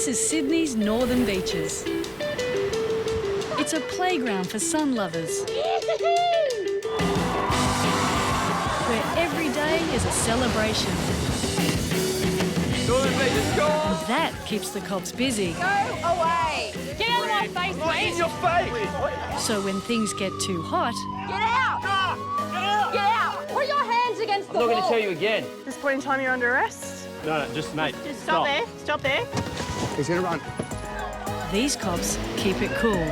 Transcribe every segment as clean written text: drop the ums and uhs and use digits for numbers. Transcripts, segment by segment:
This is Sydney's northern beaches. It's a playground for sun lovers, where every day is a celebration. That keeps the cops busy. Go away! Get out of my face, mate! In your face! So when things get too hot... Get out! Get out! Get out! Put your hands against the wall! I'm not going to tell you again. At this point in time, you're under arrest. No, just mate. Just stop there. Stop there. He's going to run. These cops keep it cool.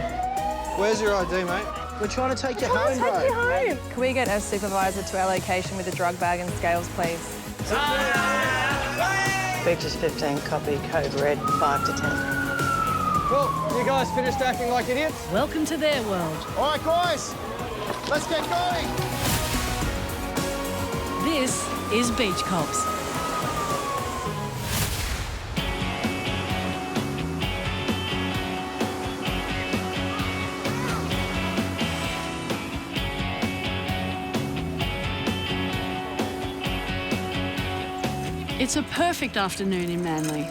Where's your ID, mate? We're trying to take you home, bro. Take you home. Can we get a supervisor to our location with a drug bag and scales, please? Beaches 15, copy, code red, 5 to 10. Well, you guys finished acting like idiots? Welcome to their world. All right, guys, let's get going. This is Beach Cops. It's a perfect afternoon in Manly.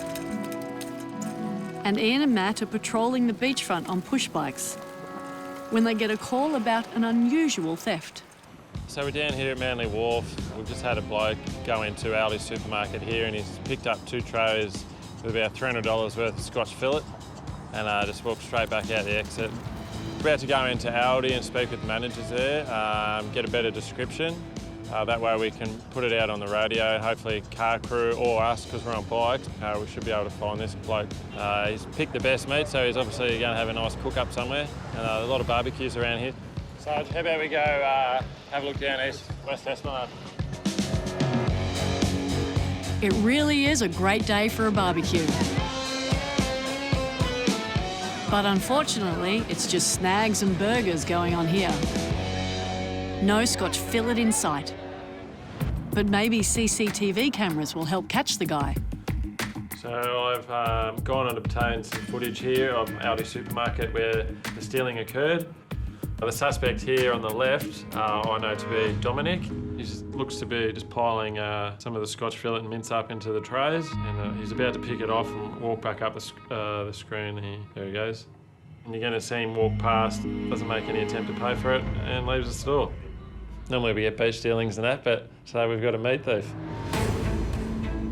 And Ian and Matt are patrolling the beachfront on push bikes when they get a call about an unusual theft. So we're down here at Manly Wharf. We've just had a bloke go into Aldi supermarket here and he's picked up 2 trays with about $300 worth of scotch fillet and just walked straight back out the exit. We're about to go into Aldi and speak with the managers there, get a better description. That way we can put it out on the radio, hopefully car crew or us, because we're on bikes, we should be able to find this bloke. He's picked the best meat, so he's obviously going to have a nice cook-up somewhere. And a lot of barbecues around here. So how about we go have a look down West Esplanade. It really is a great day for a barbecue. But unfortunately, it's just snags and burgers going on here. No scotch fillet in sight. But maybe CCTV cameras will help catch the guy. So I've gone and obtained some footage here of Aldi supermarket where the stealing occurred. The suspect here on the left, I know to be Dominic. He looks to be just piling some of the scotch fillet and mince up into the trays, and he's about to pick it off and walk back up the screen. There he goes. And you're going to see him walk past, doesn't make any attempt to pay for it, and leaves the store. Normally we get beach stealings and that, but today we've got a meat thief.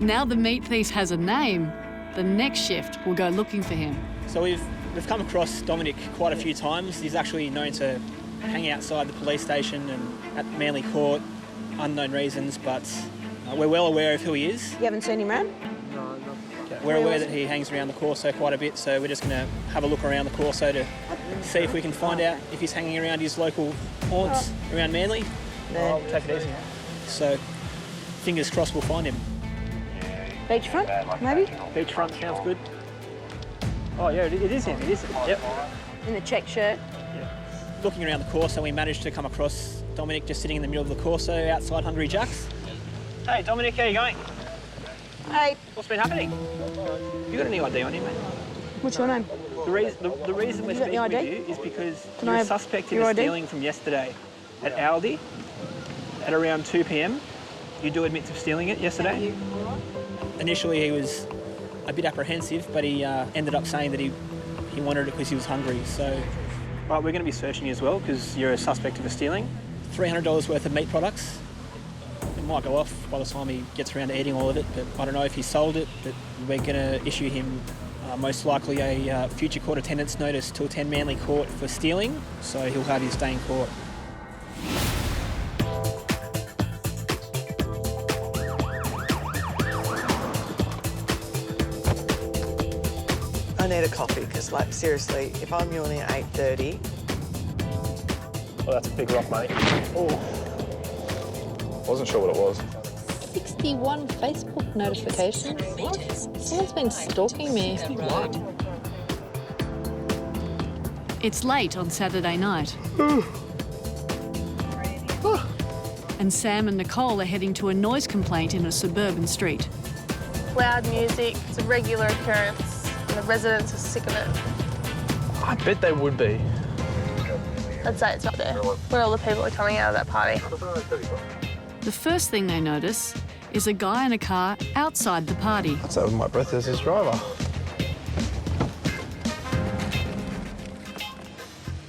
Now the meat thief has a name, the next shift will go looking for him. So we've come across Dominic quite a few times. He's actually known to hang outside the police station and at Manly Court, unknown reasons, but we're well aware of who he is. You haven't seen him around? No, not. We're aware that he hangs around the Corso quite a bit, so we're just going to have a look around the Corso to see if we can find out if he's hanging around his local haunts around Manly. No. Take it easy. So, fingers crossed we'll find him. Beachfront, maybe? Beachfront sounds good. Oh yeah, it is him, it is him. Yep. In the check shirt. Yeah. Looking around the Corso, we managed to come across Dominic just sitting in the middle of the Corso outside Hungry Jack's. Hey Dominic, how you going? Hey. What's been happening? You got any ID on you, mate? What's your name? The reason we're You got speaking any with ID? you is because Can you're I a have suspect in your a ID? stealing from yesterday at Aldi at around 2 p.m. You do admit to stealing it yesterday? Initially he was a bit apprehensive, but he ended up saying that he wanted it because he was hungry. So, right, we're going to be searching you as well because you're a suspect of a stealing. $300 worth of meat products. It might go off by the time he gets around to eating all of it, but I don't know if he sold it, but we're going to issue him most likely a future court attendance notice to attend Manly Court for stealing, so he'll have his day in court. I need a coffee because, like, seriously, if I'm yawning at 8:30... Well, that's a big rock, mate. Oh. Wasn't sure what it was. 61 Facebook notifications. Someone's been stalking me. It's late on Saturday night. And Sam and Nicole are heading to a noise complaint in a suburban street. Loud music, it's a regular occurrence, and the residents are sick of it. I bet they would be. I'd say it's up there, where all the people are coming out of that party. The first thing they notice is a guy in a car outside the party. I'd say with my breath as his driver.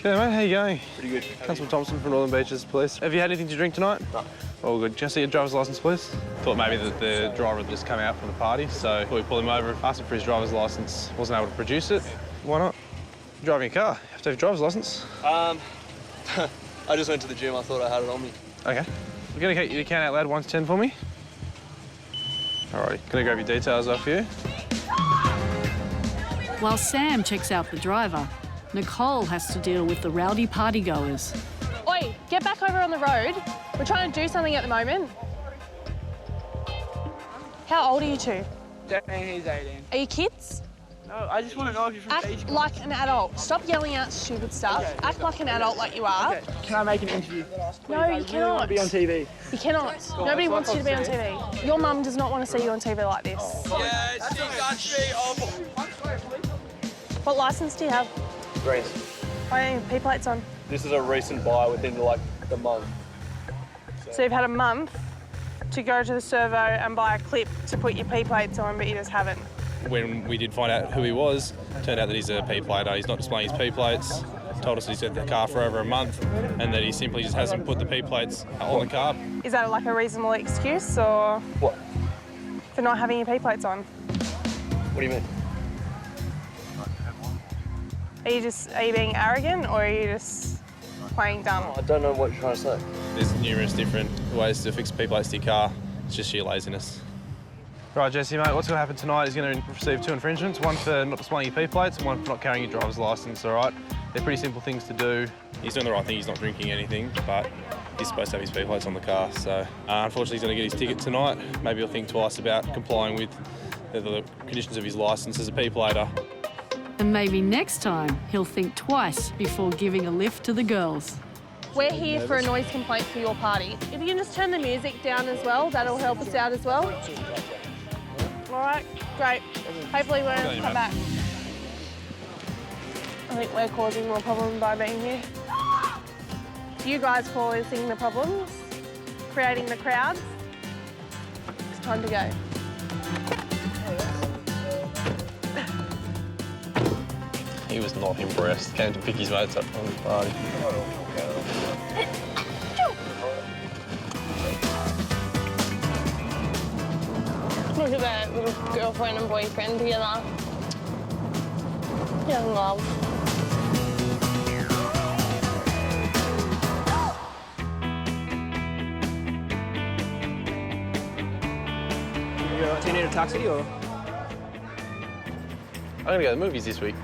Yeah, mate, how you going? Pretty good. Constable Thompson from Northern Beaches Police. Have you had anything to drink tonight? No. All good. Can I see your driver's licence, please? Thought maybe that the driver had just come out from the party, so thought we pulled him over, asked him for his driver's licence, wasn't able to produce it. Why not? You're driving a car. You have to have your driver's licence. I just went to the gym. I thought I had it on me. OK. You're going to get your count out loud 1 to 10 for me? All right. Can I grab your details off you? While Sam checks out the driver, Nicole has to deal with the rowdy partygoers. Oi, get back over on the road. We're trying to do something at the moment. How old are you two? 13, he's 18. Are you kids? No, I just want to know if you're from age Act group. like an adult. Stop yelling out stupid stuff. Okay. Act like an adult like you are. Okay. Can I make an interview? No, I you really cannot. want to be on TV. You cannot. Nobody wants you to be on TV. Your mum does not want to see you on TV like this. Yeah, she got me over. What licence do you have? Greens. Why don't you have P-plates on? This is a recent buy within the month. So you've had a month to go to the servo and buy a clip to put your P-plates on, but you just haven't. When we did find out who he was, turned out that he's a P-plater. He's not displaying his P-plates. Told us he's had the car for over a month and that he simply just hasn't put the P-plates on the car. Is that like a reasonable excuse or What? for not having your P-plates on? What do you mean? Are you being arrogant or are you just playing dumb? I don't know what you're trying to say. There's numerous different ways to fix P-plates to your car. It's just sheer laziness. Right, Jesse, mate, what's going to happen tonight? He's going to receive 2 infringements, one for not displaying your P-plates and one for not carrying your driver's licence, all right? They're pretty simple things to do. He's doing the right thing. He's not drinking anything, but he's supposed to have his P-plates on the car. So unfortunately, he's going to get his ticket tonight. Maybe he'll think twice about complying with the conditions of his licence as a P-plater. And maybe next time he'll think twice before giving a lift to the girls. We're here for a noise complaint for your party. If you can just turn the music down as well, that'll help us out as well. All right, great. Hopefully we won't come back. I think we're causing more problems by being here. You guys causing the problems, creating the crowds. It's time to go. He was not impressed. Came to pick his mates up from the party. Look at that little girlfriend and boyfriend together. Young love. Do you need a taxi or? I'm going to go to the movies this week.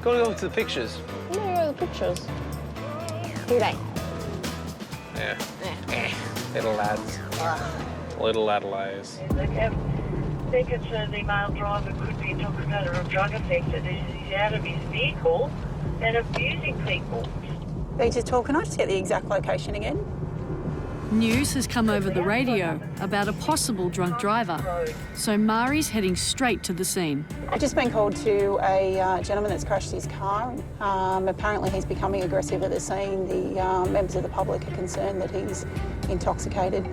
Got to go to the pictures. No, where are the pictures? Who are they? Yeah. Little lads. Little Adelaides. They're concerned the male driver could be intoxicated or drug affected as he's out of his vehicle and abusing people. Beaches Talk, can I just get the exact location again? News has come over the radio about a possible drunk driver, so Mari's heading straight to the scene. I've just been called to a gentleman that's crashed his car. Apparently he's becoming aggressive at the scene. The members of the public are concerned that he's intoxicated.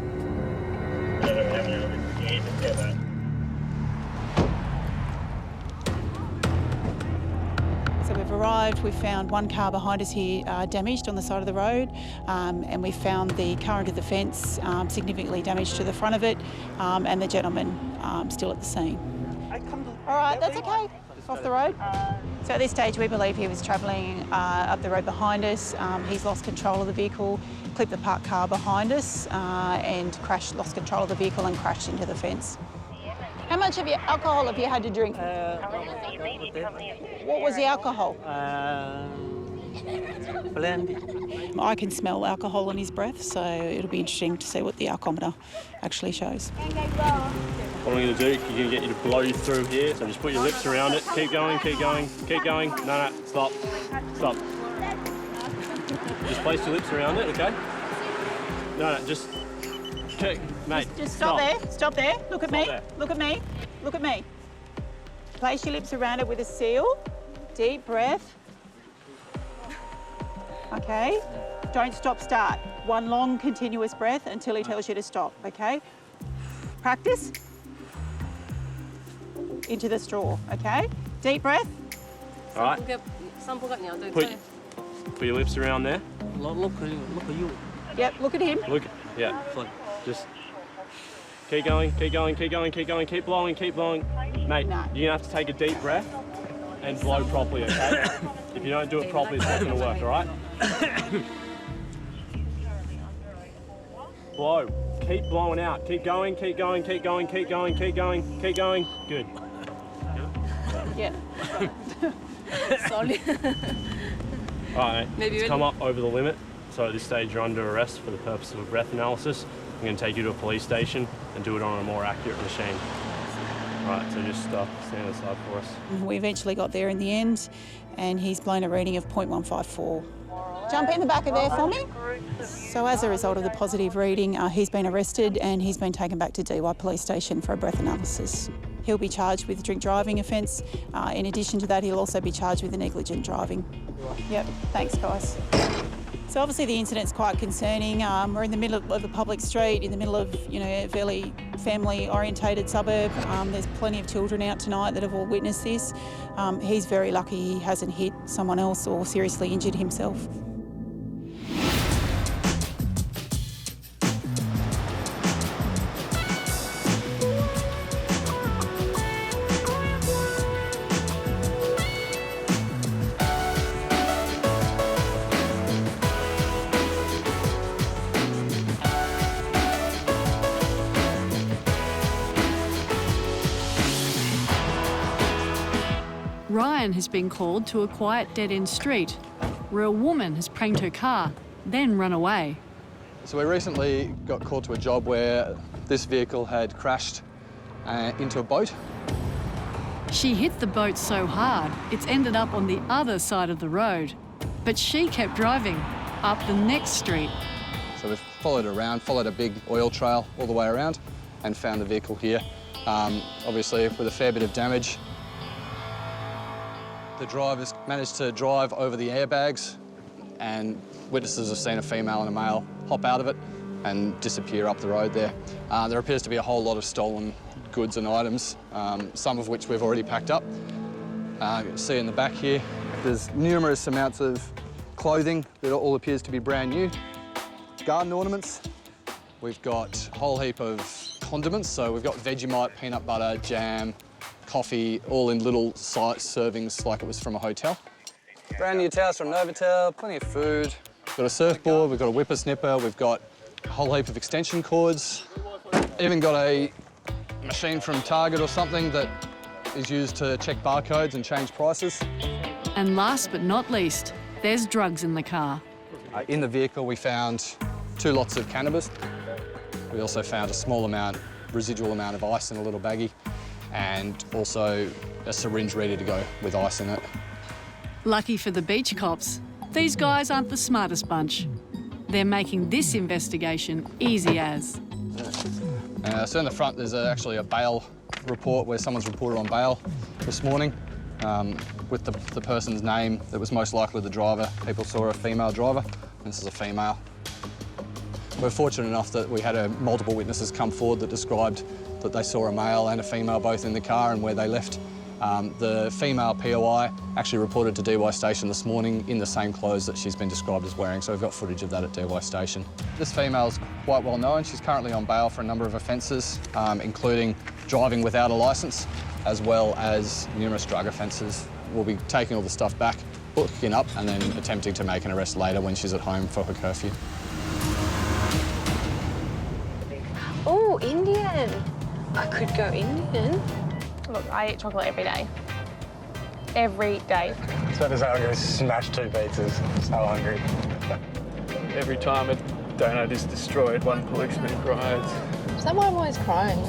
So we've arrived, we've found one car behind us here damaged on the side of the road, and we found the car under the fence significantly damaged to the front of it, and the gentleman still at the scene. All right, that's okay. Off the road. So at this stage, we believe he was travelling up the road behind us. He's lost control of the vehicle, clipped the parked car behind us, and lost control of the vehicle and crashed into the fence. How much of your alcohol have you had to drink? What was the alcohol? Blended. I can smell alcohol in his breath, so it'll be interesting to see what the alcometer actually shows. What I'm going to do, you're going to get you to blow through here. So just put your lips around it. Keep going, keep going, keep going. No, stop. Stop. Just place your lips around it, okay? No, just... Mate, Just stop there. Stop there. Look at me. there. Look at me. Look at me. Place your lips around it with a seal. Deep breath. Okay. Don't stop, start. One long, continuous breath until he tells you to stop, okay? Practice. Into the straw, okay? Deep breath. All right. Put your lips around there. Look at you. Yep, look at him. Look, yeah. Just keep going, keep going, keep going, keep going, keep blowing, keep blowing. Mate, you're gonna have to take a deep breath and blow properly, okay? If you don't do it properly, it's not gonna work, all right? Blow. Keep blowing out. Keep going, keep going, keep going, keep going, keep going, keep going. Good. Yeah. Sorry. All right, mate. It's come up over the limit. So at this stage, you're under arrest for the purpose of a breath analysis. I'm going to take you to a police station and do it on a more accurate machine. All right, so just stand aside for us. We eventually got there in the end, and he's blown a reading of 0.154. Jump in the back of there for me. So as a result of the positive reading, he's been arrested and he's been taken back to DY Police Station for a breath analysis. He'll be charged with a drink driving offence. In addition to that, he'll also be charged with a negligent driving. Yep, thanks guys. So obviously the incident's quite concerning. We're in the middle of a public street, in the middle of, a fairly family-orientated suburb. There's plenty of children out tonight that have all witnessed this. He's very lucky he hasn't hit someone else or seriously injured himself. Ryan has been called to a quiet dead-end street where a woman has pranked her car, then run away. So we recently got called to a job where this vehicle had crashed into a boat. She hit the boat so hard, it's ended up on the other side of the road. But she kept driving up the next street. So we've followed it around, followed a big oil trail all the way around and found the vehicle here. Obviously with a fair bit of damage. The driver's managed to drive over the airbags and witnesses have seen a female and a male hop out of it and disappear up the road there. There appears to be a whole lot of stolen goods and items, some of which we've already packed up. You can see in the back here, there's numerous amounts of clothing that all appears to be brand new. Garden ornaments. We've got a whole heap of condiments, so we've got Vegemite, peanut butter, jam, coffee, all in little size servings like it was from a hotel. Brand new towels from Novotel, plenty of food. We've got a surfboard, we've got a whippersnipper, we've got a whole heap of extension cords. Even got a machine from Target or something that is used to check barcodes and change prices. And last but not least, there's drugs in the car. In the vehicle we found 2 lots of cannabis. We also found a small amount, residual amount of ice in a little baggie, and also a syringe ready to go with ice in it. Lucky for the beach cops, these guys aren't the smartest bunch. They're making this investigation easy as. So in the front there's actually a bail report where someone's reported on bail this morning with the person's name that was most likely the driver. People saw a female driver, and this is a female. We're fortunate enough that we had multiple witnesses come forward that described that they saw a male and a female both in the car and where they left. The female POI actually reported to DY Station this morning in the same clothes that she's been described as wearing, so we've got footage of that at DY Station. This female's quite well known. She's currently on bail for a number of offences, including driving without a licence, as well as numerous drug offences. We'll be taking all the stuff back, booking up, and then attempting to make an arrest later when she's at home for her curfew. Oh, Indian. I could go Indian. Look, I eat chocolate every day. Every day. I was about to say I'm going to smash 2 pizzas. I'm so hungry. Every time a donut is destroyed, one policeman cries. Is that why I'm always crying?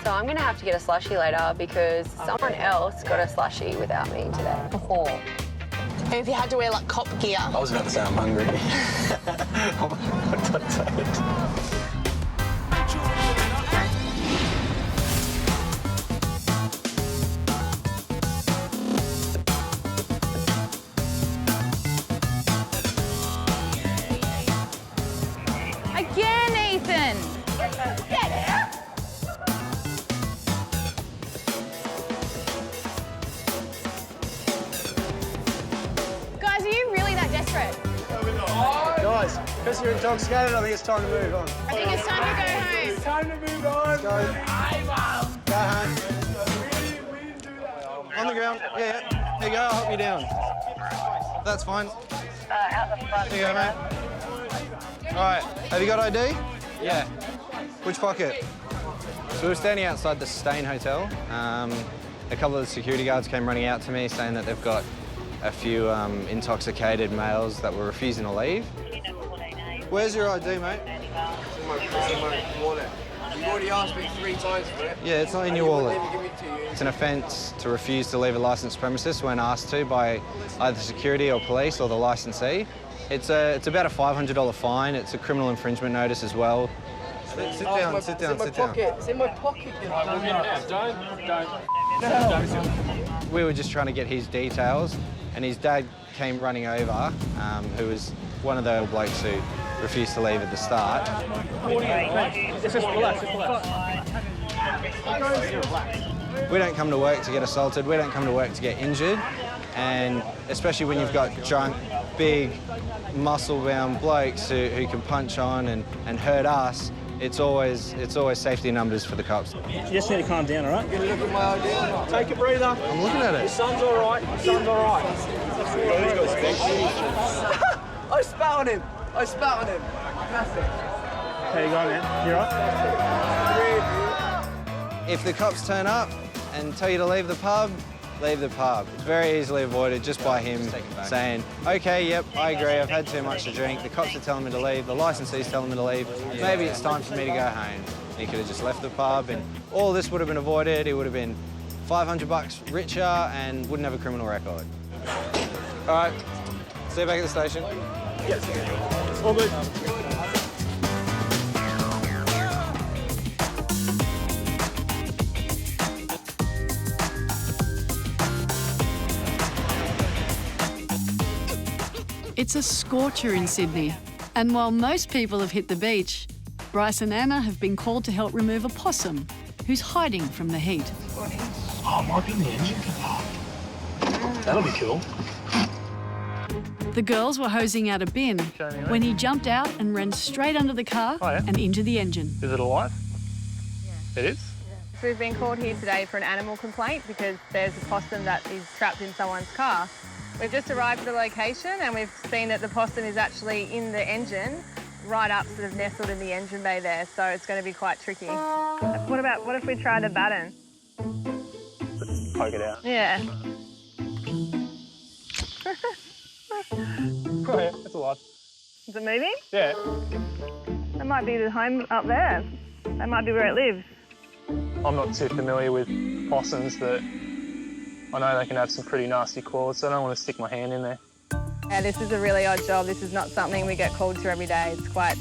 So I'm going to have to get a slushie later because someone else got a slushie without me today. Oh. If you had to wear like cop gear. I was about to say I'm hungry. What did I say? Again, Ethan! Because you're intoxicated, I think it's time to move on. I think it's time to go home. It's time to move on. Go. Go home. On the ground. Yeah. Here you go. I'll help you down. That's fine. Out the front. Here you go, mate. All right. Have you got ID? Yeah. Which pocket? So we were standing outside the Stain Hotel. A couple of the security guards came running out to me saying that they've got a few intoxicated males that were refusing to leave. Where's your ID, mate? It's in my wallet. You've already asked me 3 times for it. Yeah, it's not in your wallet. Give it to you. It's an offence to refuse to leave a licensed premises when asked to by either security or police or the licensee. It's about a $500 fine. It's a criminal infringement notice as well. Sit down, sit down, sit down. It's in my pocket. Don't. We were just trying to get his details, and his dad came running over, who was one of the blokes who refused to leave at the start. We don't come to work to get assaulted, we don't come to work to get injured, and especially when you've got drunk, big, muscle-bound blokes who can punch on and hurt us, it's always safety numbers for the cops. You just need to calm down, all right? You look at my idea. Take a breather. I'm looking at it. Your son's all right. Your son's all right. I spat on him. I spat on him. Classic. How you going, man? You all right? If the cops turn up and tell you to leave the pub, leave the pub. It's very easily avoided just by him saying, OK, yep, I agree, I've had too much to drink. The cops are telling me to leave, the licensee's telling me to leave. Maybe it's time for me to go home. He could have just left the pub and all this would have been avoided. He would have been $500 richer and wouldn't have a criminal record. All right, see you back at the station. Yes. All good. It's a scorcher in Sydney, and while most people have hit the beach, Bryce and Anna have been called to help remove a possum who's hiding from the heat. Oh, might be in the engine. That'll be cool. The girls were hosing out a bin when he jumped out and ran straight under the car and into the engine. Is it alive? Yeah. It is? So we've been called here today for an animal complaint because there's a possum that is trapped in someone's car. We've just arrived at the location and we've seen that the possum is actually in the engine, right up, sort of nestled in the engine bay there, so it's going to be quite tricky. What if we tried a baton? Poke it out. Yeah. Oh yeah, it's alive. Is it moving? Yeah. That might be the home up there. That might be where it lives. I'm not too familiar with possums, but I know they can have some pretty nasty claws, so I don't want to stick my hand in there. Yeah, this is a really odd job. This is not something we get called to every day. It's quite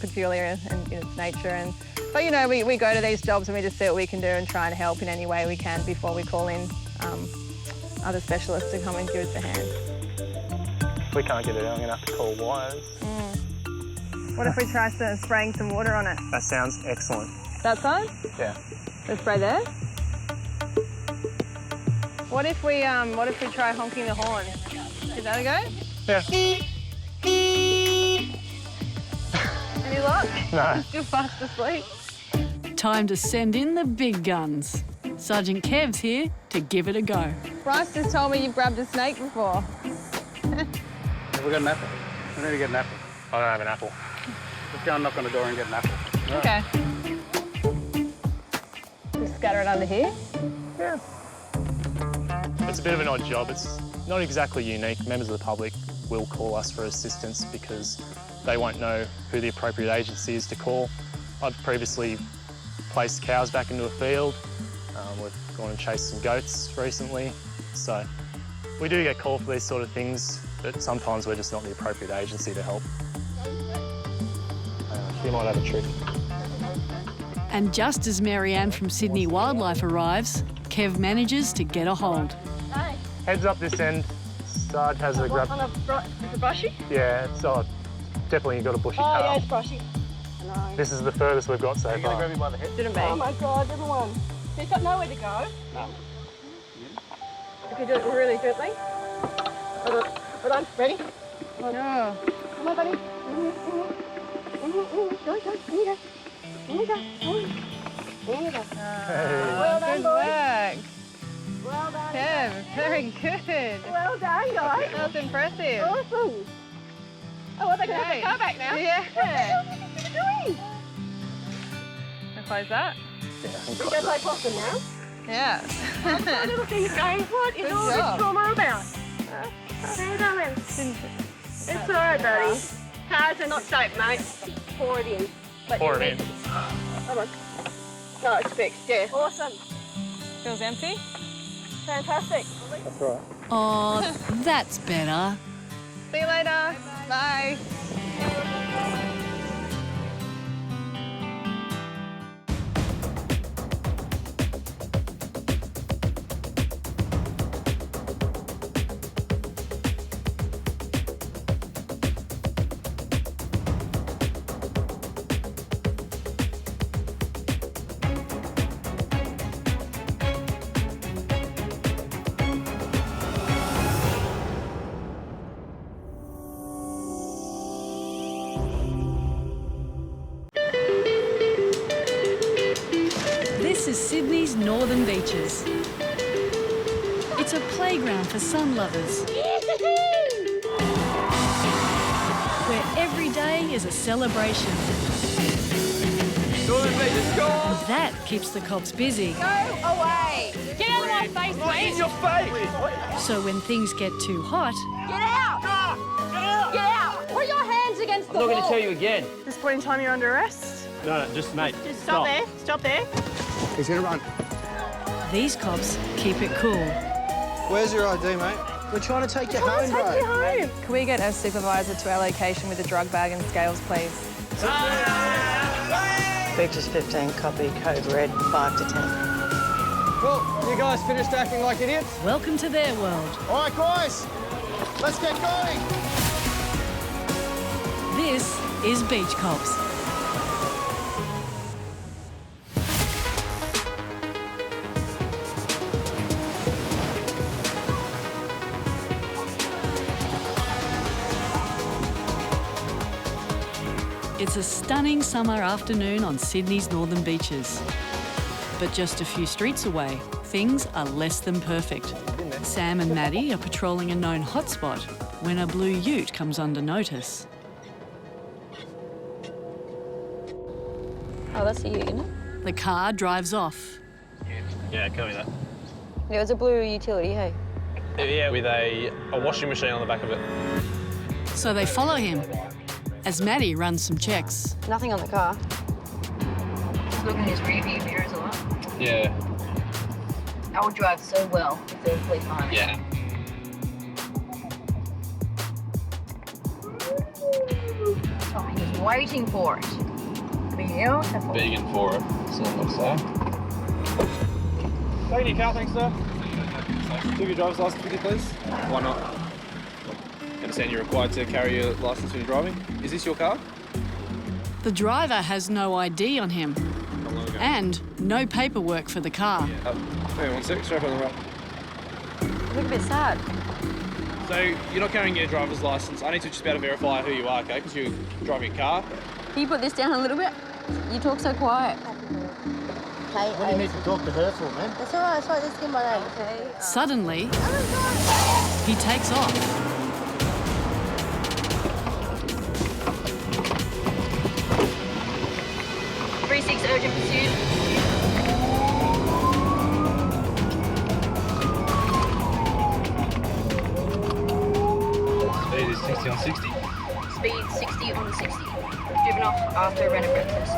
peculiar in its nature. But, you know, we go to these jobs and we just see what we can do and try and help in any way we can before we call in other specialists to come and give us a hand. If we can't get it out, I'm going to have to call wires. What if we try spraying some water on it? That sounds excellent. That side? Yeah. Let's spray there. What if we try honking the horn? Is that a go? Yeah. Any luck? No. You're fast asleep. Time to send in the big guns. Sergeant Kev's here to give it a go. Bryce just told me you've grabbed a snake before. Have we got an apple? We need to get an apple. I don't have an apple. Let's go and knock on the door and get an apple. Okay. Just scatter it under here? Yeah. It's a bit of an odd job. It's not exactly unique. Members of the public will call us for assistance because they won't know who the appropriate agency is to call. I've previously placed cows back into a field. We've gone and chased some goats recently. So we do get called for these sort of things, but sometimes we're just not the appropriate agency to help. She might have a trick. And just as Marianne from Sydney Wildlife arrives, Kev manages to get a hold. Hey. Heads up this end. Sarge has a grab. Is it brushy? Yeah, it's definitely got a bushy Oh, tail. yeah, it's brushy. No. This is the furthest we've got so far. You're going to grab me by the head? Didn't be. Oh my God, everyone. He's got nowhere to go. No. If you do it really gently. Hold on. Ready? No. Come on, buddy. Well done, good boys. work. Well done. Yeah, very good. Well done, guys. That was impressive. Awesome. Oh, well, they can have Great. the car back now. Yeah. What are you doing? And close that. You go play possum now? Yeah. How's my little thing going? What is Good all job. this drama about? How you going? It's all right, buddy. Cars are not safe, mate. Pour it in. But Pour you it in. need- Come on. No, it's fixed, yeah. Awesome. Feels empty? Fantastic. That's right. Oh, that's better. See you later. Bye. This is Sydney's northern beaches. It's a playground for sun lovers, where every day is a celebration. Northern Beaches, go on! That keeps the cops busy. Go away. Get out of my face, Right in mate. your face! So when things get too hot, Get out. Get out! Get out. Put your hands against the I'm not wall. going to tell you again. At this point in time, you're under arrest. No, just mate. Just stop there. Stop there. He's going to run. these cops keep it cool. Where's your ID, mate? We're trying to take you Come on, home, take bro. you home. Can we get a supervisor to our location with a drug bag and scales, please? Beaches 15, copy, code red, 5 to 10. Well, you guys finished acting like idiots? Welcome to their world. All right, guys, let's get going. This is Beach Cops. It's a stunning summer afternoon on Sydney's northern beaches. But just a few streets away, things are less than perfect. Sam and Maddie are patrolling a known hotspot when a blue ute comes under notice. Oh, that's a ute, isn't it? The car drives off. Yeah, copy that. Yeah, it was a blue utility, hey? Yeah, with a washing machine on the back of it. So they follow him as Maddie runs some checks. Nothing on the car. Just look at his rear view mirrors a lot. Yeah. I would drive so well if there was police behind me. Yeah. I'm just waiting for it. Beautiful. Begging for it. So it looks like. Take your car, thanks, sir. Take your driver's license with you, please. Why not? Understand you're required to carry your license when you're driving. Is this your car? The driver has no ID on him How long ago? and no paperwork for the car. Hang on 1 sec, strap on the right. You look a bit sad. So you're not carrying your driver's license. I need to just be able to verify who you are, okay? Because you're driving a car. Can you put this down a little bit? You talk so quiet. What do you need to talk to her for, man? That's all right, that's right, let's get my name. Okay. Suddenly, he takes off. 3-6 urgent pursuit. Speed is 60 on 60. Speed 60 on 60. Driven off after a random breakfast.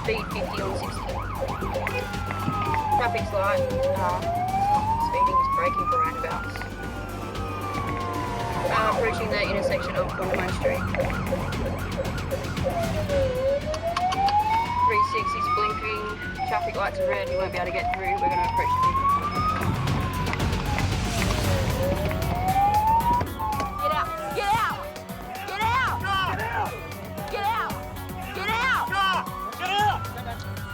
Speed 50 on 60. Traffic's light. It's not speeding, it's braking for roundabouts. Approaching the intersection of Condamine Street. 3-6 is blinking. Traffic lights are red. You won't be able to get through. We're going to approach the vehicle. Get out! Get out! Get out! Get out! Get out! Get out! Get out!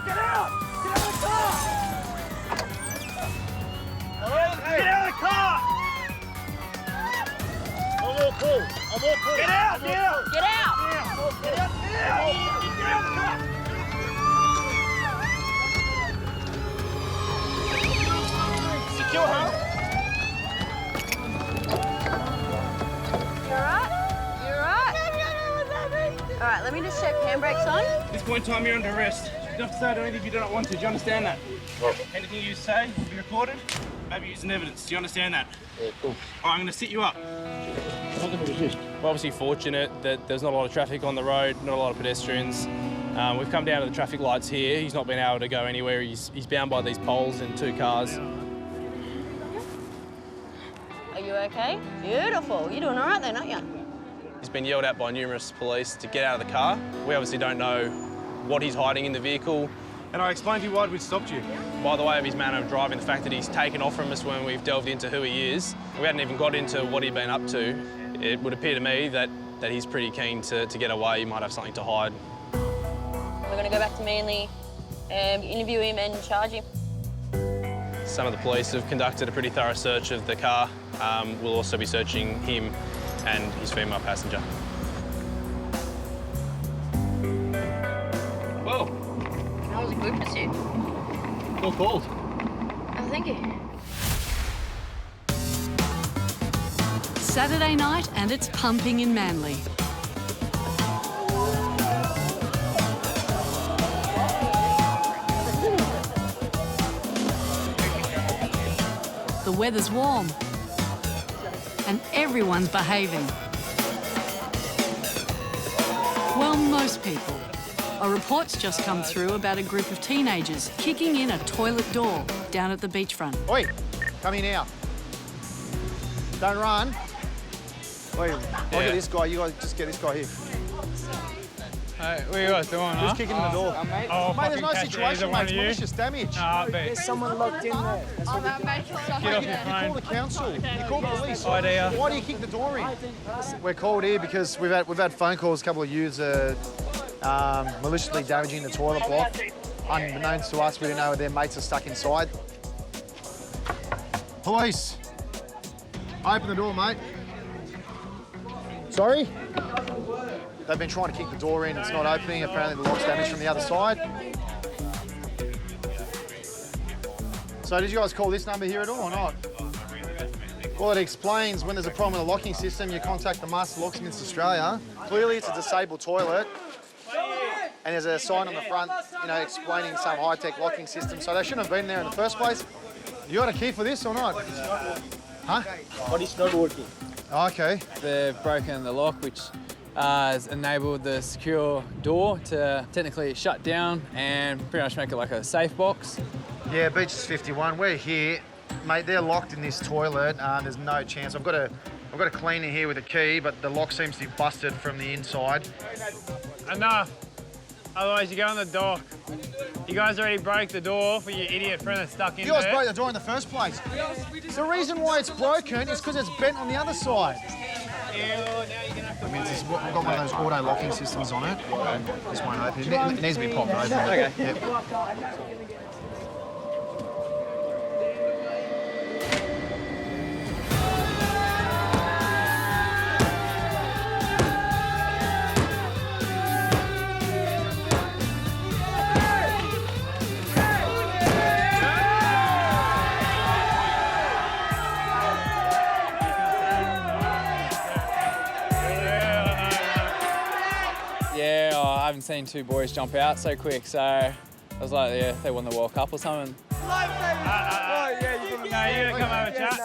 Get out of the car! Get out of the car! Get out! Get out! Get out! Get out! Secure her. You alright? You alright? All right, let me just check handbrakes on. At this point in time, you're under arrest. You don't have to say anything if you do not want to. Do you understand that? Anything you say will be recorded, maybe used in evidence. Do you understand that? Yeah, cool. All right, I'm going to sit you up. We're obviously fortunate that there's not a lot of traffic on the road, not a lot of pedestrians. We've come down to the traffic lights here. He's not been able to go anywhere. He's bound by these poles and 2 cars. Are you okay? Beautiful. You're doing all right then, aren't you? He's been yelled at by numerous police to get out of the car. We obviously don't know what he's hiding in the vehicle. And I explained to you why we stopped you. By the way of his manner of driving, the fact that he's taken off from us when we've delved into who he is, we hadn't even got into what he'd been up to. It would appear to me that he's pretty keen to get away. He might have something to hide. We're going to go back to Manly, interview him and charge him. Some of the police have conducted a pretty thorough search of the car. We'll also be searching him and his female passenger. Whoa. That was a good pursuit. Well called. Oh, thank you. Saturday night and it's pumping in Manly. The weather's warm and everyone's behaving. Well, most people. A report's just come through about a group of teenagers kicking in a toilet door down at the beachfront. Oi, come here now. Don't run. Wait, I'll get this guy. You guys just get this guy here. Hey, what are you guys doing, Who's kicking in the door? Oh, mate, there's no fucking situation, mate. It's you? malicious damage. There's someone locked in there. Get off your phone. You call the council. You call police. Idea. Why do you kick the door in? We're called here because we've had phone calls. A couple of youths maliciously damaging the toilet block. Unbeknownst to us, we didn't know their mates are stuck inside. Police, open the door, mate. Sorry? They've been trying to kick the door in, it's not opening. Apparently the lock's damaged from the other side. So did you guys call this number here at all or not? Well, it explains when there's a problem with the locking system, you contact the Master Locksmiths Australia. Clearly it's a disabled toilet and there's a sign on the front, explaining some high-tech locking system. So they shouldn't have been there in the first place. You got a key for this or not? Huh? But it's not working. Okay. They've broken the lock, which has enabled the secure door to technically shut down and pretty much make it like a safe box. Yeah, Beach is 51. We're here. Mate, they're locked in this toilet. There's no chance. I've got a cleaner here with a key, but the lock seems to be busted from the inside. Enough. Otherwise, you go on the dock. You guys already broke the door for your idiot friend that's stuck in there. You guys broke the door in the first place. The reason why it's broken is because it's bent on the other side. I mean, we've got one of those auto locking systems on it. This won't open. It needs to be popped open. Okay. Yep. Yeah, I haven't seen 2 boys jump out so quick, so I was like, yeah, they won the World Cup or something. You gotta come have a chat.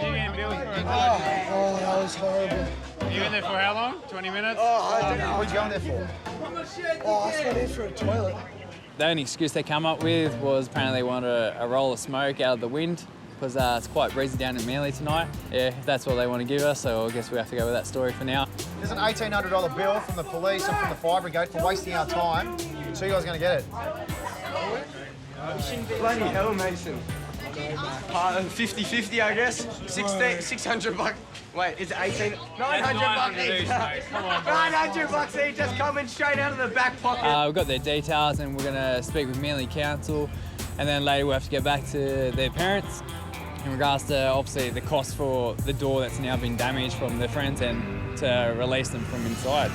You getting billed for it. Oh, that was horrible. You in there for how long? 20 minutes? Oh, I don't know. What are you going there for? Oh, I just went in for a toilet. The only excuse they come up with was apparently they wanted a roll of smoke out of the wind because it's quite breezy down in Manly tonight. Yeah, if that's what they want to give us, so I guess we have to go with that story for now. There's an $1,800 bill from the police and from the fire brigade for wasting our time. So you guys are going to get it? Bloody hell, Mason. 50-50, I guess. 600 bucks. Wait, is it 18? 900 bucks each. 900 bucks each, just coming straight out of the back pocket. We've got their details and we're going to speak with Manly Council, and then later we'll have to get back to their parents in regards to obviously the cost for the door that's now been damaged from their friends and to release them from inside.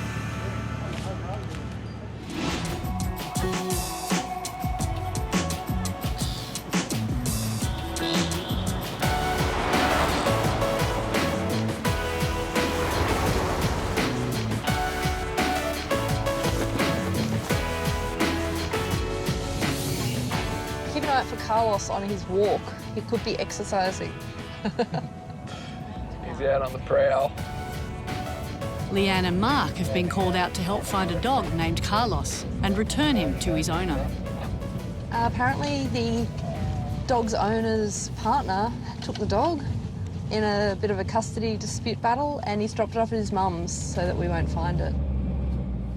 Keep an eye out for Carlos on his walk. He could be exercising. He's out on the prowl. Leanne and Mark have been called out to help find a dog named Carlos and return him to his owner. Apparently the dog's owner's partner took the dog in a bit of a custody dispute battle and he's dropped it off at his mum's so that we won't find it.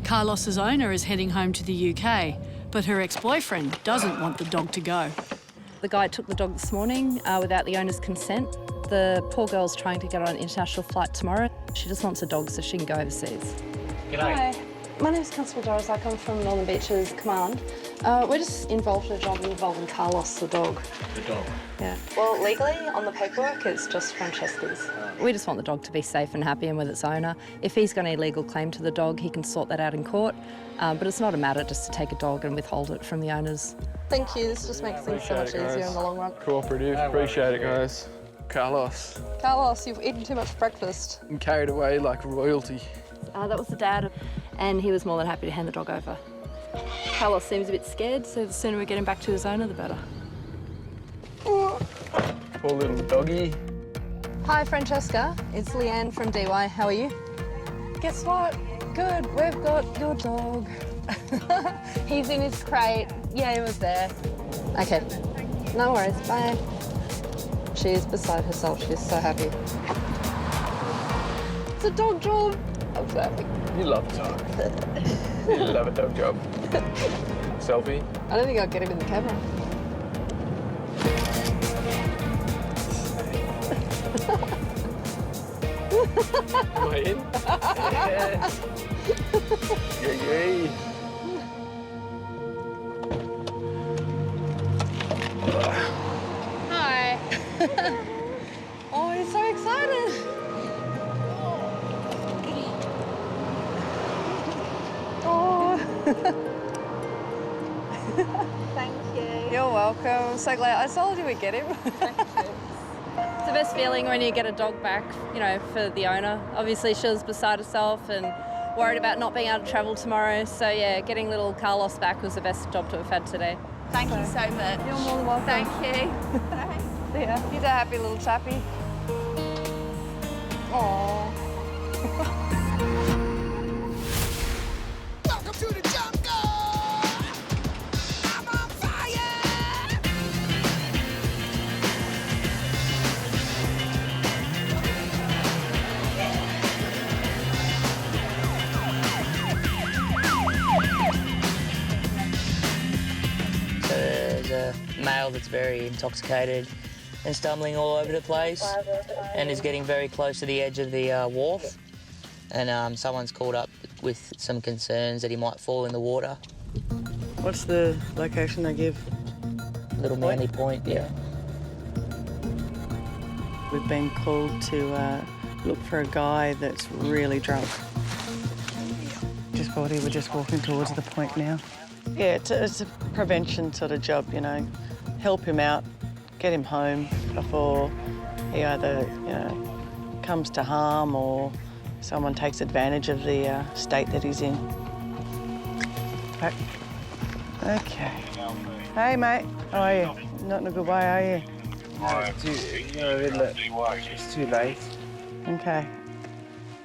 Carlos's owner is heading home to the UK, but her ex-boyfriend doesn't want the dog to go. The guy took the dog this morning without the owner's consent. The poor girl's trying to get on an international flight tomorrow. She just wants a dog so she can go overseas. G'day. Hi, my name's Constable Doris. I come from Northern Beaches Command. We're just involved in a job involving Carlos, the dog. The dog? Yeah. Well, legally, on the paperwork, it's just Francesca's. We just want the dog to be safe and happy and with its owner. If he's got any legal claim to the dog, he can sort that out in court. But it's not a matter just to take a dog and withhold it from the owners. Thank you. This just makes things so much easier in the long run. Cooperative. Appreciate it, guys. Carlos. Carlos, you've eaten too much breakfast. I'm carried away like royalty. That was the dad, and he was more than happy to hand the dog over. Carlos seems a bit scared, so the sooner we get him back to his owner, the better. Poor little doggy. Hi, Francesca. It's Leanne from DY. How are you? Guess what? Good. We've got your dog. He's in his crate. Yeah, he was there. Okay. No worries. Bye. She is beside herself. She's so happy. It's a dog job. I'm so happy. You love dogs. You love a dog job. Selfie? I don't think I'll get him in the camera. Am I in? Yes. Yay. Hi. Oh, he's so excited. Oh. Thank you. You're welcome. I'm so glad. I told you we'd get him. It's the best feeling when you get a dog back, you know, for the owner. Obviously, she was beside herself and worried about not being able to travel tomorrow. So, yeah, getting little Carlos back was the best job to have had today. Thank you so much. You're more than welcome. Thank you. Yeah, he's a happy little chappy. Aww. Welcome to the jungle. I'm on fire. So there's a male that's very intoxicated and stumbling all over the place and is getting very close to the edge of the wharf. And someone's called up with some concerns that he might fall in the water. What's the location they give? Little Manly Point, yeah. We've been called to look for a guy that's really drunk. Just thought he was just walking towards the point now. Yeah, it's a prevention sort of job, you know. Help him out, get him home before he either, you know, comes to harm or someone takes advantage of the state that he's in. Back. Okay. Hey, mate. How are you? Not in a good way, are you? It's too late. Okay.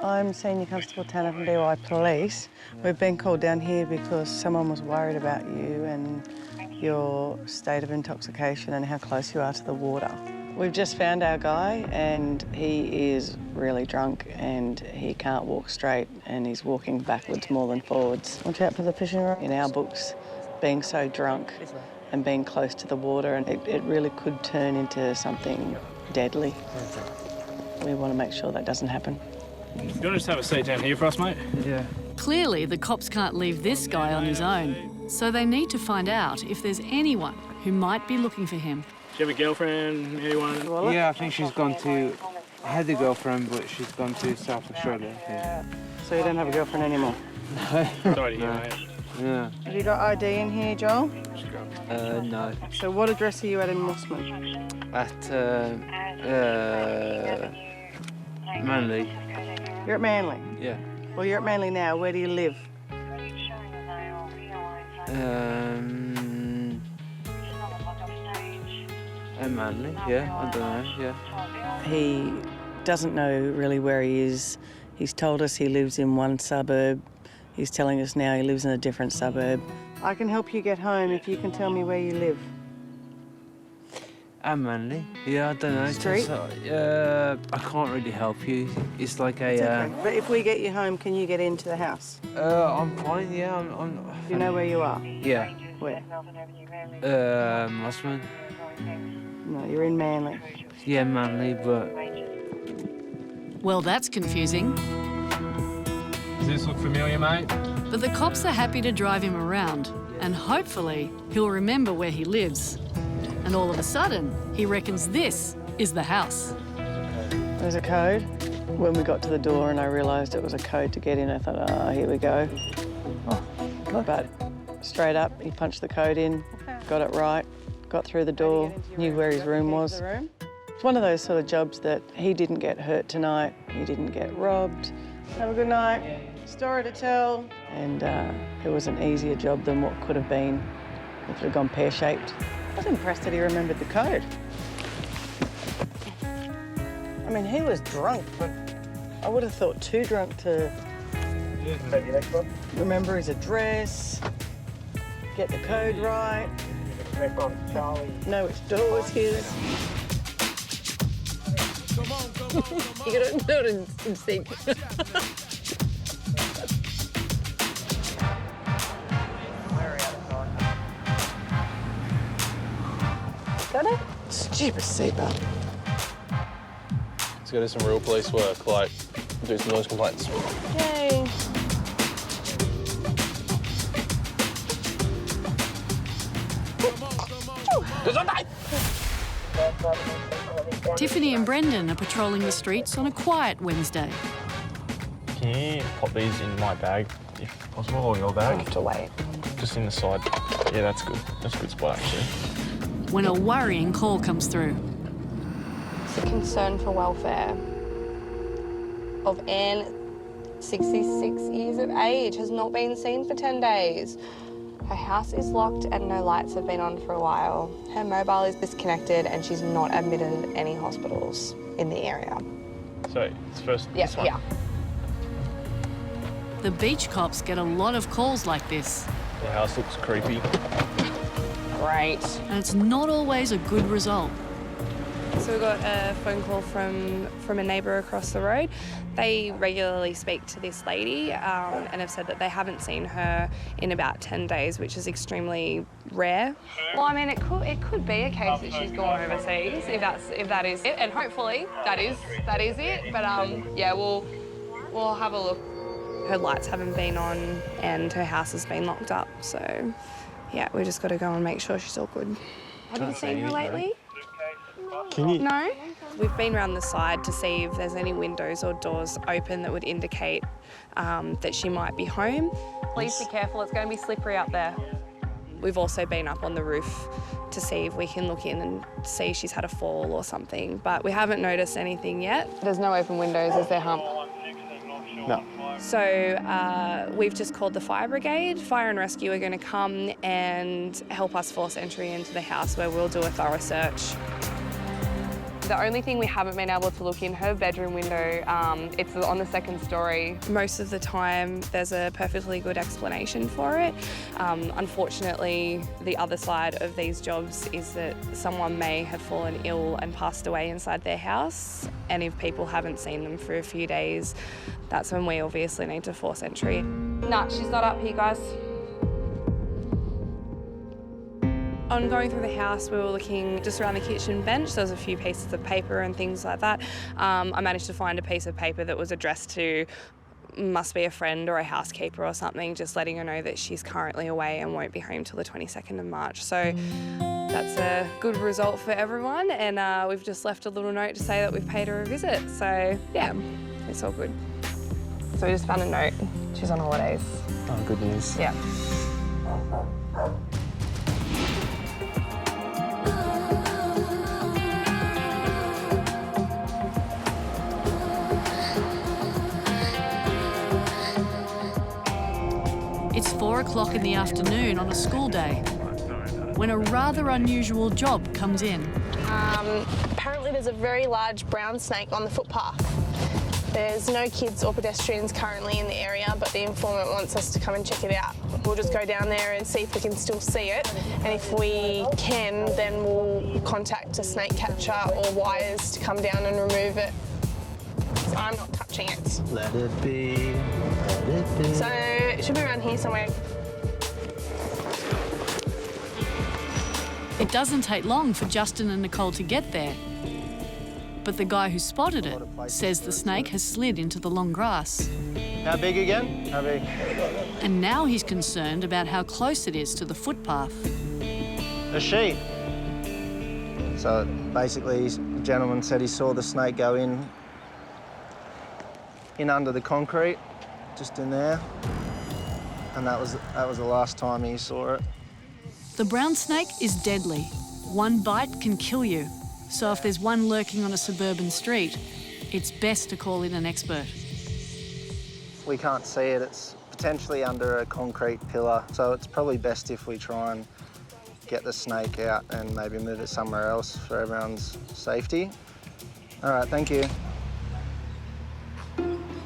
I'm Senior Constable Tanner from DY Police. We've been called down here because someone was worried about you and your state of intoxication and how close you are to the water. We've just found our guy and he is really drunk and he can't walk straight and he's walking backwards more than forwards. Watch out for the fishing rod. In our books, being so drunk and being close to the water, and it really could turn into something deadly. We want to make sure that doesn't happen. You want to just have a seat down here for us, mate? Yeah. Clearly, the cops can't leave this guy on his own, so they need to find out if there's anyone who might be looking for him. Do you have a girlfriend, anyone? Yeah, I think she's gone to I had a girlfriend, but she's gone to South Australia. Yeah. So you don't have a girlfriend anymore? No. Sorry to hear, mate. Yeah. Have you got ID in here, Joel? No. So what address are you at in Mossman? At Manly. You're at Manly? Yeah. Well, you're at Manly now. Where do you live? At Manly, yeah, I don't know, yeah. He doesn't know really where he is. He's told us he lives in one suburb. He's telling us now he lives in a different suburb. I can help you get home if you can tell me where you live. At Manly, yeah, I don't know. Street? I can't really help you. It's like a... It's okay. But if we get you home, can you get into the house? I'm fine, yeah, I'm You know where you are? Yeah. Where? Mossman. No, you're in Manly. Yeah, Manly, but... Well, that's confusing. Does this look familiar, mate? But the cops are happy to drive him around, and hopefully he'll remember where he lives. And all of a sudden, he reckons this is the house. There's a code. When we got to the door and I realised it was a code to get in, I thought, oh, here we go. But straight up, he punched the code in, got it right, got through the door, knew where his room was. It's one of those sort of jobs that he didn't get hurt tonight, he didn't get robbed. Have a good night. Story to tell. And it was an easier job than what could have been if it had gone pear-shaped. I was impressed that he remembered the code. I mean, he was drunk, but I would have thought too drunk to remember his address, get the code right, know which door was his. You gotta do it in sync. Got it? Stupid seatbelt. Let's go do some real police work, like do some noise complaints. Yay. Tiffany and Brendan are patrolling the streets on a quiet Wednesday. Can you pop these in my bag, if possible, or your bag? I have to wait. Just in the side. Yeah, that's good. That's a good spot, actually. When a worrying call comes through. It's a concern for welfare of Anne, 66 years of age, has not been seen for 10 days. Her house is locked and no lights have been on for a while. Her mobile is disconnected and she's not admitted at any hospitals in the area. So, it's first Yes, yeah. The beach cops get a lot of calls like this. The house looks creepy. Great. And it's not always a good result. So we got a phone call from a neighbour across the road. They regularly speak to this lady and have said that they haven't seen her in about 10 days, which is extremely rare. Well, I mean, it could be a case that she's gone overseas, if that is it, and hopefully that is it. But yeah, we'll have a look. Her lights haven't been on and her house has been locked up. So yeah, we just got to go and make sure she's all good. Have you seen her lately? Can you? No. We've been around the side to see if there's any windows or doors open that would indicate that she might be home. Please be careful, it's going to be slippery up there. We've also been up on the roof to see if we can look in and see if she's had a fall or something, but we haven't noticed anything yet. There's no open windows, is there, Hump? No. So we've just called the fire brigade. Fire and rescue are going to come and help us force entry into the house where we'll do a thorough search. The only thing we haven't been able to look in her bedroom window, it's on the second story. Most of the time there's a perfectly good explanation for it. Unfortunately, the other side of these jobs is that someone may have fallen ill and passed away inside their house, and if people haven't seen them for a few days, that's when we obviously need to force entry. Nah, she's not up here, guys. On going through the house, we were looking just around the kitchen bench. There was a few pieces of paper and things like that. I managed to find a piece of paper that was addressed to, must be a friend or a housekeeper or something, just letting her know that she's currently away and won't be home till the 22nd of March. So That's a good result for everyone, and we've just left a little note to say that we've paid her a visit. So yeah, it's all good. So we just found a note. She's on holidays. Oh, good news. Yeah. It's 4 o'clock in the afternoon on a school day when a rather unusual job comes in. Apparently there's a very large brown snake on the footpath. There's no kids or pedestrians currently in the area, but the informant wants us to come and check it out. We'll just go down there and see if we can still see it, and if we can, then we'll contact a snake catcher or wires to come down and remove it. So I'm not touching it. Let it be, let it be. So it should be around here somewhere. It doesn't take long for Justin and Nicole to get there. But the guy who spotted it says the snake has slid into the long grass. How big again? How big? And now he's concerned about how close it is to the footpath. A sheep. So basically, the gentleman said he saw the snake go in under the concrete, just in there, and that was the last time he saw it. The brown snake is deadly. One bite can kill you. So if there's one lurking on a suburban street, it's best to call in an expert. We can't see it. It's potentially under a concrete pillar, so it's probably best if we try and get the snake out and maybe move it somewhere else for everyone's safety. All right, thank you.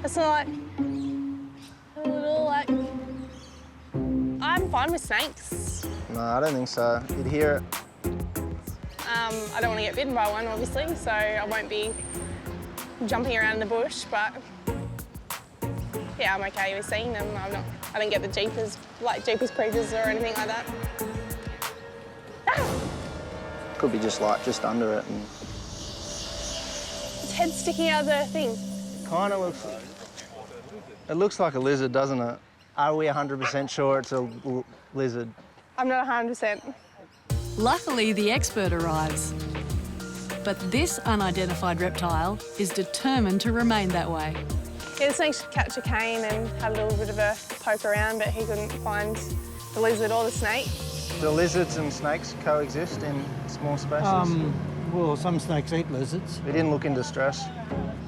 It's not a little like... I'm fine with snakes. No, I don't think so. You'd hear it. I don't want to get bitten by one, obviously, so I won't be jumping around in the bush, but yeah, I'm okay with seeing them. I don't get the Jeepers creepers or anything like that. Could be just under it. And... Its head sticking out of the thing. Kind of looks... It looks like a lizard, doesn't it? Are we 100% sure it's a lizard? I'm not 100%. Luckily, the expert arrives. But this unidentified reptile is determined to remain that way. Yeah, the snake should catch a cane and have a little bit of a poke around, but he couldn't find the lizard or the snake. Do lizards and snakes coexist in small spaces? Well, some snakes eat lizards. We didn't look in distress.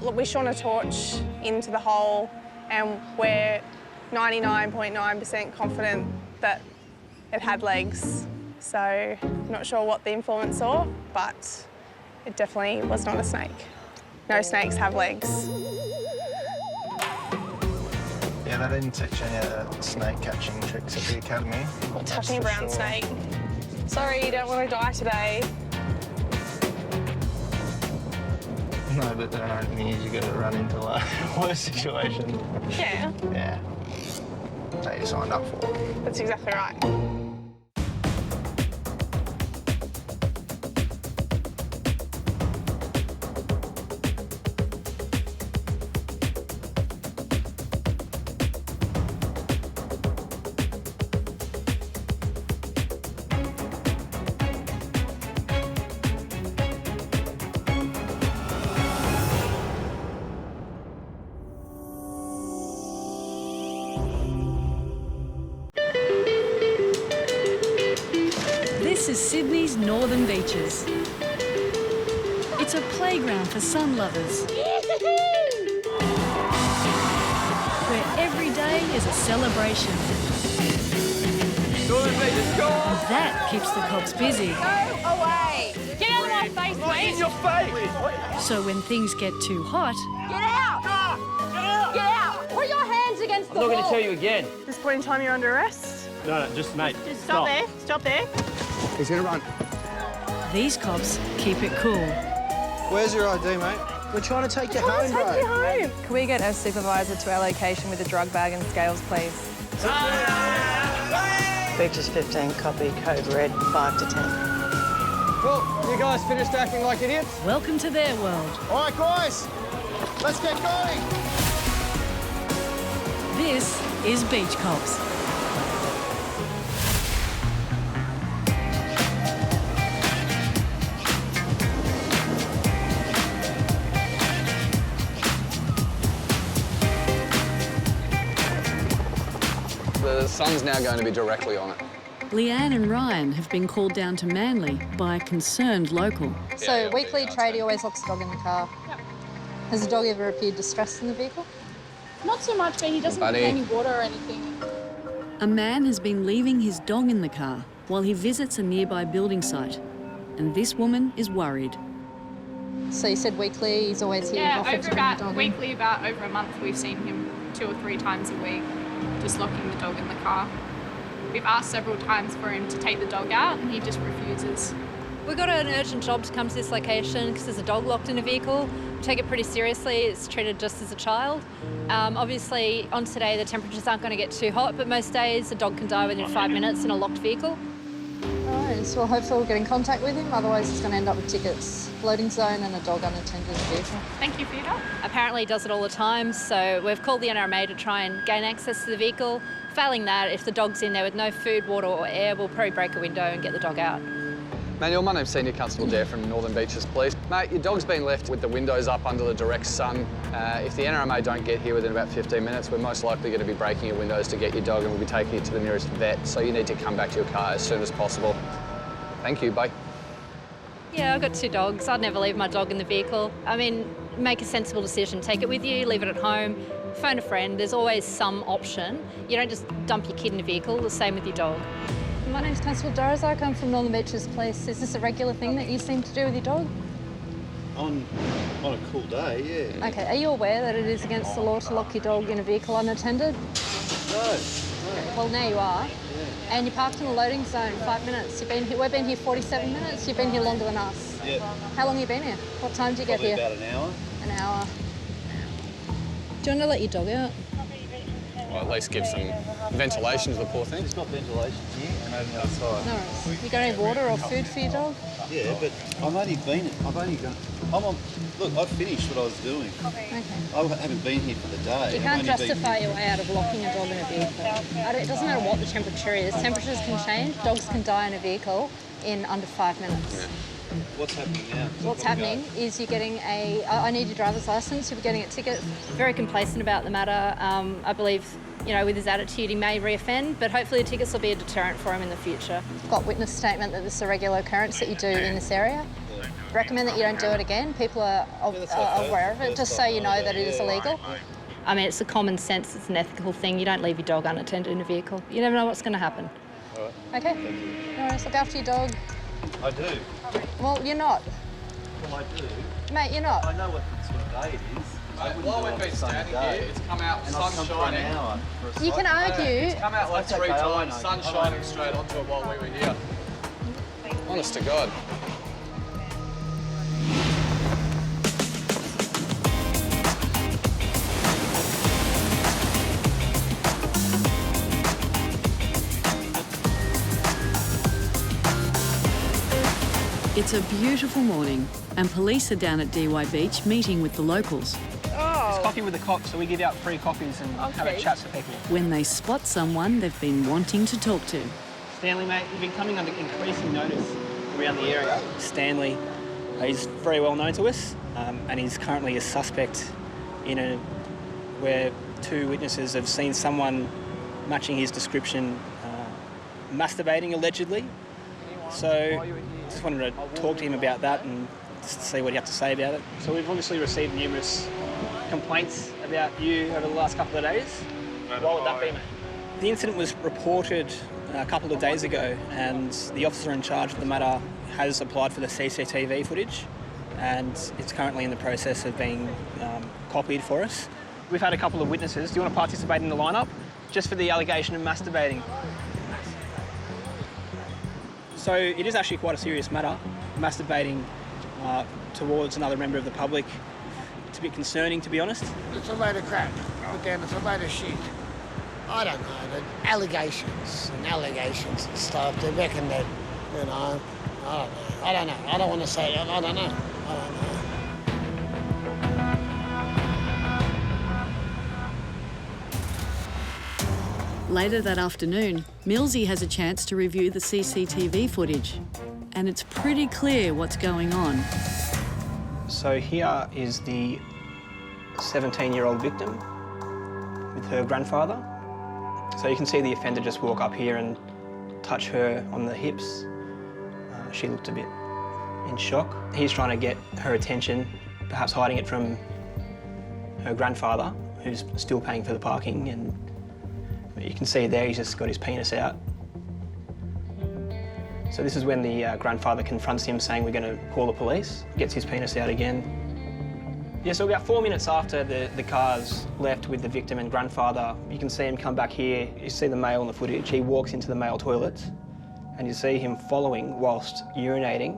Look, we shone a torch into the hole and we're 99.9% confident that it had legs. So, not sure what the informant saw, but it definitely was not a snake. No snakes have legs. Yeah, they didn't teach any of the snake catching tricks at the academy. Not touching a brown snake. Sorry, you don't want to die today. No, but there aren't means you're going to run into a worse situation. Yeah. Yeah. That you signed up for. That's exactly right. This is Sydney's northern beaches. It's a playground for sun lovers, where every day is a celebration. That keeps the cops busy. Go away! Get out of my face, mate! In your face! So when things get too hot, Get out! Get out! Put your hands against the wall! I'm not going to tell you again. At this point in time, you're under arrest. No, just mate. Just stop there. Stop there. He's going to run. these cops keep it cool. Where's your ID, mate? We're trying to take you home, bro. Take you home. Can we get a supervisor to our location with a drug bag and scales, please? Beaches 15, copy, code red, 5 to 10. Well, you guys finished acting like idiots? Welcome to their world. All right, guys, let's get going. This is Beach Cops. The sun's now going to be directly on it. Leanne and Ryan have been called down to Manly by a concerned local. So weekly tradie always locks the dog in the car. Yep. Has the dog ever appeared distressed in the vehicle? Not so much, but he doesn't drink any water or anything. A man has been leaving his dog in the car while he visits a nearby building site, and this woman is worried. So you said weekly, he's always here? Yeah, over a month, we've seen him 2 or 3 times a week, just locking the dog in the car. We've asked several times for him to take the dog out, and he just refuses. We got an urgent job to come to this location because there's a dog locked in a vehicle. We take it pretty seriously. It's treated just as a child. Obviously, on today, the temperatures aren't going to get too hot, but most days, a dog can die within 5 minutes in a locked vehicle. All right, so hopefully we'll get in contact with him. Otherwise, it's going to end up with tickets, loading zone, and a dog unattended in the vehicle. Thank you for your help. Apparently, he does it all the time, so we've called the NRMA to try and gain access to the vehicle. Failing that, if the dog's in there with no food, water or air, we'll probably break a window and get the dog out. Manuel, my name's Senior Constable Jeff from Northern Beaches Police. Mate, your dog's been left with the windows up under the direct sun. If the NRMA don't get here within about 15 minutes, we're most likely going to be breaking your windows to get your dog, and we'll be taking it to the nearest vet, so you need to come back to your car as soon as possible. Thank you, bye. Yeah, I've got 2 dogs. I'd never leave my dog in the vehicle. I mean, make a sensible decision. Take it with you, leave it at home, phone a friend. There's always some option. You don't just dump your kid in a vehicle, the same with your dog. My name's Constable Doris. I come from Northern Beaches Police. Is this a regular thing that you seem to do with your dog? On a cool day, yeah. Okay, are you aware that it is against the law to lock your dog in a vehicle unattended? No. Well, now you are. Yeah. And you parked in the loading zone 5 minutes. You've been here, we've been here 47 minutes. You've been here longer than us. Yeah. How long have you been here? What time did you get here? About an hour. An hour. Do you want to let your dog out? Well, at least give some ventilation to the poor thing. There's not ventilation here and only outside. No worries. You got any water or food for your dog? Yeah, but look, I've finished what I was doing. Okay. I haven't been here for the day. You can't justify your way out of locking a dog in a vehicle. It doesn't matter what the temperature is. Temperatures can change. Dogs can die in a vehicle in under 5 minutes. Yeah. What's happening now? What's happening is you're getting I need your driver's licence, you're getting a ticket. Very complacent about the matter. I believe, with his attitude, he may reoffend, but hopefully the tickets will be a deterrent for him in the future. I've got witness statement that this is a regular occurrence that you do in this area. Recommend that you don't do it again. People are aware of it, just so you know that it is illegal. I mean, it's a common sense, it's an ethical thing. You don't leave your dog unattended in a vehicle. You never know what's going to happen. All right. Okay? No worries, look after your dog. I do. Well, you're not. Well, I do. Mate, you're not. I know what sort of day it is. While we've been standing here, it's come out, sun shining. You can argue. It's come out like 3 times, sun shining straight onto it while we were here. Honest to God. It's a beautiful morning, and police are down at DY Beach meeting with the locals. Oh. It's coffee with the cops, so we give out free coffees and have a chat to people. When they spot someone they've been wanting to talk to. Stanley, mate, you've been coming under increasing notice around the area. Stanley, he's very well known to us, and he's currently a suspect where 2 witnesses have seen someone matching his description masturbating, allegedly. So just wanted to talk to him about that and just see what he had to say about it. So we've obviously received numerous complaints about you over the last couple of days. What would that be, mate? The incident was reported a couple of days ago, and the officer in charge of the matter has applied for the CCTV footage, and it's currently in the process of being copied for us. We've had a couple of witnesses. Do you want to participate in the lineup? Just for the allegation of masturbating. So it is actually quite a serious matter, masturbating towards another member of the public. It's a bit concerning, to be honest. It's a load of crap. Put down, it's a load of shit. I don't know, the allegations and stuff. They reckon that, I don't know. I don't want to say it. I don't know. Later that afternoon, Millsy has a chance to review the CCTV footage, and it's pretty clear what's going on. So here is the 17-year-old victim with her grandfather. So you can see the offender just walk up here and touch her on the hips. She looked a bit in shock. He's trying to get her attention, perhaps hiding it from her grandfather, who's still paying for the parking, and you can see there he's just got his penis out. So this is when the grandfather confronts him, saying we're going to call the police, gets his penis out again. Yeah, so about 4 minutes after the car's left with the victim and grandfather, you can see him come back here. You see the male in the footage. He walks into the male toilet, and you see him following whilst urinating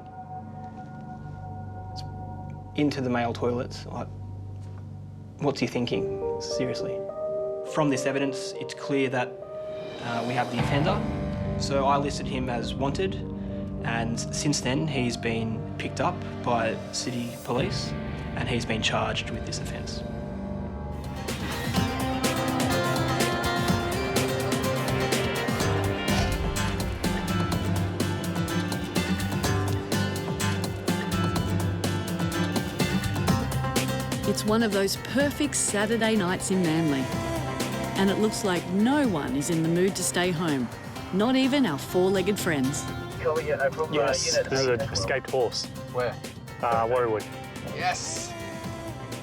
into the male toilet. Like, what's he thinking? Seriously. From this evidence, it's clear that we have the offender. So I listed him as wanted, and since then he's been picked up by city police and he's been charged with this offence. It's one of those perfect Saturday nights in Manly. And it looks like no one is in the mood to stay home. Not even our four-legged friends. Yes, there's an escaped horse. Where? Warriewood. Yes!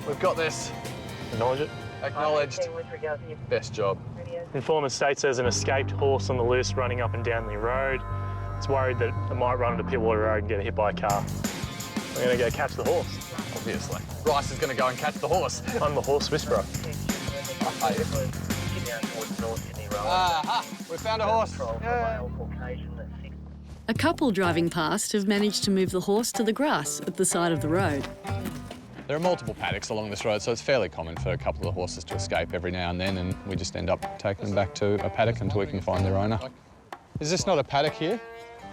We've got this. Acknowledge it. Acknowledged. Best job. Informant states there's an escaped horse on the loose running up and down the road. It's worried that it might run into Pitwater Road and get hit by a car. We're going to go catch the horse. Obviously. Bryce is going to go and catch the horse. I'm the horse whisperer. Are you? Aha! We found a horse. Yeah. A couple driving past have managed to move the horse to the grass at the side of the road. There are multiple paddocks along this road, so it's fairly common for a couple of the horses to escape every now and then, and we just end up taking them back to a paddock until we can find their owner. Is this not a paddock here?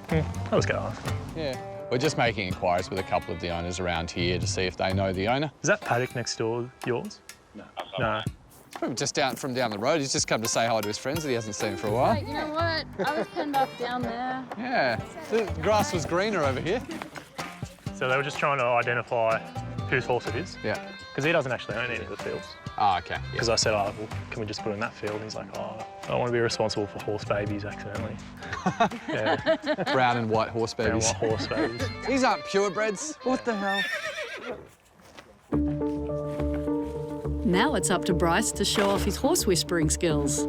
I was going to ask. Yeah. We're just making inquiries with a couple of the owners around here to see if they know the owner. Is that paddock next door yours? No. No. It's probably just down the road. He's just come to say hi to his friends that he hasn't seen for a while. Wait, you know what? I was penned up down there. Yeah. The grass was greener over here. So they were just trying to identify whose horse it is? Yeah. Because he doesn't actually own any of the fields. Oh, okay. Because I said, oh, well, can we just put it in that field? And he's like, oh, I don't want to be responsible for horse babies accidentally. Yeah. Brown and white horse babies. Brown and white horse babies. These aren't purebreds. What the hell? Now it's up to Bryce to show off his horse whispering skills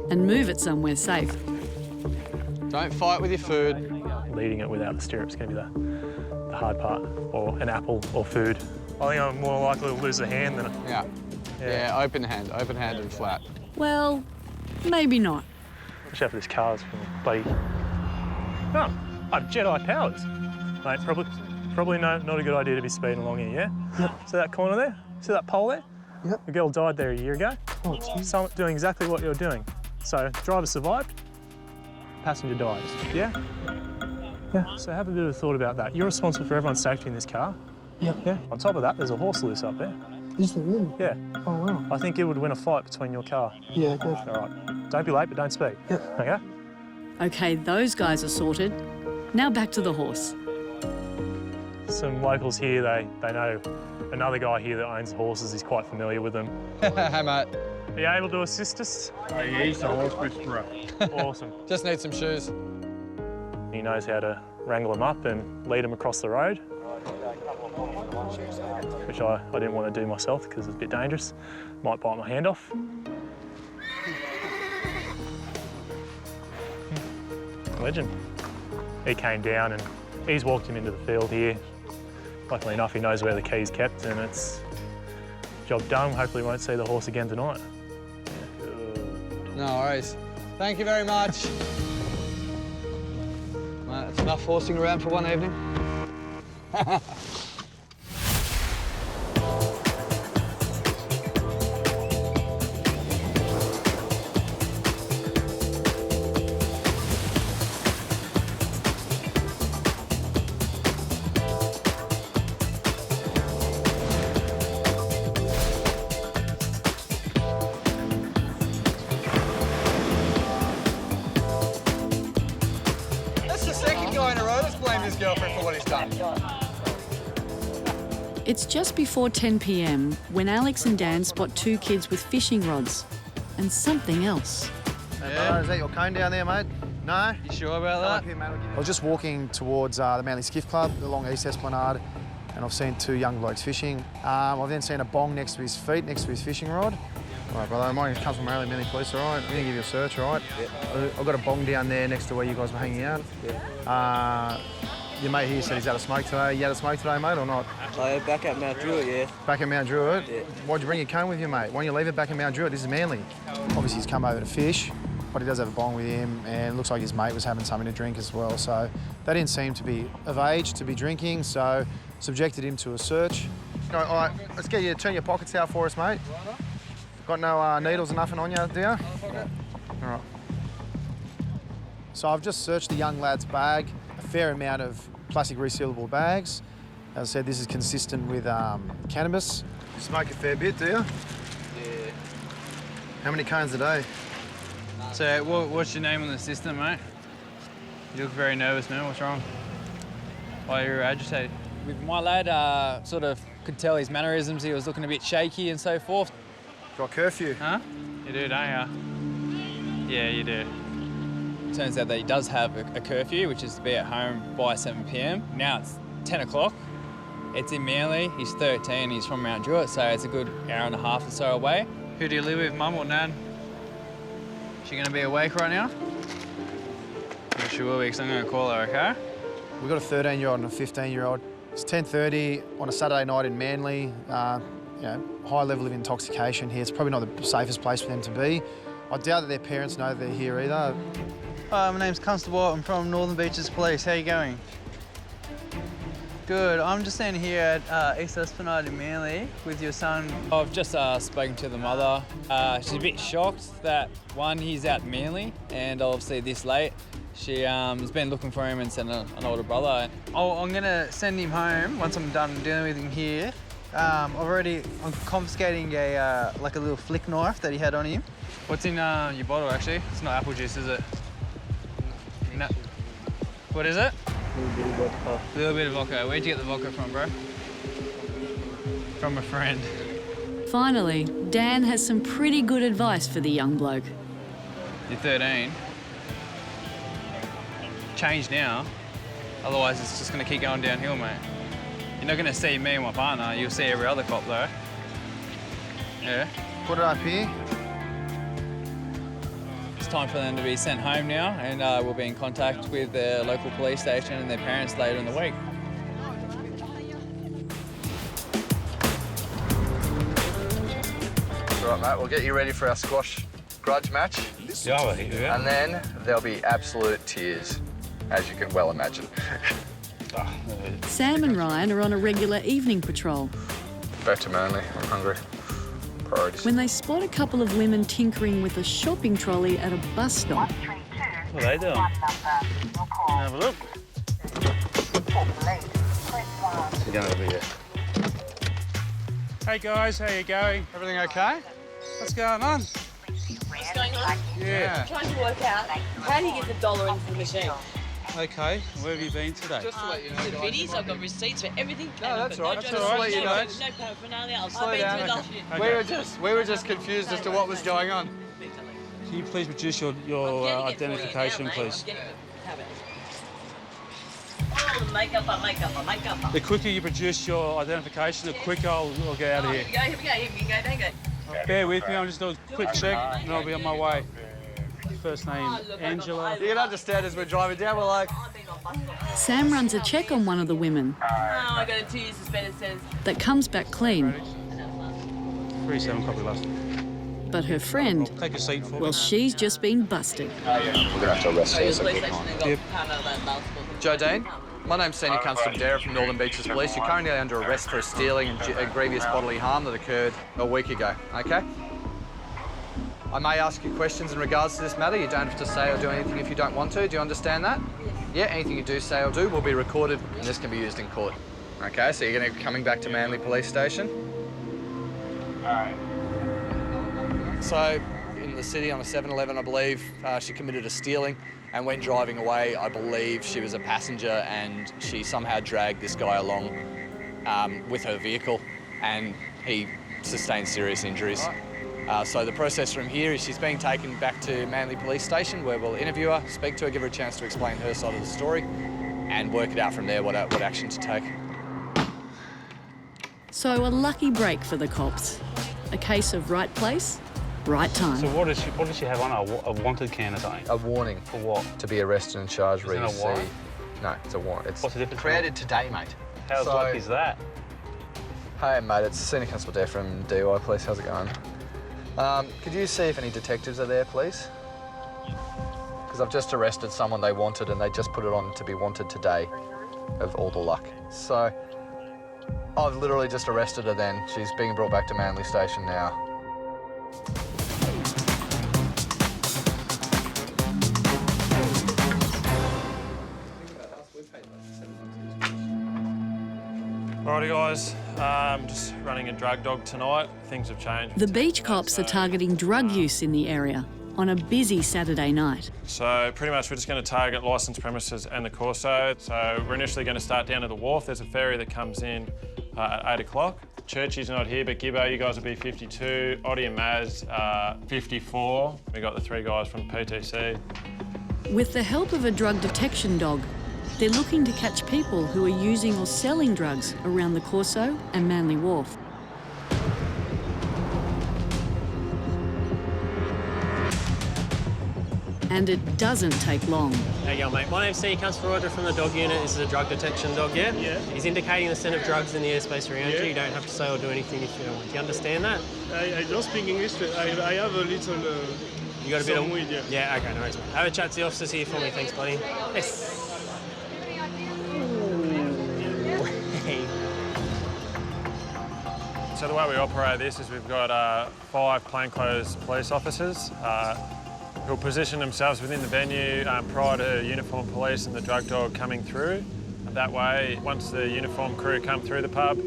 and move it somewhere safe. Don't fight with your food. Leading it without the stirrup's going to be the hard part, or an apple or food. I think I'm more likely to lose a hand than Yeah, open hand and flat. Well, maybe not. Watch out for this car's bloody... Oh, I have Jedi powers. Mate, probably not a good idea to be speeding along here, yeah? Yep. See that corner there? See that pole there? Yep. A girl died there a year ago. Oh, geez. Someone doing exactly what you're doing. So, driver survived, passenger dies, yeah? Yeah. So have a bit of a thought about that. You're responsible for everyone's safety in this car. Yep. Yeah. On top of that, there's a horse loose up there. Is there really? Yeah. Oh, wow. I think it would win a fight between your car. Yeah, good. All right. Don't be late, but don't speed. Yep. Okay? OK, those guys are sorted. Now back to the horse. Some locals here, they know another guy here that owns horses. He's quite familiar with them. Hey, mate. Are you able to assist us? He's the horse whisperer. Awesome. Just need some shoes. He knows how to wrangle them up and lead them across the road, which I didn't want to do myself because it's a bit dangerous. Might bite my hand off. Legend. He came down and he's walked him into the field here. Luckily enough, he knows where the key's kept and it's job done. Hopefully won't see the horse again tonight. No worries. Thank you very much. Mate, that's enough horsing around for one evening. It's just before 10 p.m. when Alex and Dan spot two kids with fishing rods and something else. Is that your cone down there, mate? No? You sure about that? I was just walking towards the Manly Skiff Club along East Esplanade, and I've seen two young blokes fishing. I've then seen a bong next to his feet, next to his fishing rod. All right, brother, mine comes from Manly Police, all right? I'm going to give you a search, all right? Yeah. I've got a bong down there next to where you guys were hanging out. Yeah. Your mate here said he's had a smoke today. You had a smoke today, mate, or not? Back at Mount Druitt, yeah. Back at Mount Druitt? Yeah. Why'd you bring your cone with you, mate? Why don't you leave it back at Mount Druitt? This is Manly. Obviously, he's come over to fish, but he does have a bong with him, and it looks like his mate was having something to drink as well. So they didn't seem to be of age to be drinking, so subjected him to a search. All right, let's get you to turn your pockets out for us, mate. Got no needles or nothing on you, do you? All right. So I've just searched the young lad's bag, a fair amount of plastic resealable bags. As I said, this is consistent with cannabis. You smoke a fair bit, do you? Yeah. How many cones a day? So, what's your name on the system, mate? You look very nervous, man. What's wrong? Why are you agitated? With my lad, sort of could tell his mannerisms. He was looking a bit shaky and so forth. Got curfew? Huh? You do, don't you? Yeah, you do. Turns out that he does have a curfew, which is to be at home by 7 p.m. Now it's 10 o'clock. It's in Manly. He's 13. He's from Mount Druitt, so it's a good hour and a half or so away. Who do you live with, mum or nan? She gonna be awake right now? Yeah, she will be, because I'm gonna call her, okay? We've got a 13-year-old and a 15-year-old. It's 10:30 on a Saturday night in Manly. You know, high level of intoxication here. It's probably not the safest place for them to be. I doubt that their parents know they're here either. Hi, my name's Constable. I'm from Northern Beaches Police. How you going? Good. I'm just standing here at East Esplanade in Manly with your son. I've just spoken to the mother. She's a bit shocked that, one, he's out in Manly, and obviously this late. She has been looking for him and sent an older brother. Oh, I'm gonna send him home once I'm done dealing with him here. I'm confiscating a like a little flick knife that he had on him. What's in your bottle, actually? It's not apple juice, is it? No. What is it? A little bit of vodka. Where'd you get the vodka from, bro? From a friend. Finally, Dan has some pretty good advice for the young bloke. You're 13. Change now, otherwise it's just going to keep going downhill, mate. You're not going to see me and my partner, you'll see every other cop, though. Yeah? Put it up here. It's time for them to be sent home now, and we'll be in contact with the local police station and their parents later in the week. Right, mate, we'll get you ready for our squash grudge match. Yeah. And then there'll be absolute tears, as you can well imagine. Sam and Ryan are on a regular evening patrol Back to Manly, I'm hungry. Priorities. when they spot a couple of women tinkering with a shopping trolley at a bus stop. What are they doing? Have a look. You're gonna be it. Hey guys, how you going? Everything okay? What's going on? What's going on? Yeah. I'm trying to work out how do you get the dollar into the machine? Okay, where have you been today? Just to let you know. The biddies, I've got receipts for everything. No, that's all right. No Just to let you know. No paraphernalia. I've Slow been down. through the Okay. We were just confused as to what was going on. Can you please produce your identification, please? Oh, makeup. The quicker you produce your identification, the quicker I'll get out of here. Here we go. There you go. Bear with me, I'm just doing a quick check and I'll be on my way. First name, Angela. You can understand as we're driving down, we're like... Sam runs a check on one of the women Oh, I got a 2-year suspended sentence. that comes back clean. 37 copy last. But her friend, Take a seat for me. well, she's just been busted. We're going to have to arrest her. So Yep. Joe Dane, my name's Senior Constable Dara from Northern Beaches Police. You're currently under arrest for a stealing and grievous bodily harm that occurred a week ago, okay? I may ask you questions in regards to this matter. You don't have to say or do anything if you don't want to. Do you understand that? Yeah, anything you do say or do will be recorded and this can be used in court. Okay, so you're going to be coming back to Manly Police Station. All right. So, in the city on a 7-Eleven, I believe, she committed a stealing, and when driving away, I believe she was a passenger and she somehow dragged this guy along with her vehicle and he sustained serious injuries. So the process from here is she's being taken back to Manly Police Station where we'll interview her, speak to her, give her a chance to explain her side of the story and work it out from there what action to take. So a lucky break for the cops. A case of right place, right time. So what does she have on her? A wanted can or something? A warning. For what? To be arrested and charged. Isn't it a warrant? No, it's a warrant. It's What's the difference? created today, mate. How's luck is that? Hey, mate, it's Senior Constable Dare from DUI Police. How's it going? Could you see if any detectives are there, please? Because I've just arrested someone they wanted and they just put it on to be wanted today, of all the luck. So, I've literally just arrested her then. She's being brought back to Manly Station now. Alrighty guys, just running a drug dog tonight. Things have changed. The beach cops are targeting drug use in the area on a busy Saturday night. So pretty much we're just going to target licensed premises and the Corso. So we're initially going to start down at the wharf. There's a ferry that comes in at 8 o'clock. Churchy's not here, but Gibbo, you guys will be 52. Oddie and Maz, 54. We got the 3 guys from PTC. With the help of a drug detection dog, they're looking to catch people who are using or selling drugs around the Corso and Manly Wharf. And it doesn't take long. How you going, mate? My name's Senior Constable Roger from the dog unit. This is a drug detection dog, yeah? Yeah. He's indicating the scent of drugs in the airspace around you. You don't have to say or do anything if you don't want. Do you understand that? I don't speak English. I have a little... You got a bit of... weed, yeah. Yeah, okay, no worries, mate. Have a chat to the officers here for me. Thanks, buddy. Yes. So the way we operate this is we've got 5 plainclothes police officers who'll position themselves within the venue prior to uniformed police and the drug dog coming through. That way, once the uniformed crew come through the pub,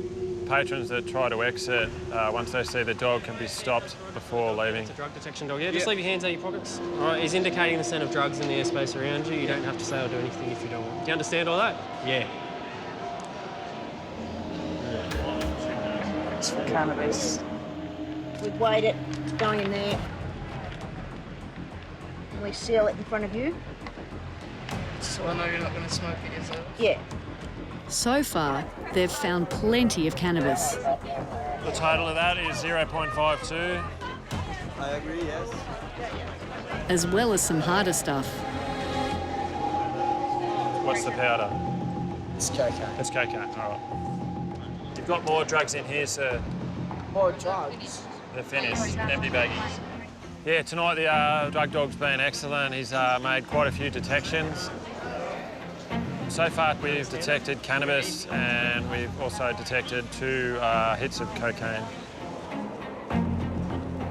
patrons that try to exit, once they see the dog, can be stopped before leaving. It's a drug detection dog, yeah? Just leave your hands out of your pockets. All right, he's indicating the scent of drugs in the airspace around you. You don't have to say or do anything if you don't want. Do you understand all that? Yeah. It's for cannabis. We've weighed it, it's going in there. And we seal it in front of you. So I know you're not going to smoke it yourself? Yeah. So far, they've found plenty of cannabis. The total of that is 0.52. I agree, yes. As well as some harder stuff. What's the powder? It's cocaine. It's cocaine, all right. You've got more drugs in here, sir. More drugs? They're finished, empty baggies. Yeah, tonight the drug dog's been excellent. He's made quite a few detections. So far we've detected cannabis and we've also detected 2 hits of cocaine.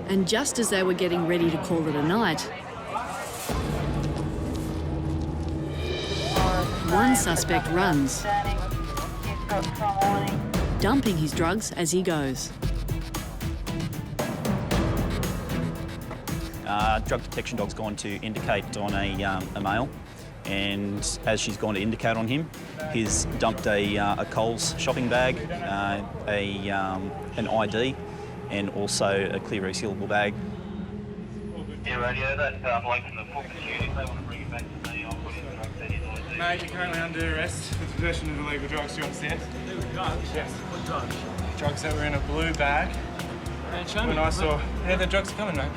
And just as they were getting ready to call it a night, one suspect runs, dumping his drugs as he goes. Drug detection dog's gone to indicate on a male, and as she's gone to indicate on him, he's dumped a Coles shopping bag, an ID, and also a clear resealable bag. Yeah, radio, that bloke from the Focus unit, they want to bring it back to me. I'll put in the drug ID. Mate, you're currently under arrest for possession of illegal drugs. Do you understand? Illegal drugs? Yes. What drugs? Drugs that were in a blue bag. Mate, show me. When I saw... Yeah, the drugs are coming, mate.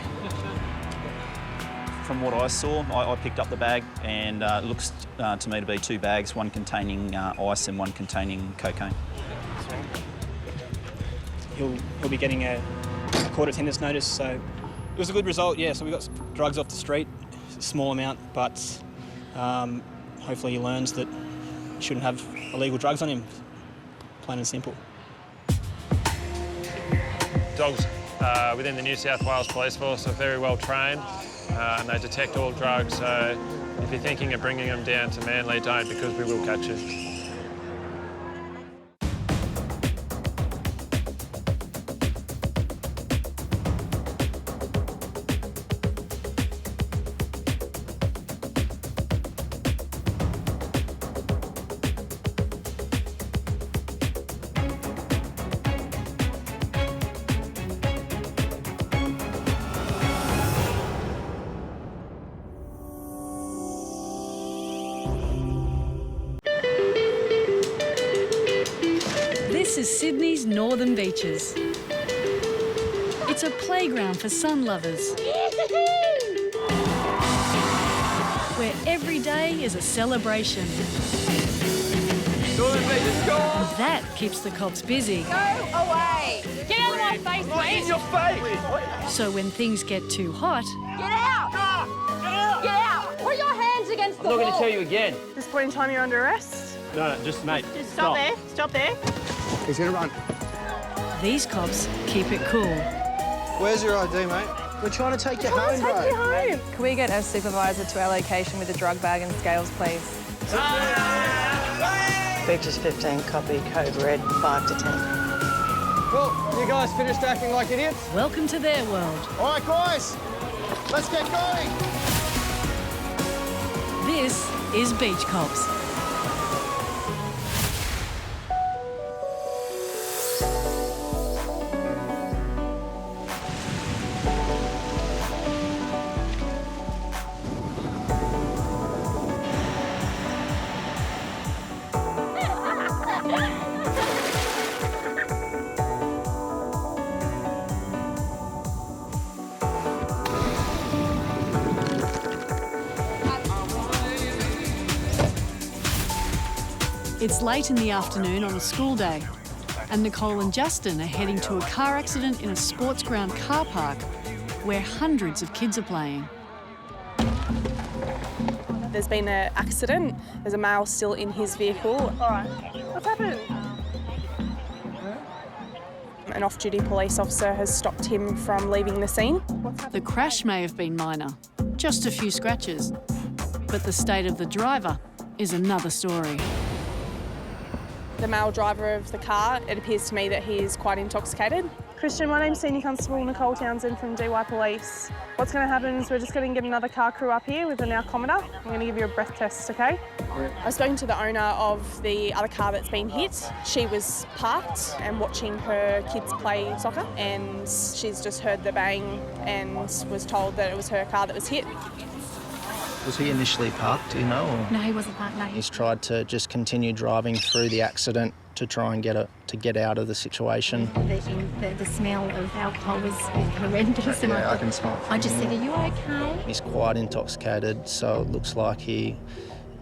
From what I saw, I picked up the bag, and it looks to me to be 2 bags, one containing ice and one containing cocaine. He'll be getting a court attendance notice, so it was a good result, yeah. So we got drugs off the street, a small amount, but hopefully he learns that he shouldn't have illegal drugs on him, plain and simple. Dogs within the New South Wales Police Force are very well trained and they detect all drugs, so if you're thinking of bringing them down to Manly, don't, because we will catch you. This is Sydney's Northern Beaches. It's a playground for sun lovers, where every day is a celebration. And that keeps the cops busy. Go away! Get out of my face, mate! In your face! So when things get too hot, Get out! Get out! Put your hands against the I'm not wall! going to tell you again. At this point in time, you're under arrest. No, just mate. Just stop there. Stop there. He's going to run. these cops keep it cool. Where's your ID, mate? We're trying to take you home, bro. Take you home. Can we get a supervisor to our location with a drug bag and scales, please? Beaches 15, copy, code red, 5 to 10. Well, you guys finished acting like idiots? Welcome to their world. All right, guys, let's get going. This is Beach Cops. It's late in the afternoon on a school day, and Nicole and Justin are heading to a car accident in a sports ground car park where hundreds of kids are playing. There's been an accident. There's a male still in his vehicle. All right. What's happened? An off-duty police officer has stopped him from leaving the scene. The crash may have been minor, just a few scratches, but the state of the driver is another story. The male driver of the car, it appears to me that he is quite intoxicated. Christian, my name's Senior Constable Nicole Townsend from DY Police. What's going to happen is we're just going to get another car crew up here with an alcometer. I'm going to give you a breath test, OK? I've spoken to the owner of the other car that's been hit. She was parked and watching her kids play soccer, and she's just heard the bang and was told that it was her car that was hit. Was he initially parked, do you know? Or? No, he wasn't parked, no. He's tried to just continue driving through the accident to try and get out of the situation. The smell of alcohol was horrendous. And Yeah, I can smell. I just said, are you OK? He's quite intoxicated, so it looks like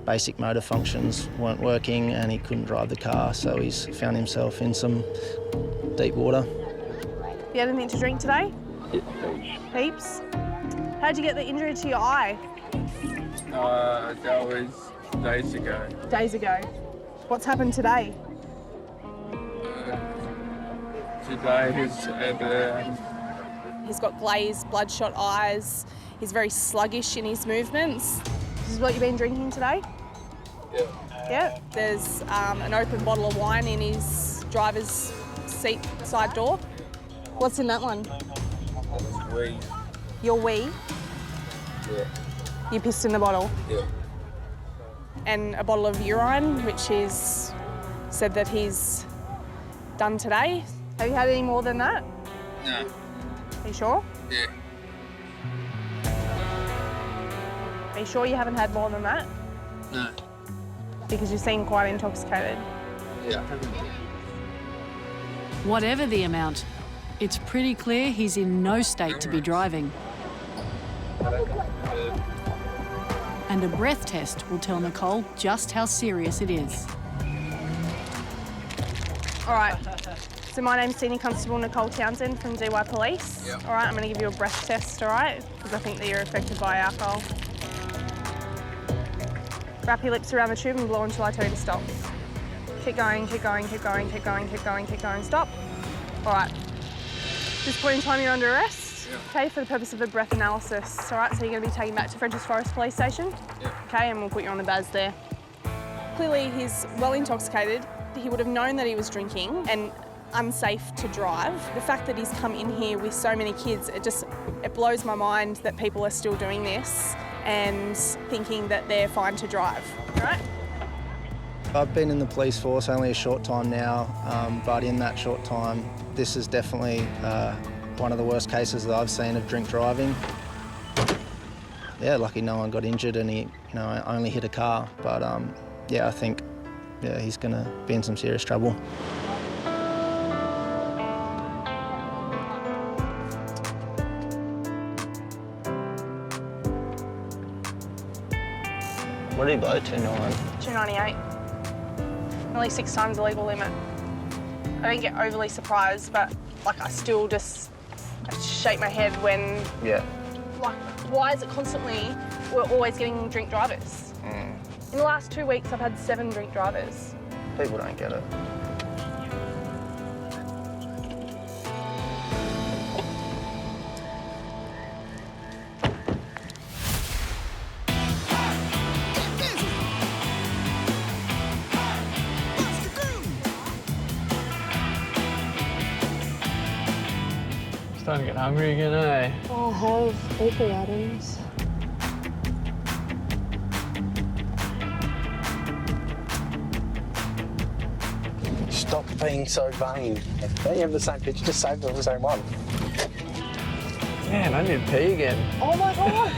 basic motor functions weren't working and he couldn't drive the car, so he's found himself in some deep water. You had anything to drink today? Heaps. How'd you get the injury to your eye? That was days ago. Days ago. What's happened today? Today He's got glazed, bloodshot eyes. He's very sluggish in his movements. This is what you've been drinking today? Yeah. Yeah. There's an open bottle of wine in his driver's seat side door. What's in that one? That's wee. Your wee? Yeah. You pissed in the bottle? Yeah. And a bottle of urine, which is said that he's done today. Have you had any more than that? No. Are you sure? Yeah. Are you sure you haven't had more than that? No. Because you seem quite intoxicated. Yeah. Whatever the amount, it's pretty clear he's in no state to be driving. And a breath test will tell Nicole just how serious it is. All right. So my name's Senior Constable Nicole Townsend from DY Police. Yep. All right, I'm going to give you a breath test, all right? Because I think that you're affected by alcohol. Wrap your lips around the tube and blow until I tell you to stop. Keep going, keep going, keep going, keep going, keep going, keep going, stop. All right. At this point in time, you're under arrest. Okay, for the purpose of a breath analysis. All right, so you're going to be taken back to French's Forest Police Station. Okay, and we'll put you on the baz there. Clearly, he's well intoxicated. He would have known that he was drinking and unsafe to drive. The fact that he's come in here with so many kids, it blows my mind that people are still doing this and thinking that they're fine to drive, right? I've been in the police force only a short time now, but in that short time, this is definitely one of the worst cases that I've seen of drink driving. Yeah, lucky no one got injured and he, only hit a car. But yeah, I think he's going to be in some serious trouble. What did he blow? 2.9. 298. Nearly 6 times the legal limit. I don't get overly surprised, but like I still just shake my head when. Yeah. Like, why is it constantly we're always getting drink drivers? In the last 2 weeks, I've had 7 drink drivers. People don't get it. Starting to get hungry again, eh? I have heapy items. Stop being so vain. Don't you have the same picture? Just save the same one. Man, I need to pee again. Oh my God!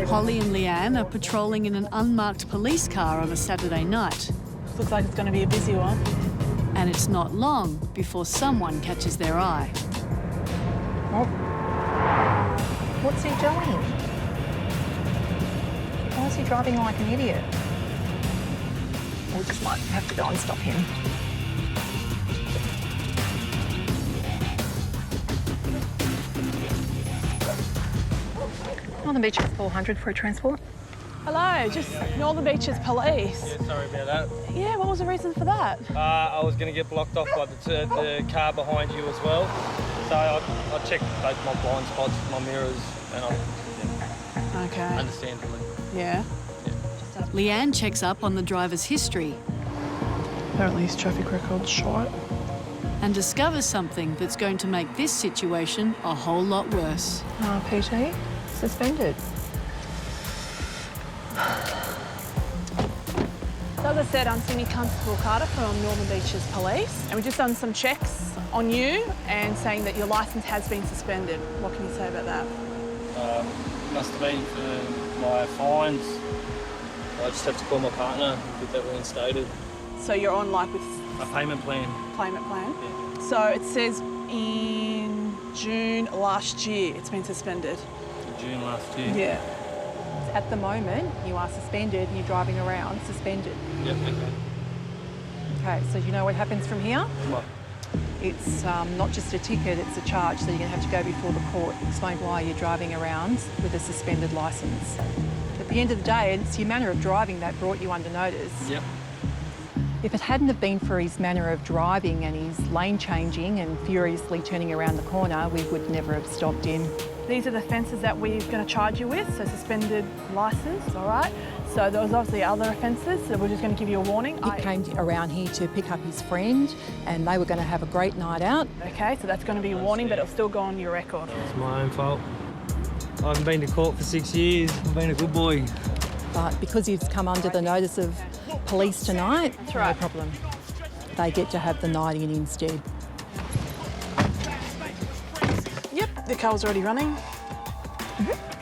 Holly and Leanne are patrolling in an unmarked police car on a Saturday night. Looks like it's going to be a busy one. And it's not long before someone catches their eye. What's he doing? Why is he driving like an idiot? We just might have to go and stop him. Northern Beaches 400 for a transport. Hello, just Northern Beaches Police. Yeah, sorry about that. Yeah, what was the reason for that? I was going to get blocked off by the car behind you as well. So I checked both my blind spots, my mirrors, and Okay. understandably. Yeah. Leanne checks up on the driver's history Apparently his traffic record's short. and discovers something that's going to make this situation a whole lot worse. PT, suspended. So as I said, I'm Senior Constable Carter from Northern Beaches Police, and we've just done some checks on you and saying that your licence has been suspended. What can you say about that? Must have been for my fines. I just have to call my partner, get that reinstated. So you're on like with A payment plan. payment plan? Yeah. So it says in June last year it's been suspended. June last year. Yeah. At the moment, you are suspended and you're driving around suspended. Yep, okay. Okay, so you know what happens from here? What? It's not just a ticket, it's a charge, so you're going to have to go before the court, explain why you're driving around with a suspended licence. At the end of the day, it's your manner of driving that brought you under notice. Yep. If it hadn't have been for his manner of driving and his lane changing and furiously turning around the corner, we would never have stopped him. These are the offences that we're going to charge you with, so suspended licence, all right? So there was obviously other offences, so we're just going to give you a warning. He came around here to pick up his friend and they were going to have a great night out. Okay, so that's going to be a warning, but it'll still go on your record. It's my own fault. I haven't been to court for 6 years. I've been a good boy. But because he's come under the notice of police tonight, That's right. no problem. They get to have the night in instead. Yep, the car's already running.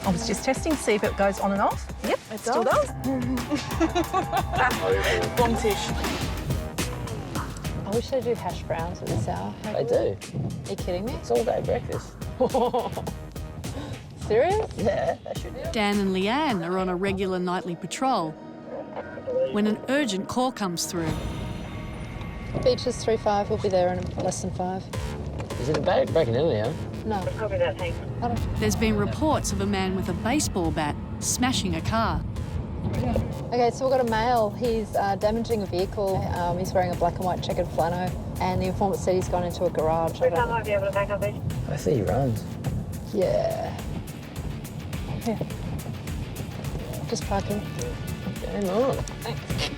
I was just testing to see if it goes on and off. Yep, It still does. Blonde-ish. I wish they do hash browns at this hour. They do. Are you kidding me? It's all day breakfast. Serious? Yeah, they should. Dan and Leanne are on a regular nightly patrol when an urgent call comes through. Beaches 3-5, we'll be there in less than 5. Is it a bad breaking in there? No. There's been reports of a man with a baseball bat smashing a car. Okay, so we've got a male. He's damaging a vehicle. He's wearing a black and white checkered flannel, and the informant said he's gone into a garage. I see he runs. Yeah. Here. Just park him. Game on. Thanks.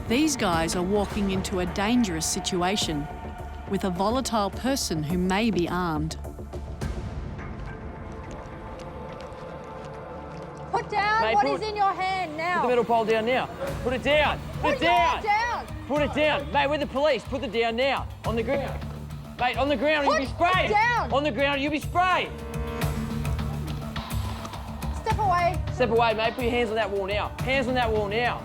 These guys are walking into a dangerous situation with a volatile person who may be armed. Put down Mate, what put- is in your hand now. Put the metal pole down now. Put it down. Put it down. Down. Put it down. Mate, we're the police. Put it down now. On the ground. Mate, on the ground, Put you'll be sprayed. it down. On the ground, you'll be sprayed. Step away. Step away, mate. Put your hands on that wall now. Hands on that wall now.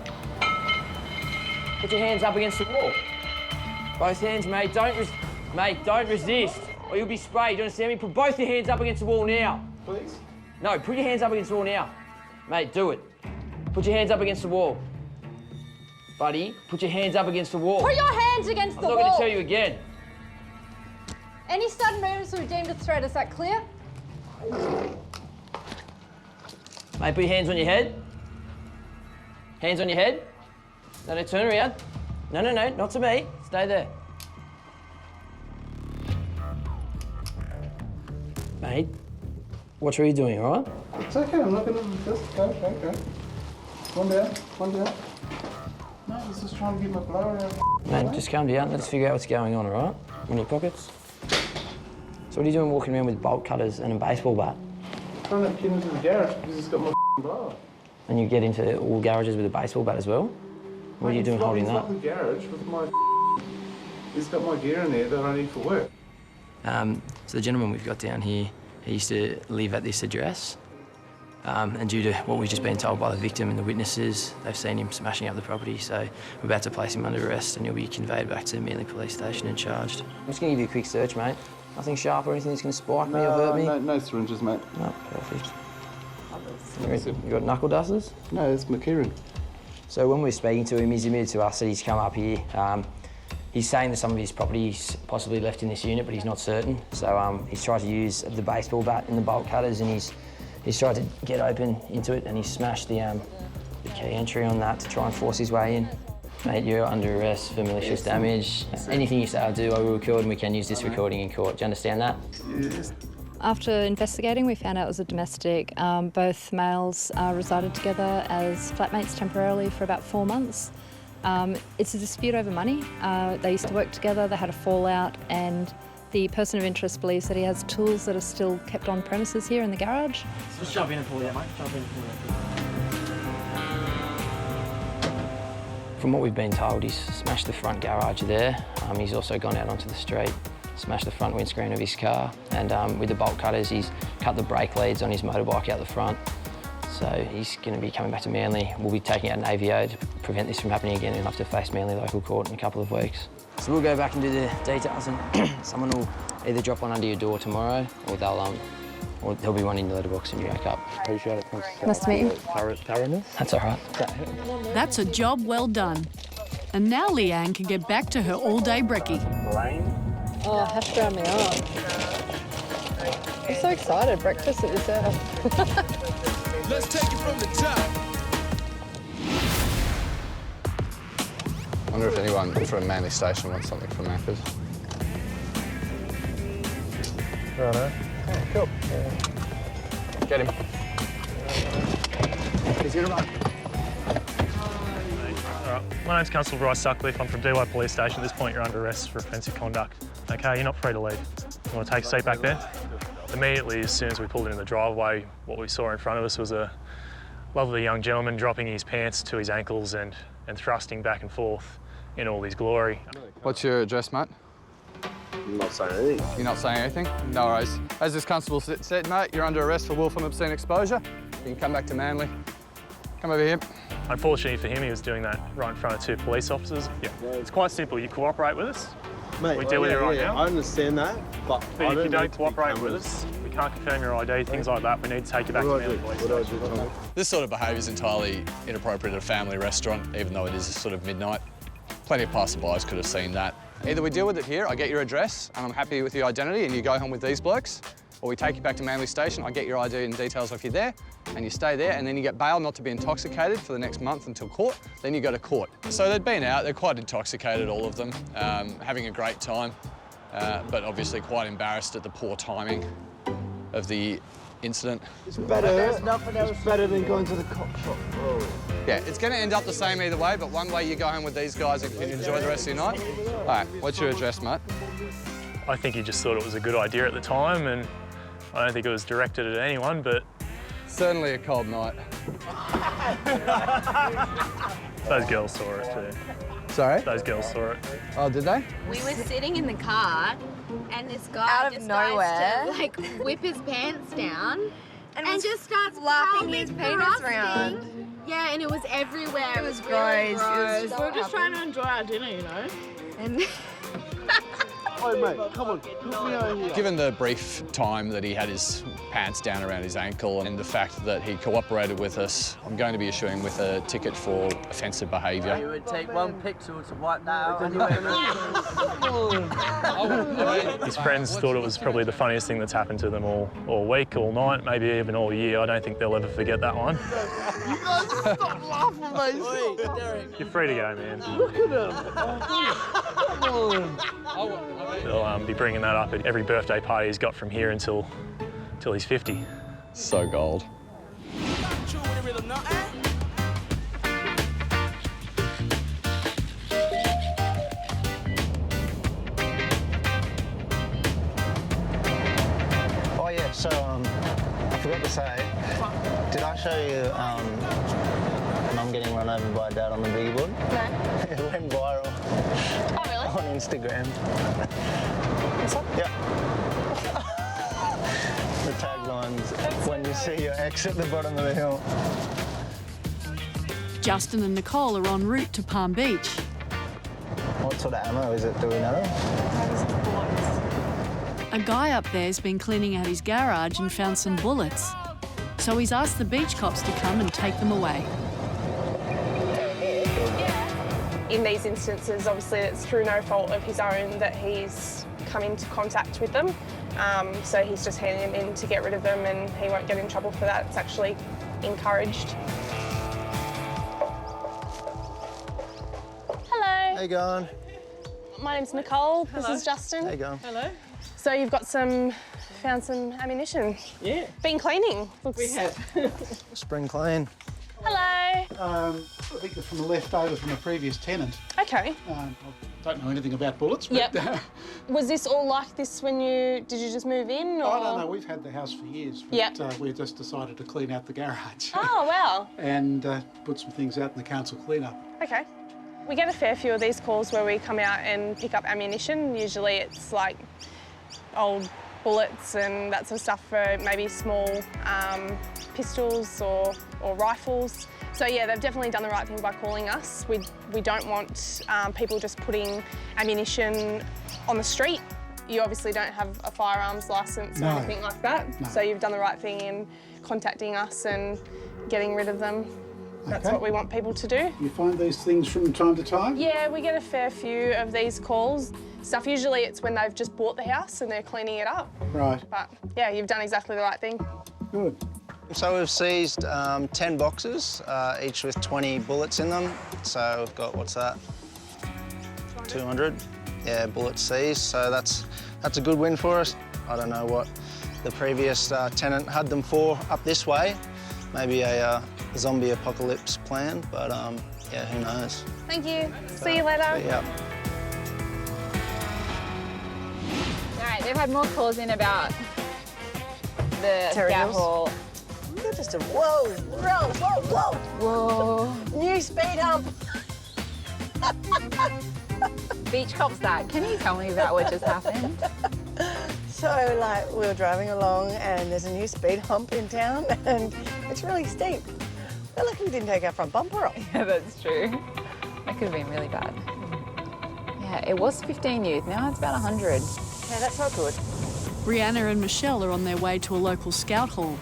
Put your hands up against the wall. Both hands, mate. Don't resist, or you'll be sprayed. Do you understand me? Put both your hands up against the wall now. Please? No, put your hands up against the wall now. Mate, do it. Put your hands up against the wall. Buddy, put your hands up against the wall. Put your hands against the wall. I'm not going to tell you again. Any sudden movements will be deemed a threat. Is that clear? Mate, put your hands on your head. Hands on your head. No, turn around. No, not to me. Stay there. Mate, watch what you're doing, all right? It's okay, I'm not going to just go. One down. No, I was just trying to get my blower out. Mate, just calm down. Let's figure out what's going on, all right? In your pockets. So what are you doing walking around with bolt cutters and a baseball bat? I'm trying to get into the garage because it's got my blower. And you get into all garages with a baseball bat as well? What are you doing holding that? It's not the garage with my It's got my gear in there that I need for work. So the gentleman we've got down here, he used to live at this address. And due to what we've just been told by the victim and the witnesses, they've seen him smashing up the property, so we're about to place him under arrest and he'll be conveyed back to Manly Police Station and charged. I'm just going to give you a quick search, mate. Nothing sharp or anything that's going to spike me or hurt me? No syringes, mate. No, perfect. You got knuckle dusters? No, it's McKieran. So when we're speaking to him, he's admitted to us that he's come up here. He's saying that some of his property's possibly left in this unit, but he's not certain. So he's tried to use the baseball bat and the bolt cutters, and he's tried to get open into it, and he's smashed the key entry on that to try and force his way in. Mate, you're under arrest for malicious damage. Anything you say I'll do, I will record, and we can use this recording in court. Do you understand that? Yes. After investigating, we found out it was a domestic. Both males resided together as flatmates temporarily for about 4 months. It's a dispute over money. They used to work together, they had a fallout, and the person of interest believes that he has tools that are still kept on premises here in the garage. Just jump in and pull it out, mate. Jump in and pull it out. From what we've been told, he's smashed the front garage there. He's also gone out onto the street, smashed the front windscreen of his car, and with the bolt cutters, he's cut the brake leads on his motorbike out the front. So he's going to be coming back to Manly. We'll be taking out an AVO to prevent this from happening again, and he'll have to face Manly local court in a couple of weeks. So we'll go back and do the details, and someone will either drop one under your door tomorrow, or there'll be one in the letterbox when you wake up. Appreciate it. Nice to meet you. That's all right. That's a job well done. And now Leanne can get back to her all-day brekkie. Oh, hash brown me up. I'm so excited. Breakfast at this hour. Let's take it from the top. I wonder if anyone from Manly Station wants something from Macca's. Righto. Oh, cool. Get him. He's gonna run. All right. My name's Constable Bryce Sutcliffe. I'm from DY Police Station. At this point, you're under arrest for offensive conduct. Okay, you're not free to leave. You want to take a seat back there? Immediately, as soon as we pulled into the driveway, what we saw in front of us was a lovely young gentleman dropping his pants to his ankles and thrusting back and forth in all his glory. What's your address, mate? I'm not saying anything. You're not saying anything? No worries. As this constable said, mate, you're under arrest for willful and obscene exposure. You can come back to Manly. Come over here. Unfortunately for him, he was doing that right in front of 2 police officers. Yeah, it's quite simple. You cooperate with us. Mate, we deal with you right now. I understand that, but if you don't cooperate with us, we can't confirm your ID, things like that. We need to take you back to Manly Police Station. This sort of behaviour is entirely inappropriate at a family restaurant, even though it is sort of midnight. Plenty of passerbys could have seen that. Either we deal with it here, I get your address, and I'm happy with your identity, and you go home with these blokes, or we take you back to Manly Station, I get your ID and details if you're there, and you stay there, and then you get bail not to be intoxicated for the next month until court, then you go to court. So they'd been out, they're quite intoxicated, all of them, having a great time, but obviously quite embarrassed at the poor timing of the incident. It's better than going to the cop shop, bro. Yeah, it's going to end up the same either way, but one way you go home with these guys and enjoy the rest of your night. All right, what's your address, mate? I think he just thought it was a good idea at the time, and I don't think it was directed at anyone, but... Certainly a cold night. Those girls saw it too. Sorry? Those girls saw it. Oh, did they? We were sitting in the car, and this guy out of just nowhere, goes to, like, whip his pants down and just starts flapping pelvic his penis thrusting. around. Yeah, and it was everywhere. It was gross. gross. We were just trying to enjoy our dinner, you know. And Oh, mate, come on, put me over here. Given the brief time that he had his pants down around his ankle and the fact that he cooperated with us, I'm going to be issuing him with a ticket for offensive behaviour. You would take 1 pixel to wipe that out. His friends thought it was probably the funniest thing that's happened to them all week, all night, maybe even all year. I don't think they'll ever forget that one. You guys stop laughing, mate. You're free to go, man. Look at him. Come on. They'll be bringing that up at every birthday party he's got from here until he's 50. So gold. Oh yeah, so I forgot to say, did I show you Mum getting run over by Dad on the boogie board? No. It went viral. Oh, really? On Instagram. Yeah. The taglines, when you see your ex at the bottom of the hill. Justin and Nicole are en route to Palm Beach. What sort of ammo is it, do we know? A guy up there's been cleaning out his garage and found some bullets. So he's asked the beach cops to come and take them away. In these instances, obviously it's through no fault of his own that he's come into contact with them. So he's just handing them in to get rid of them, and he won't get in trouble for that. It's actually encouraged. Hello. How you going? My name's Nicole. This is Justin. How you going? Hello. So you've found some ammunition. Yeah. Been cleaning. We have. Spring clean. Hello. I think they're from a leftover from a previous tenant. Okay. I don't know anything about bullets, but... Yep. Was this all like this when did you just move in? Or? I don't know, we've had the house for years, but Yep. we just decided to clean out the garage. Oh, wow. And put some things out in the council clean-up. Okay. We get a fair few of these calls where we come out and pick up ammunition. Usually it's like old bullets and that sort of stuff for maybe small pistols or rifles. So yeah, they've definitely done the right thing by calling us. We don't want people just putting ammunition on the street. You obviously don't have a firearms licence or anything like that. No. So you've done the right thing in contacting us and getting rid of them. That's what we want people to do. You find these things from time to time? Yeah, we get a fair few of these calls. Usually it's when they've just bought the house and they're cleaning it up. Right. But yeah, you've done exactly the right thing. Good. So we've seized 10 boxes, each with 20 bullets in them. So we've got, what's that? 200. Yeah, bullets seized. So that's a good win for us. I don't know what the previous tenant had them for up this way. Maybe a zombie apocalypse plan, but yeah, who knows? Thank you. See you later. Yeah. All right, they've had more calls in about the scout hall. They're just a whoa, new speed hump. Beach cops that. Can you tell me about what just happened? So, like, we were driving along and there's a new speed hump in town and it's really steep. We're lucky we didn't take our front bumper off. Yeah, that's true. That could have been really bad. Yeah, it was 15 youth. Now it's about 100. Yeah, that's not good. Brianna and Michelle are on their way to a local scout hall,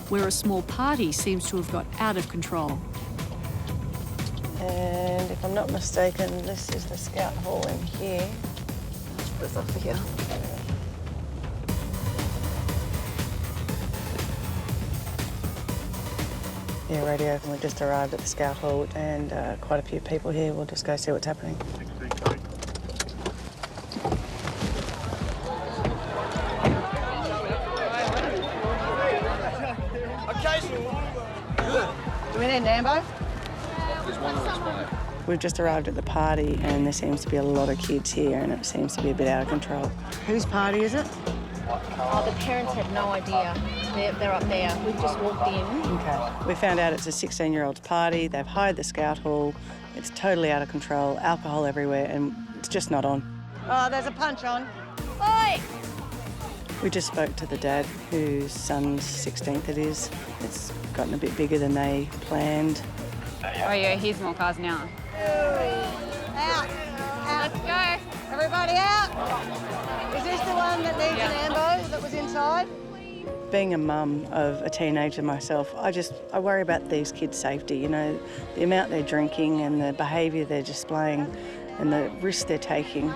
where a small party seems to have got out of control. And if I'm not mistaken, this is the scout hall in here. Let's put this off here. Yeah, radio, and we've just arrived at the scout hall and quite a few people here. We'll just go see what's happening. Do we need an ambo? We've just arrived at the party and there seems to be a lot of kids here and it seems to be a bit out of control. Whose party is it? Oh, the parents have no idea. They're up there. We've just walked in. Okay. We found out it's a 16-year-old's party. They've hired the scout hall. It's totally out of control, alcohol everywhere, and it's just not on. Oh, there's a punch on. Oi! We just spoke to the dad, whose son's 16th it is. It's gotten a bit bigger than they planned. Oh yeah, here's more cars now. Out. Let's go. Everybody out. Is this the one that needs an ambo that was inside? Being a mum of a teenager myself, I worry about these kids' safety, you know, the amount they're drinking and the behaviour they're displaying and the risks they're taking.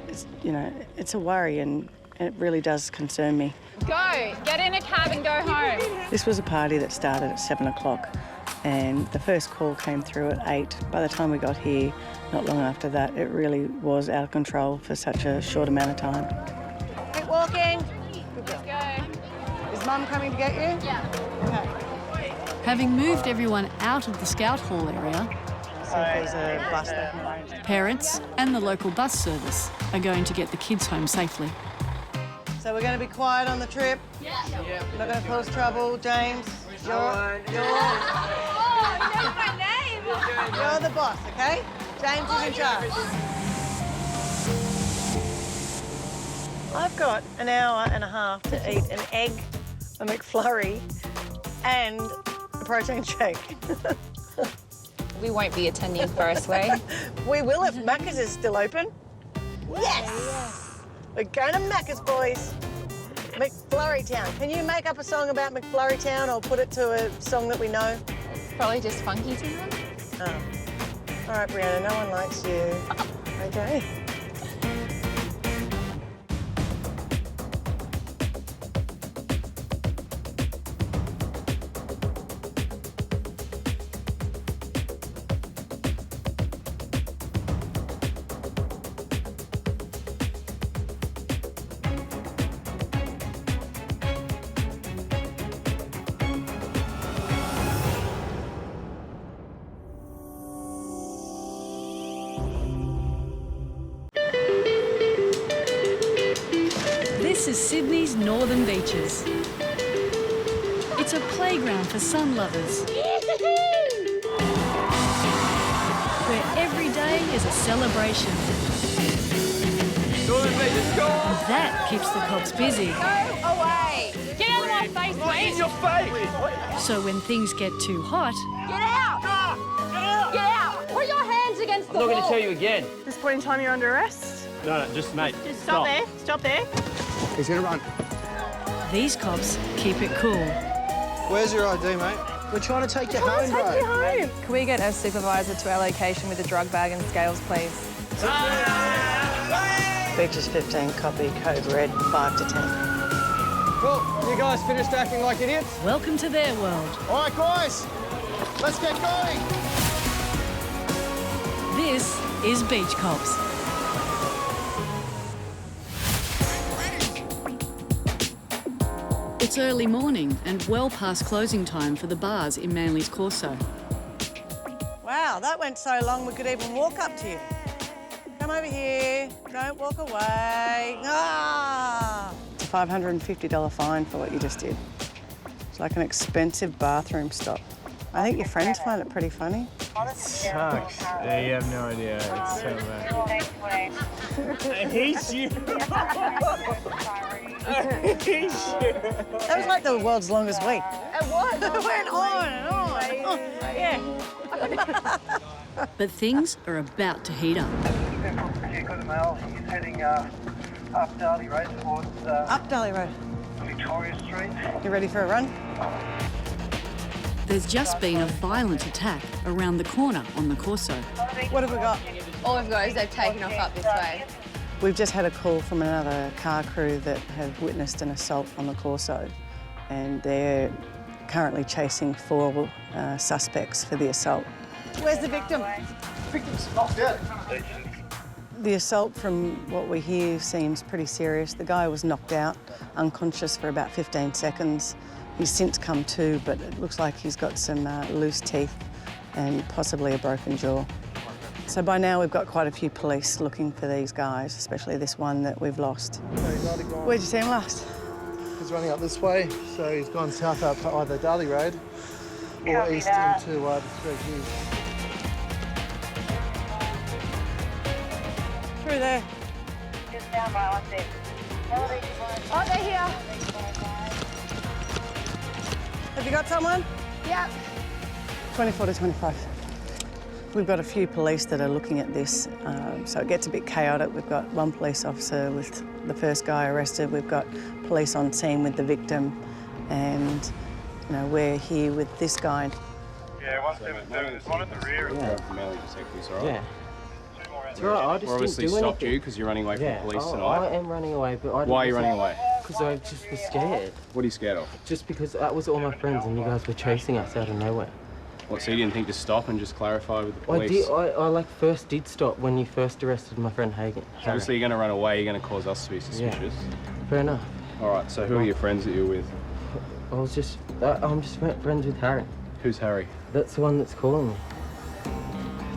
It's a worry and it really does concern me. Go, get in a cab and go home. This was a party that started at 7 o'clock and the first call came through at 8. By the time we got here, not long after that, it really was out of control for such a short amount of time. Keep walking. Good girl. Go. Is Mum coming to get you? Yeah. Okay. Having moved everyone out of the Scout Hall area, See if there's a bus they can arrange. parents and the local bus service are going to get the kids home safely. So we're going to be quiet on the trip. Yeah. Not going to cause trouble, James. You're Oh, you know my name. You're the boss, okay? James is in charge. I've got an hour and a half to eat an egg, a McFlurry, and a protein shake. We won't be attending Firstway. We will if Macca's is still open. Yes! We're going to Macca's, boys. McFlurry Town. Can you make up a song about McFlurry Town or put it to a song that we know? Probably just Funky Town. Oh. All right, Brianna, no one likes you. Okay. This is Sydney's northern beaches. It's a playground for sun lovers, where every day is a celebration. Northern Beaches, go on! That keeps the cops busy. Go away! Get out of my face, mate! In your face! So when things get too hot, Get out! Get out! Put your hands against the I'm not wall. going to tell you again. At this point in time, you're under arrest. No, just mate. Just stop there. Stop there. He's going to run. these cops keep it cool. Where's your ID, mate? We're trying to take you home, bro. Take you home. Can we get a supervisor to our location with a drug bag and scales, please? Beaches 15, copy, code red, 5 to 10. Cool. You guys finished acting like idiots? Welcome to their world. All right, guys. Let's get going. This is Beach Cops. It's early morning and well past closing time for the bars in Manly Corso. Wow, that went so long we could even walk up to you. Come over here. Don't walk away. Ah! It's a $550 fine for what you just did. It's like an expensive bathroom stop. I think your friends find it pretty funny. Sucks. Yeah, you have no idea. It's so bad. I hate you. I hate you. That was like the world's longest week. It was. It went on and on. Oh, yeah. But things are about to heat up. He's heading up Darley Road towards Up Darley Road. Victoria Street. You ready for a run? There's just been a violent attack around the corner on the Corso. What have we got? All we've got is they've taken off up this way. We've just had a call from another car crew that have witnessed an assault on the Corso, and they're currently chasing 4 suspects for the assault. Where's the victim? Victim's knocked out. The assault, from what we hear, seems pretty serious. The guy was knocked out, unconscious for about 15 seconds. He's since come to, but it looks like he's got some loose teeth and possibly a broken jaw. So by now we've got quite a few police looking for these guys, especially this one that we've lost. Where'd you see him last? He's running up this way, so he's gone south up to either Darley Road or east into the Street View. Through there. Just down by 1 sec. Oh, they're here. Have you got someone? Yep. 24 to 25. We've got a few police that are looking at this, so it gets a bit chaotic. We've got one police officer with the first guy arrested. We've got police on scene with the victim, and we're here with this guy. Yeah, 172. There's one at the rear. Yeah, Manly detectives, all right? Yeah. It's all right, I just We're obviously didn't do stopped anything. you because you're running away from the police tonight. I am running away, but I didn't. Why are you running away? Because I just was scared. What are you scared of? Just because that was all my friends and you guys were chasing us out of nowhere. What, so you didn't think to stop and just clarify with the police? I first did stop when you first arrested my friend Hagen. So obviously you're going to run away, you're going to cause us to be suspicious. Yeah. Fair enough. All right, so who are your friends that you're with? I'm just friends with Harry. Who's Harry? That's the one that's calling me.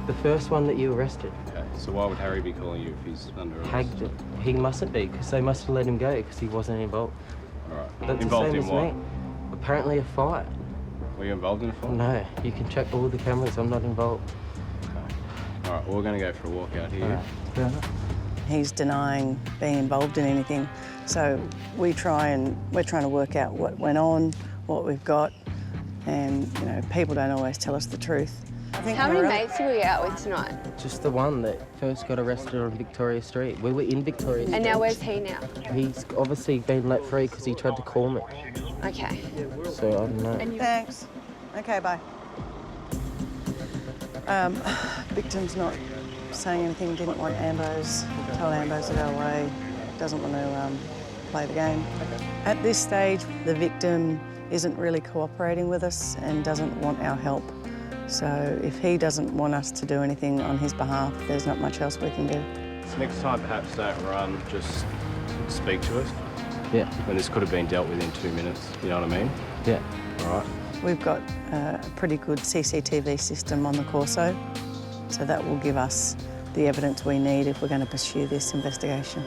The first one that you arrested. Okay, so why would Harry be calling you if he's under arrest? He mustn't be, because they must have let him go because he wasn't involved. All right. That's Involved the same in as what? me. Apparently a fight. Were you involved in a fight? No, you can check all the cameras. I'm not involved. All right, well, we're going to go for a walk out here. All right. Fair enough. He's denying being involved in anything, so we're trying to work out what went on, what we've got, and people don't always tell us the truth. How many mates were you out with tonight? Just the one that first got arrested on Victoria Street. We were in Victoria Street. And now where's he now? He's obviously been let free because he tried to call me. Okay. So I don't know. Thanks. Okay, bye. Victim's not saying anything, didn't want Ambos, told Ambos to go away, doesn't want to play the game. At this stage, the victim isn't really cooperating with us and doesn't want our help. So if he doesn't want us to do anything on his behalf, there's not much else we can do. So next time, perhaps don't run, just speak to us. Yeah. When this could have been dealt with in 2 minutes, you know what I mean? Yeah. All right. We've got a pretty good CCTV system on the Corso, so that will give us the evidence we need if we're going to pursue this investigation.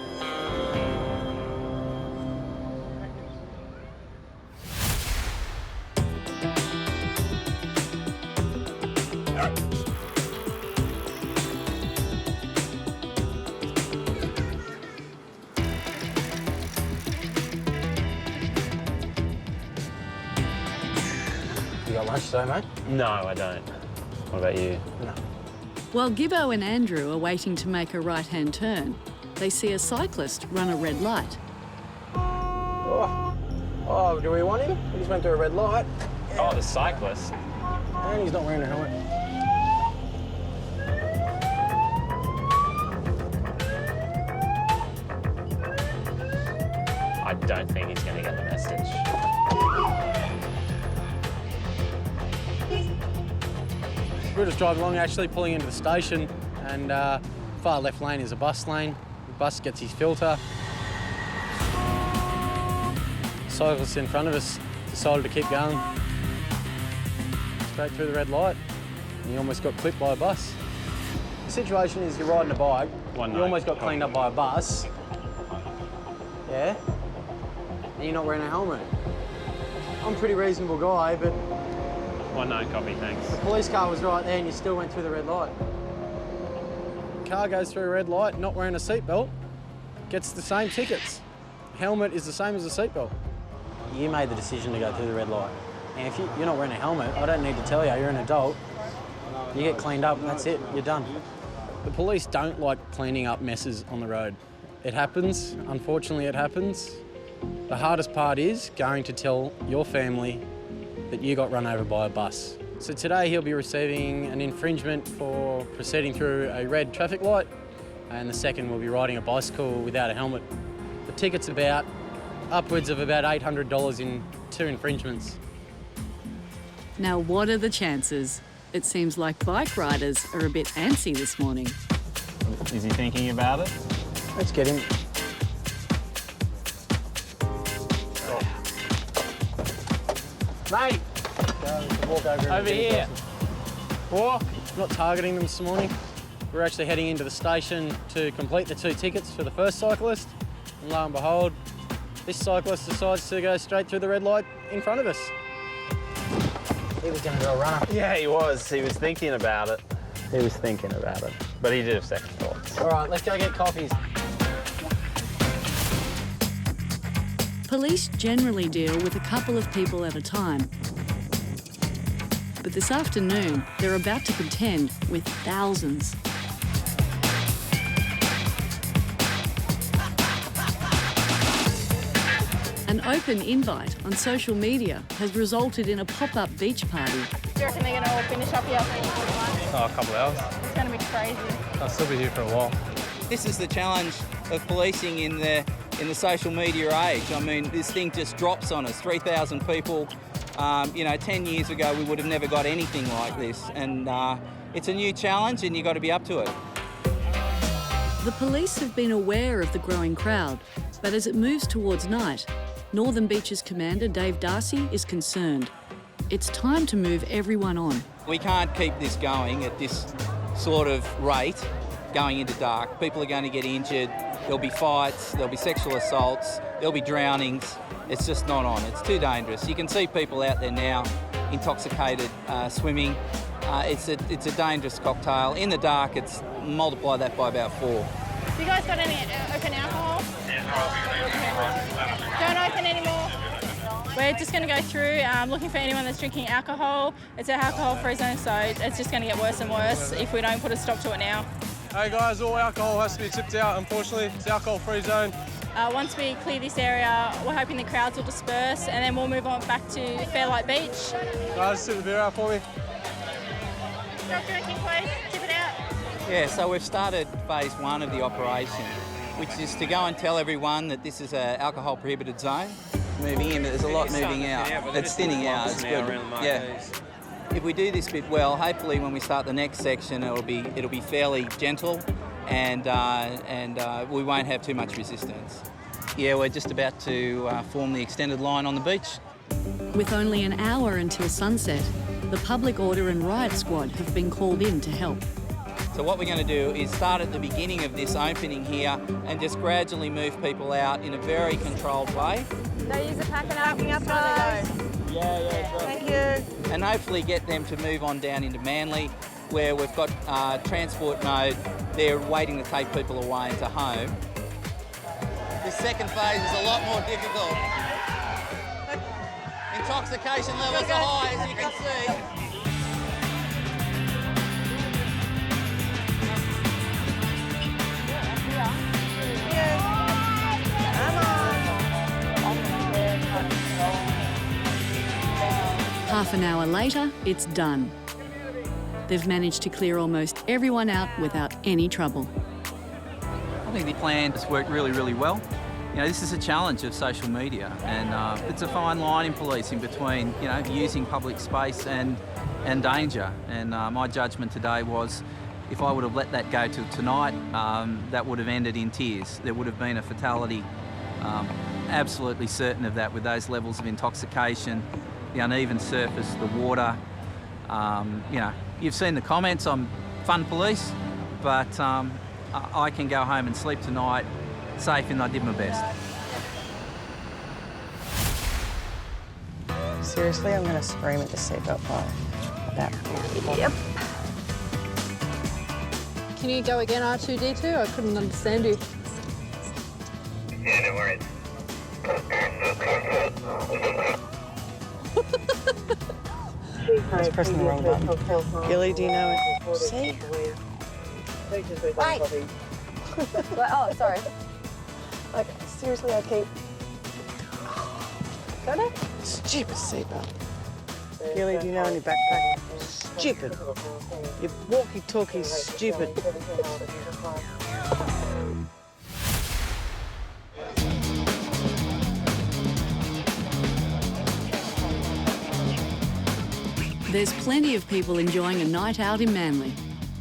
You got lunch today, mate? No, I don't. What about you? No. While Gibbo and Andrew are waiting to make a right-hand turn, they see a cyclist run a red light. Oh, do we want him? He just went through a red light. Oh, the cyclist. And he's not wearing a helmet. I don't think he's going to get the message. We were just driving along, actually pulling into the station, and far left lane is a bus lane. The bus gets his filter. The cyclist in front of us decided to keep going straight through the red light, and he almost got clipped by a bus. The situation is you're riding a bike, you almost got cleaned up by a bus, yeah, and you're not wearing a helmet. I'm a pretty reasonable guy, but 1-9 copy, thanks. the police car was right there and you still went through the red light. Car goes through a red light, not wearing a seatbelt, gets the same tickets. Helmet is the same as a seatbelt. You made the decision to go through the red light. And if you're not wearing a helmet, I don't need to tell you, you're an adult. You get cleaned up and that's it, you're done. The police don't like cleaning up messes on the road. It happens, unfortunately it happens. The hardest part is going to tell your family that you got run over by a bus. So today he'll be receiving an infringement for proceeding through a red traffic light, and the second will be riding a bicycle without a helmet. The ticket's upwards of about $800 in 2 infringements. Now, what are the chances? It seems like bike riders are a bit antsy this morning. Is he thinking about it? Let's get him. Mate! Walk over here. Walk. Not targeting them this morning. We're actually heading into the station to complete the 2 tickets for the first cyclist. And lo and behold, this cyclist decides to go straight through the red light in front of us. He was going to go a runner. Yeah, he was. He was thinking about it. He was thinking about it. But he did have second thoughts. All right, let's go get coffees. Police generally deal with a couple of people at a time. But this afternoon, they're about to contend with thousands. An open invite on social media has resulted in a pop-up beach party. Do you reckon they're going to all finish up here? Oh, a couple of hours. It's going to be crazy. I'll still be here for a while. This is the challenge of policing in the social media age. I mean, this thing just drops on us. 3,000 people. 10 years ago we would have never got anything like this, and it's a new challenge and you've got to be up to it. The police have been aware of the growing crowd, but as it moves towards night, Northern Beaches Commander Dave Darcy is concerned. It's time to move everyone on. We can't keep this going at this sort of rate going into dark. People are going to get injured, there'll be fights, there'll be sexual assaults, there'll be drownings. It's just not on. It's too dangerous. You can see people out there now intoxicated swimming. It's a dangerous cocktail. In the dark, it's multiply that by about 4. You guys got any open alcohol? Don't open anymore. We're just going to go through looking for anyone that's drinking alcohol. It's an alcohol-free zone, so it's just going to get worse and worse if we don't put a stop to it now. Hey guys, all alcohol has to be tipped out, unfortunately. It's alcohol-free zone. Once we clear this area, we're hoping the crowds will disperse and then we'll move on back to Fairlight Beach. Guys, tip the beer out for me. Stop drinking, please. Tip it out. Yeah, so we've started phase 1 of the operation, which is to go and tell everyone that this is an alcohol prohibited zone. Moving in, but there's a lot moving out. It's thinning out. It's good. Yeah. If we do this bit well, hopefully when we start the next section, it'll be fairly gentle, and we won't have too much resistance. Yeah, we're just about to form the extended line on the beach. With only an hour until sunset, the Public Order and Riot Squad have been called in to help. So what we're going to do is start at the beginning of this opening here and just gradually move people out in a very controlled way. They use a packing up, guys. Yeah. Thank you. And hopefully get them to move on down into Manly, where we've got transport mode. They're waiting to take people away into home. The second phase is a lot more difficult. Intoxication levels are high, as you can see. Half an hour later, it's done. They've managed to clear almost everyone out without any trouble. I think the plan has worked really, really well. You know, this is a challenge of social media, and it's a fine line in policing between, using public space and danger. And my judgment today was, if I would have let that go till tonight, that would have ended in tears. There would have been a fatality. Absolutely certain of that, with those levels of intoxication, the uneven surface, the water. You've seen the comments. I'm fun police, but I can go home and sleep tonight safe, and I did my best. Seriously, I'm going to scream at the seatbelt guy about that. Yep. Can you go again, R2-D2? I couldn't understand you. Yeah, no worries. I was pressing the wrong button. Gilly, do you know it? See? Wait. Oh, sorry. Like, seriously, I keep... Go there? Stupid seatbelt. Gilly, do you know in your backpack? Stupid. Your walkie-talkie's stupid. There's plenty of people enjoying a night out in Manly.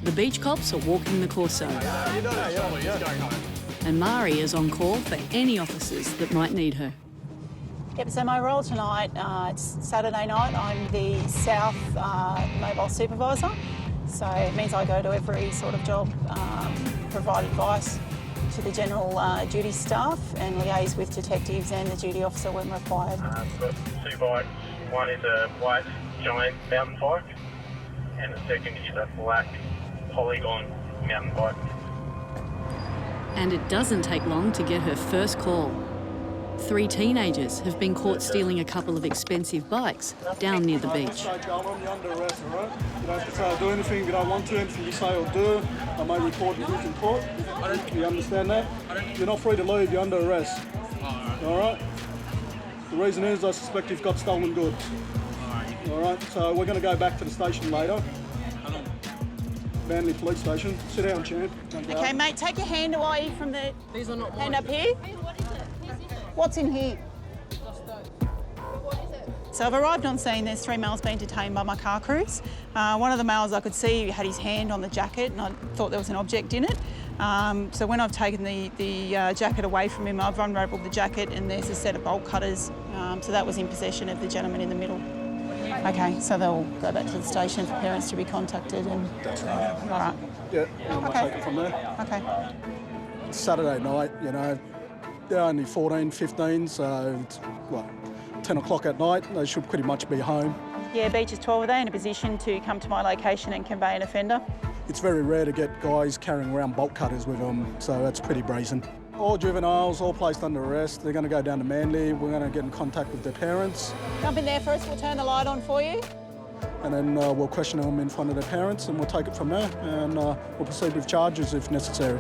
The beach cops are walking the Corso. And Mari is on call for any officers that might need her. Yep, so my role tonight, it's Saturday night. I'm the South Mobile Supervisor. So it means I go to every sort of job, provide advice to the general duty staff and liaise with detectives and the duty officer when required. We've got 2 bikes. One is a white giant mountain bike and the second is a black polygon mountain bike. And it doesn't take long to get her first call. 3 teenagers have been caught stealing a couple of expensive bikes down near the beach. You're under arrest, all right? You don't have to say or do anything if you don't want to. Anything you say or do, I may report you in court. You understand that? You're not free to leave. You're under arrest. All right? The reason is I suspect you've got stolen goods. All right? So we're going to go back to the station later. Manly Police Station. Sit down, champ. Okay, mate, take your hand away from the hand up here. What's in here? So I've arrived on scene. There's 3 males being detained by my car crews. One of the males I could see had his hand on the jacket and I thought there was an object in it. So when I've taken the jacket away from him, I've unravelled the jacket and there's a set of bolt cutters. So that was in possession of the gentleman in the middle. Okay, so they'll go back to the station for parents to be contacted and... That's right. All right. Yeah, and we'll Okay. take it from there. Okay. It's Saturday night, you know. They're only 14, 15, so it's, 10 o'clock at night. They should pretty much be home. Yeah, Beaches 12, are they in a position to come to my location and convey an offender? It's very rare to get guys carrying around bolt cutters with them, so that's pretty brazen. All juveniles, all placed under arrest. They're going to go down to Manly. We're going to get in contact with their parents. Jump in there for us, we'll turn the light on for you. And then we'll question them in front of their parents and we'll take it from there and we'll proceed with charges if necessary.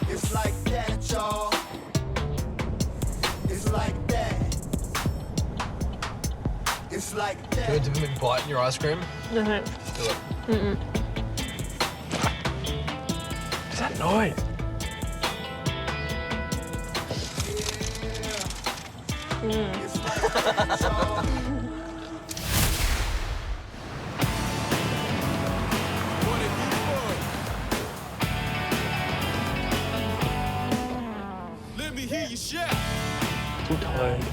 It's like that, y'all. It's like that. It's like that. Do you want to maybe bite in your ice cream? No. Do it. Mm-mm. What's that noise? Let me hear you shout. Too tired.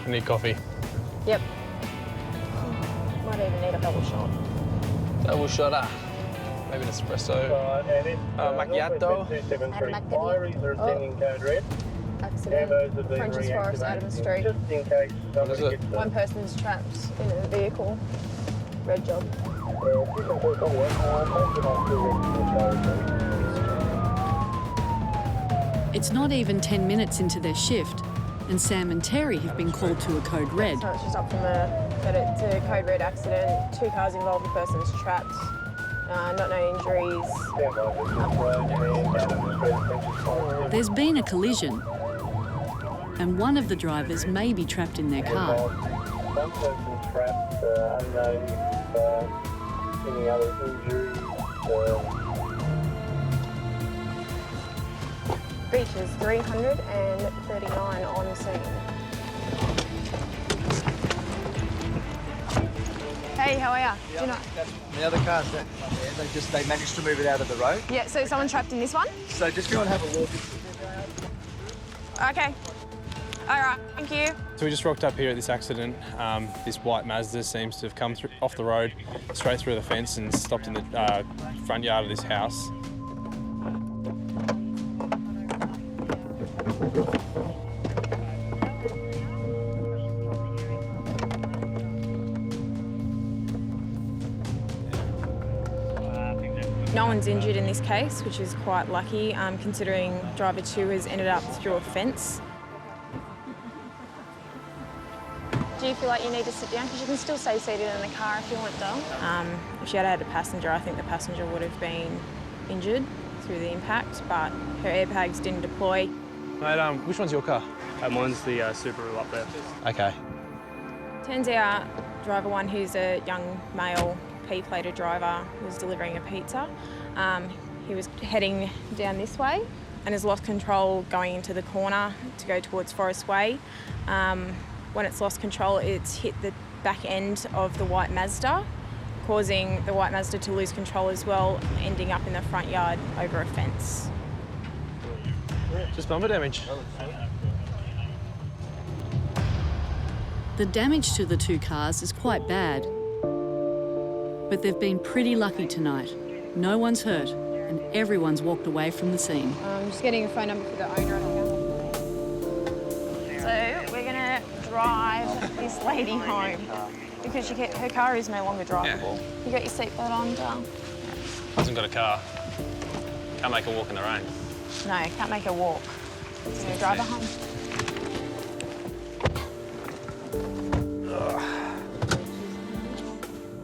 I need coffee. Yep. Might even need a double shot. Double shotter. Maybe an espresso. Macchiato. Accident. French's Forest, Adams Street. Just in case somebody gets One person's trapped in a vehicle. Red job. It's not even 10 minutes into their shift, and Sam and Terry have been called to a code red. So it's just up from it's a code red accident. 2 cars involved, the person's trapped. Not no injuries. There's been a collision, and one of the drivers may be trapped in their car. One person's trapped, unknown if any other injuries. Beaches 339 on scene. Hey, how are ya? Do you know? The other car's that they managed to move it out of the road. Yeah, so someone trapped in this one? So just go and have a look. Okay. All right, thank you. So we just rocked up here at this accident. This white Mazda seems to have come off the road, straight through the fence and stopped in the front yard of this house. No one's injured in this case, which is quite lucky, considering driver 2 has ended up through a fence. Do you feel like you need to sit down? Because you can still stay seated in the car if you want to. If she had had a passenger, I think the passenger would have been injured through the impact, but her airbags didn't deploy. Mate, which one's your car? Mine's the Subaru up there. Okay. Turns out driver 1, who's a young male P-plated driver, was delivering a pizza. He was heading down this way and has lost control going into the corner to go towards Forest Way. When it's lost control, it's hit the back end of the white Mazda, causing the white Mazda to lose control as well, ending up in the front yard over a fence. Just bumper damage. The damage to the 2 cars is quite bad, but they've been pretty lucky tonight. No one's hurt, and everyone's walked away from the scene. Just getting a phone number for the owner. So we're gonna drive this lady home because her car is no longer drivable. You got your seatbelt on, Dale? Hasn't got a car. Can't make her walk in the rain. No, can't make her walk. So drive her home.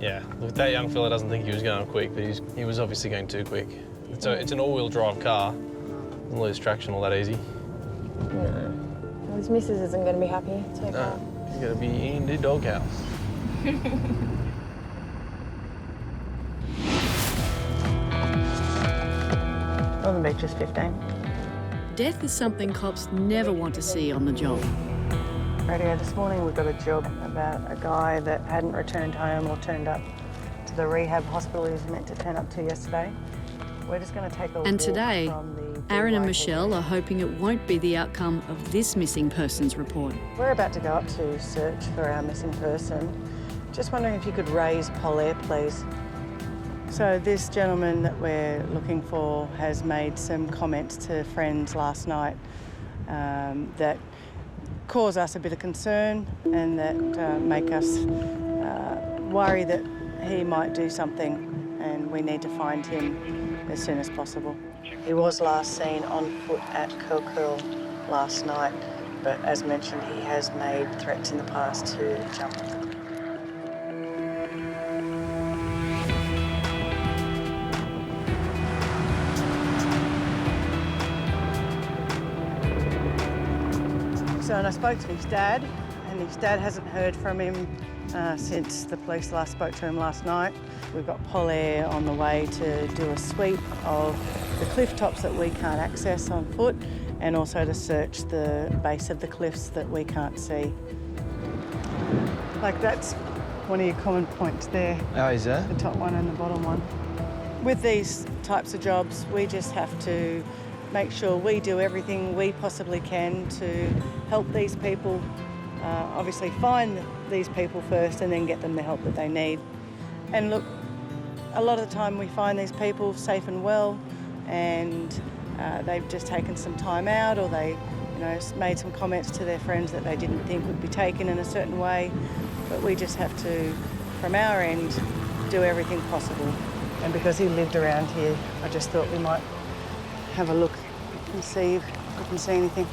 Yeah, look, that young fella doesn't think he was going quick, but he was obviously going too quick. It's an all-wheel drive car. Doesn't lose traction all that easy. No. His missus isn't going to be happy. It's okay. No, he's got to be in the doghouse. Northern Beach is 15. Death is something cops never want to see on the job. Radio this morning we got a job about a guy that hadn't returned home or turned up to the rehab hospital he was meant to turn up to yesterday. We're just going to take a And walk today, from the Aaron and BYD. Michelle are hoping it won't be the outcome of this missing persons report. We're about to go up to search for our missing person. Just wondering if you could raise Polaire, please. So this gentleman that we're looking for has made some comments to friends last night that cause us a bit of concern and that make us worry that he might do something, and we need to find him as soon as possible. He was last seen on foot at Curl last night, but as mentioned, he has made threats in the past to jump. So, and I spoke to his dad, and his dad hasn't heard from him since the police last spoke to him last night. We've got Polaire on the way to do a sweep of the cliff tops that we can't access on foot, and also to search the base of the cliffs that we can't see. Like, that's one of your common points there. Oh, is that? The top one and the bottom one. With these types of jobs, we just have to make sure we do everything we possibly can to help these people, obviously find these people first and then get them the help that they need. And look, a lot of the time we find these people safe and well, and they've just taken some time out, or they, made some comments to their friends that they didn't think would be taken in a certain way. But we just have to, from our end, do everything possible. And because he lived around here, I just thought we might have a look and see if we can see anything.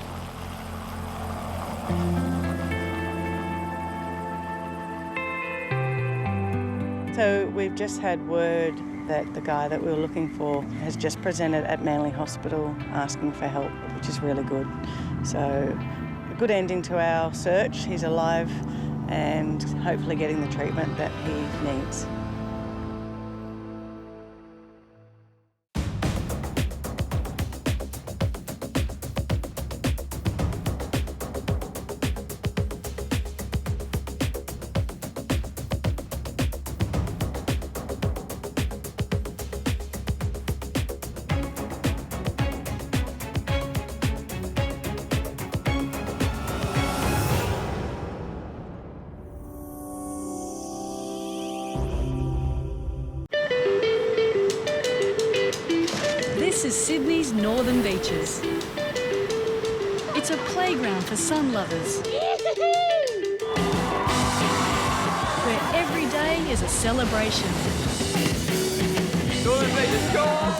So we've just had word that the guy that we were looking for has just presented at Manly Hospital asking for help, which is really good. So a good ending to our search. He's alive and hopefully getting the treatment that he needs. This is Sydney's northern beaches. It's a playground for sun lovers, where every day is a celebration.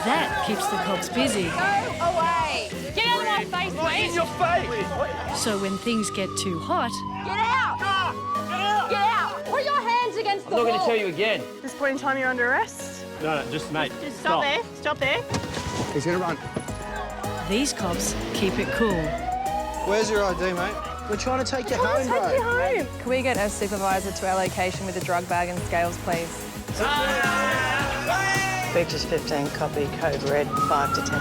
That keeps the cops busy. Go away! Get out of my face, please! In your face! So when things get too hot, Get out! Get out! Get out! Put your hands against the wall! I'm not going to tell you again. At this point in time, you're under arrest. No, just mate. Just stop there. Stop there. He's going to run. these cops keep it cool. Where's your ID, mate? We're trying to take you home, bro. Take you home. Can we get a supervisor to our location with a drug bag and scales, please? Beaches 15, copy, code red, 5 to 10.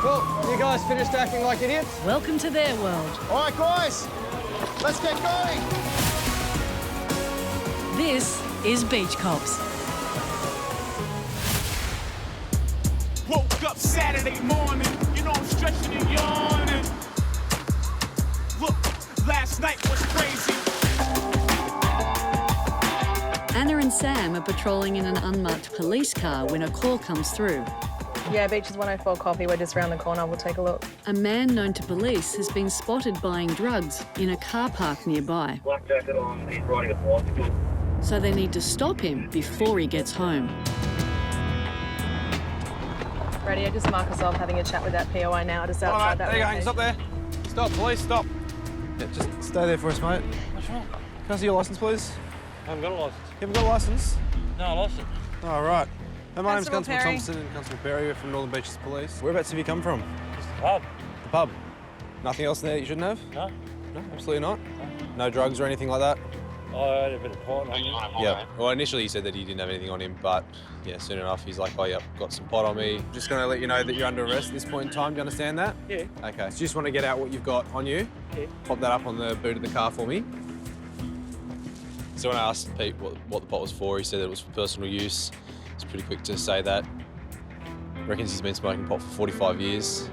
Well, you guys finished acting like idiots? Welcome to their world. All right, guys, let's get going. This is Beach Cops. Woke up Saturday morning, you know I'm stretching and yawning. Look, last night was crazy. Anna and Sam are patrolling in an unmarked police car when a call comes through. Yeah, Beaches 104 coffee. We're just round the corner. We'll take a look. A man known to police has been spotted buying drugs in a car park nearby. Black jacket on, he's riding a bicycle. So they need to stop him before he gets home. Radio, just mark us off having a chat with that POI now, just outside that. There you go, stop there. Stop, police, stop. Yeah, just stay there for us, mate. What's wrong? Can I see your licence, please? I haven't got a licence. You haven't got a licence? No, I lost it. Oh, right. My name's Constable Constable Perry. Thompson and Constable Perry. We're from Northern Beaches Police. Whereabouts have you come from? Just the pub. The pub? Nothing else there you shouldn't have? No. No, absolutely not? No drugs or anything like that? I had a bit of pot on me. Yeah. Well, initially he said that he didn't have anything on him, but yeah, soon enough he's like, oh, yeah, got some pot on me. Just going to let you know that you're under arrest at this point in time. Do you understand that? Yeah. Okay. So you just want to get out what you've got on you? Yeah. Pop that up on the boot of the car for me. So when I asked Pete what the pot was for, he said that it was for personal use. It's pretty quick to say that. Reckons he's been smoking pot for 45 years.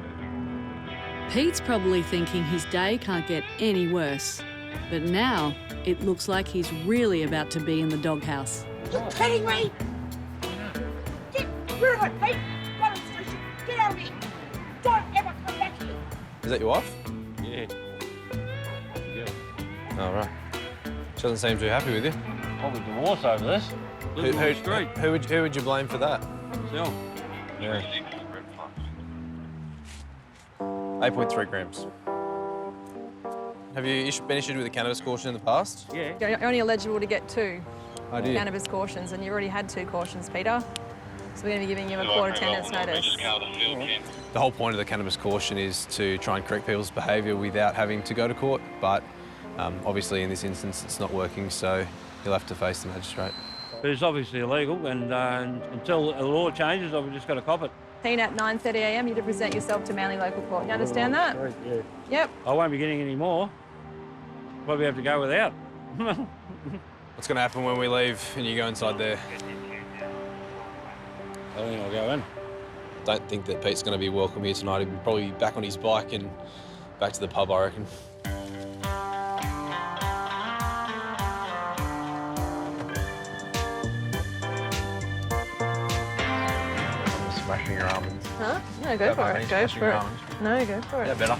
Pete's probably thinking his day can't get any worse. But now it looks like he's really about to be in the doghouse. You're kidding me! Get rid of it, Pete! Run the station! Get out of here! Don't ever come back here! Is that your wife? Yeah. Oh, right. She doesn't seem too happy with you. Probably divorce over this. Living on the street. Who would you blame for that? Myself. Yeah. 8.3 grams. Have you been issued with a cannabis caution in the past? Yeah. You're only eligible to get 2 I did. cannabis cautions, and you already had 2 cautions, Peter. So we're going to be giving you a court attendance notice. The whole point of the cannabis caution is to try and correct people's behaviour without having to go to court, but obviously in this instance it's not working, so you'll have to face the magistrate. But it's obviously illegal, and until the law changes, I've just got to cop it. Keen at 9:30 a.m. you to present yourself to Manly Local Court. You understand that? Yeah. Yep. I won't be getting any more. Probably have to go without. What's going to happen when we leave and you go inside there? I think I'll go in. Don't think that Pete's going to be welcome here tonight. He'll probably be back on his bike and back to the pub, I reckon. Smashing your almonds. Huh? No, go for it. Go for it. No, go for it. Yeah, better.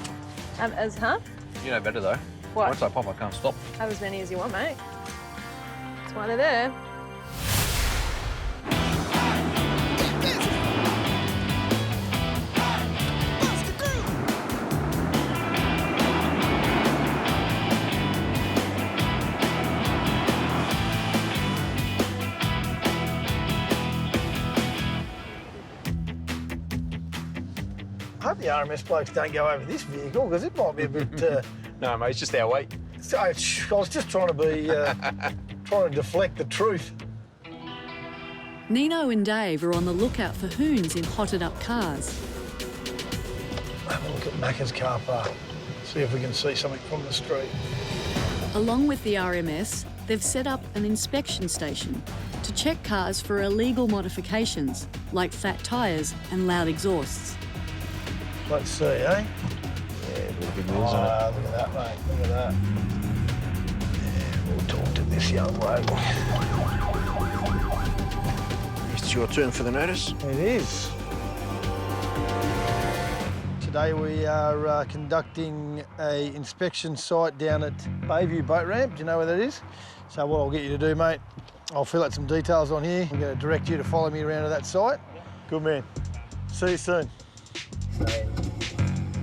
Huh? You know better, though. What? Once I pop, I can't stop. Have as many as you want, mate. That's why they're there. I hope the RMS blokes don't go over this vehicle because it might be a bit. No, mate, it's just our weight. I was just trying to be trying to deflect the truth. Nino and Dave are on the lookout for hoons in hotted-up cars. Have a look at Macca's car park. See if we can see something from the street. Along with the RMS, they've set up an inspection station to check cars for illegal modifications like fat tyres and loud exhausts. Let's see, eh? Yeah, a little bit Look at that, mate. Look at that. Yeah, we'll talk to this young lady. It's your turn for the notice. It is. Today we are conducting a inspection site down at Bayview Boat Ramp. Do you know where that is? So what I'll get you to do, mate, I'll fill out some details on here. I'm going to direct you to follow me around to that site. Good man. See you soon.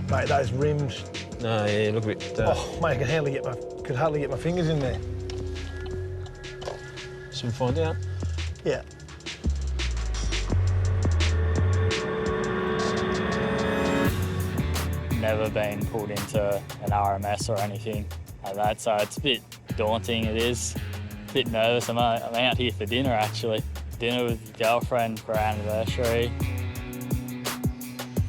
Mate, those rims. No, yeah, look a bit. Oh, mate, I could hardly get my fingers in there. Soon find out. Yeah. Never been pulled into an RMS or anything like that, so it's a bit daunting, it is. A bit nervous. I'm out here for dinner, actually. Dinner with your girlfriend for our anniversary.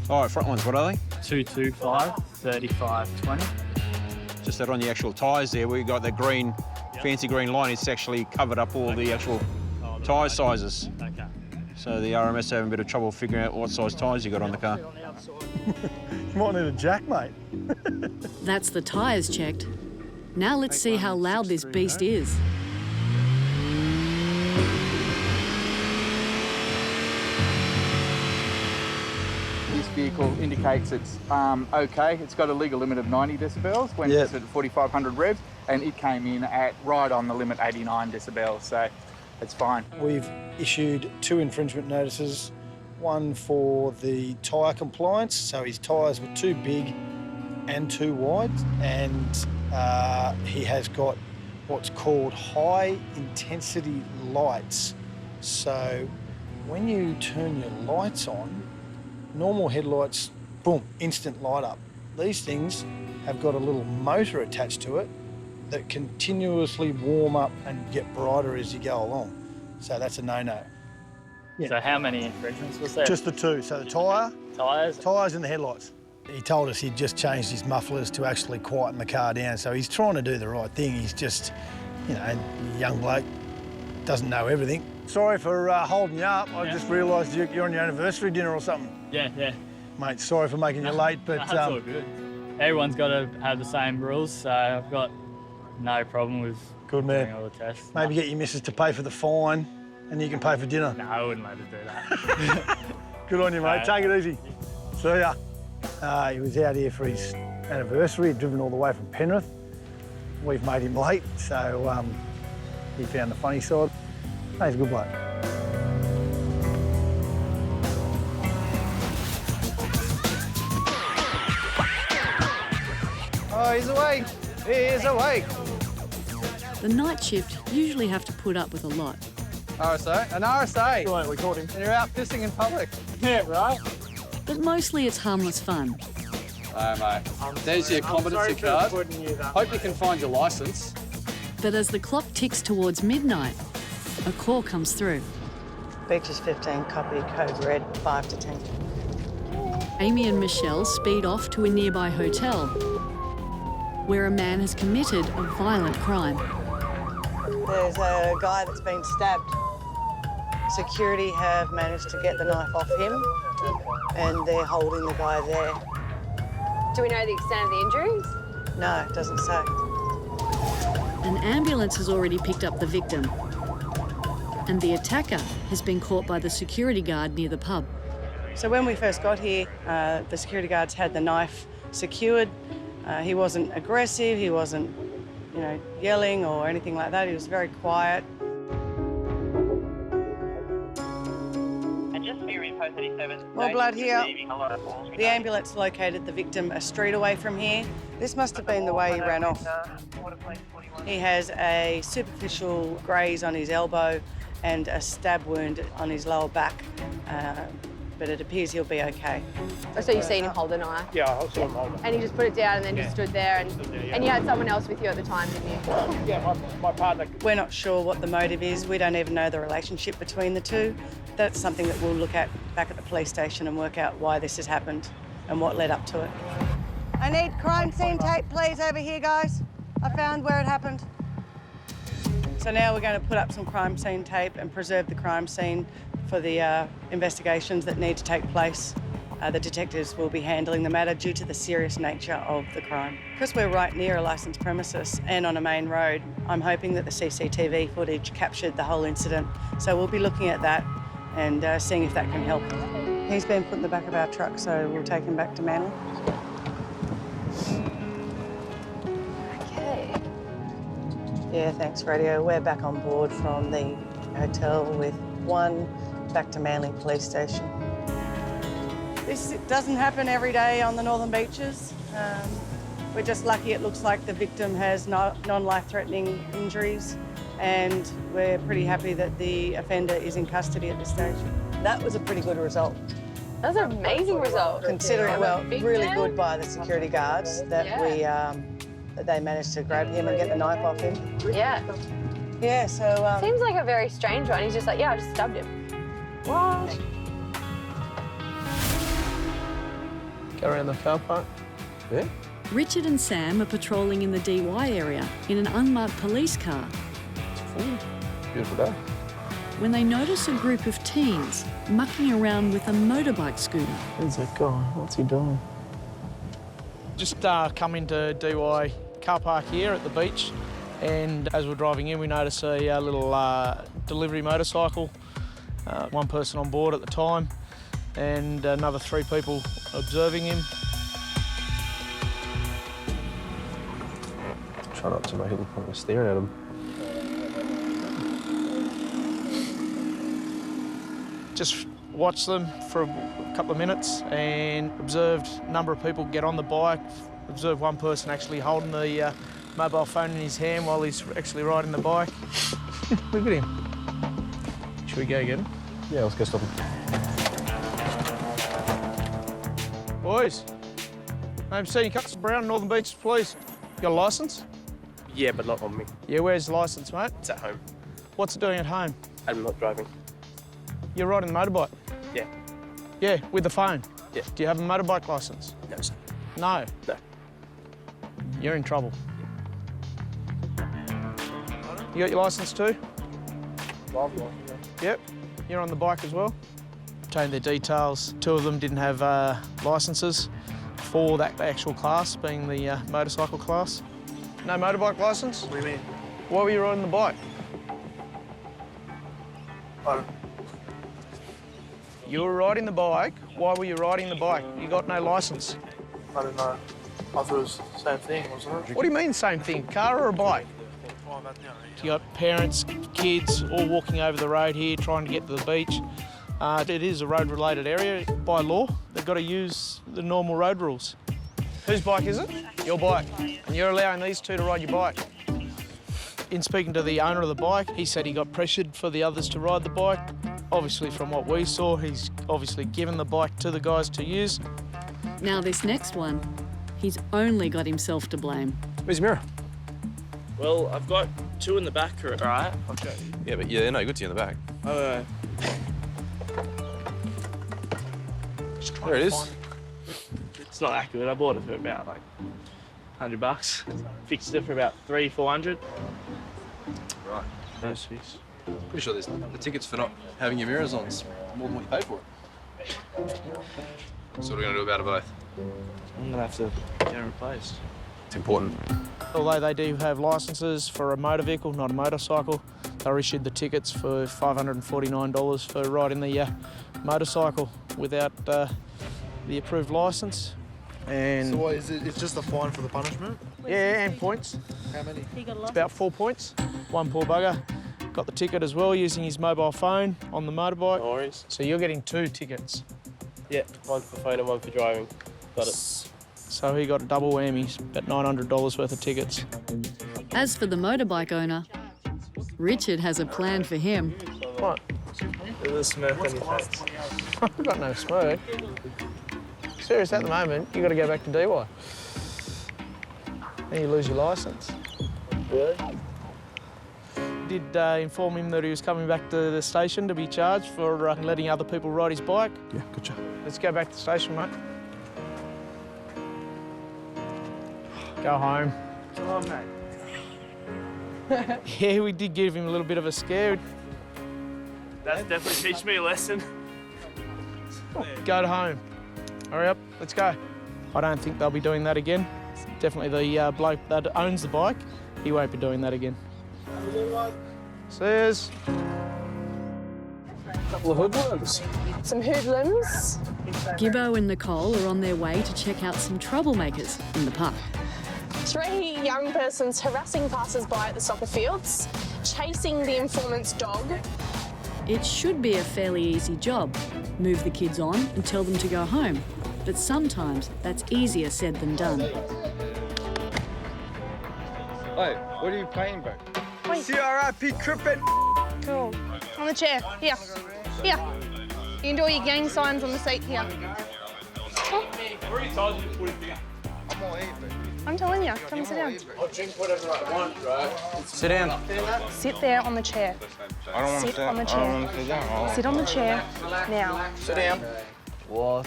All right, front ones, what are they? 225, 35, 20. Just that on the actual tyres there, we got that green, fancy green line. It's actually covered up all the actual tyre sizes. Okay. So the RMS having a bit of trouble figuring out what size tyres you got on the car. You might need a jack, mate. That's the tyres checked. Now let's see how loud this beast is. this vehicle indicates it's okay. It's got a legal limit of 90 decibels when it's at 4,500 revs, and it came in at right on the limit, 89 decibels, so it's fine. We've issued 2 infringement notices, one for the tyre compliance, so his tyres were too big and too wide, and he has got what's called high intensity lights. So when you turn your lights on, normal headlights, boom, instant light up. These things have got a little motor attached to it that continuously warm up and get brighter as you go along. So that's a no-no. Yeah. So how many infringements was there? Just the 2. So the tyres and the headlights. He told us he'd just changed his mufflers to actually quieten the car down. So he's trying to do the right thing. He's just, you know, a young bloke, doesn't know everything. Sorry for holding you up. I just realised you're on your anniversary dinner or something. Yeah. Mate, sorry for making you late, but... That's all good. Everyone's got to have the same rules, so I've got no problem with doing all the tests. Maybe get your missus to pay for the fine and you can pay for dinner. No, I wouldn't let her do that. Good on you, mate. Take it easy. See ya. He was out here for his anniversary. He'd driven all the way from Penrith. We've made him late, so he found the funny side. He's a good bloke. Oh, he's awake. He is awake. The night shift usually have to put up with a lot. RSA? An RSA. Right, we caught him. And you're out pissing in public. Yeah, right. But mostly it's harmless fun. Mate. There's your competency card. Hope you can find your licence. But as the clock ticks towards midnight, a call comes through. Beaches 15, copy, code red, 5 to 10. Amy and Michelle speed off to a nearby hotel where a man has committed a violent crime. There's a guy that's been stabbed. Security have managed to get the knife off him and they're holding the guy there. Do we know the extent of the injuries? No, it doesn't say. An ambulance has already picked up the victim and the attacker has been caught by the security guard near the pub. So when we first got here, the security guards had the knife secured. He wasn't aggressive, he wasn't, you know, yelling or anything like that. He was very quiet. More blood here. The ambulance located the victim a street away from here. This must have been the way he ran off. He has a superficial graze on his elbow and a stab wound on his lower back, but it appears he'll be okay. Oh, so you've seen him hold a knife? Yeah, I saw him hold it. And he just put it down and then just stood there, and you had someone else with you at the time, didn't you? Yeah, my partner. We're not sure what the motive is. We don't even know the relationship between the two. That's something that we'll look at back at the police station and work out why this has happened and what led up to it. I need crime scene tape, please, over here, guys. I found where it happened. So now we're going to put up some crime scene tape and preserve the crime scene for the investigations that need to take place. The detectives will be handling the matter due to the serious nature of the crime. Because we're right near a licensed premises and on a main road, I'm hoping that the CCTV footage captured the whole incident. So we'll be looking at that and seeing if that can help. He's been put in the back of our truck, so we'll take him back to Manly. Okay. Yeah, thanks, Radio. We're back on board from the hotel with one back to Manly Police Station. This doesn't happen every day on the northern beaches. We're just lucky it looks like the victim has non-life-threatening injuries, and we're pretty happy that the offender is in custody at this stage. That was a pretty good result. That was an amazing result. Considering, well, really good by the security guards that that they managed to grab him and get the knife off him. Yeah. Yeah, so... Seems like a very strange one. He's just like, yeah, I just stabbed him. What? Go around the car park. Yeah. Richard and Sam are patrolling in the DY area in an unmarked police car Beautiful day. when they notice a group of teens mucking around with a motorbike scooter. Who's that guy? What's he doing? Just come into DY car park here at the beach, and as we're driving in we notice a little delivery motorcycle, one person on board at the time. and another 3 people observing him. Try not to make it look like we're staring at him. Just watched them for a couple of minutes and observed a number of people get on the bike, observed one person actually holding the mobile phone in his hand while he's actually riding the bike. Look at him. Should we go get him? Yeah, let's go stop him. Boys, I'm Senior Constable Brown, Northern Beaches Police. You got a licence? Yeah, but not on me. Yeah, where's the licence, mate? It's at home. What's it doing at home? I'm not driving. You're riding the motorbike? Yeah. Yeah, with the phone? Yeah. Do you have a motorbike licence? No, sir. No? No. You're in trouble. You got your licence too? Yep. You're on the bike as well? Obtained their details. 2 of them didn't have licences for that actual class, being the motorcycle class. No motorbike licence? What do you mean? Why were you riding the bike? You were riding the bike. Why were you riding the bike? You got no licence. I don't know. I thought it was the same thing, wasn't it? What do you mean same thing? Car or a bike? You got parents, kids all walking over the road here trying to get to the beach. It is a road-related area by law. They've got to use the normal road rules. Whose bike is it? Your bike. And you're allowing these 2 to ride your bike. In speaking to the owner of the bike, he said he got pressured for the others to ride the bike. Obviously, from what we saw, he's obviously given the bike to the guys to use. Now this next one, he's only got himself to blame. Where's your mirror? Well, I've got 2 in the back, all right? I'll show you. Yeah, but they're no good to you in the back. Oh, There it is. It's not that good. I bought it for about like $100. Fixed it for about $300-400. Right. Those fees. Pretty sure there's the tickets for not having your mirrors on is more than what you paid for it. So what are we going to do about it both? I'm going to have to get it replaced. It's important. Although they do have licences for a motor vehicle, not a motorcycle, they're issued the tickets for $549 for riding the motorcycle without the approved licence. And So what is it? It's just a fine for the punishment? yeah, and points. How many? It's about 4 points. One poor bugger got the ticket as well using his mobile phone on the motorbike. No worries. So you're getting 2 tickets. Yeah, one for phone and one for driving. Got it. So he got a double whammy, about $900 worth of tickets. As for the motorbike owner, Richard has a plan for him. What? There's a smirk on your face. I've got no smoke. Serious, at the moment, you got to go back to DY. Then you lose your licence. Really? Did inform him that he was coming back to the station to be charged for letting other people ride his bike. Yeah, gotcha. Let's go back to the station, mate. Go home. Come on, mate. Yeah, we did give him a little bit of a scare. That's definitely teach me a lesson. Go to home. Hurry up, let's go. I don't think they'll be doing that again. Definitely the bloke that owns the bike, he won't be doing that again. Cheers. Couple of hoodlums. Some hoodlums. Gibbo and Nicole are on their way to check out some troublemakers in the park. 3 young persons harassing passers-by at the soccer fields, chasing the informant's dog. It should be a fairly easy job. Move the kids on and tell them to go home. But sometimes that's easier said than done. Hey, what are you playing, bro? Wait. C-R-I-P Crippin. Cool. On the chair. Here. Here. You can do all your gang signs on the seat here. I'm all eat, bro. I'm telling you. Come and sit down. I'll drink whatever I want, right? Sit down. Sit there on the chair. I don't want to Sit sit on the I chair. don't want to sit down. Sit on the chair now. Sit down. What?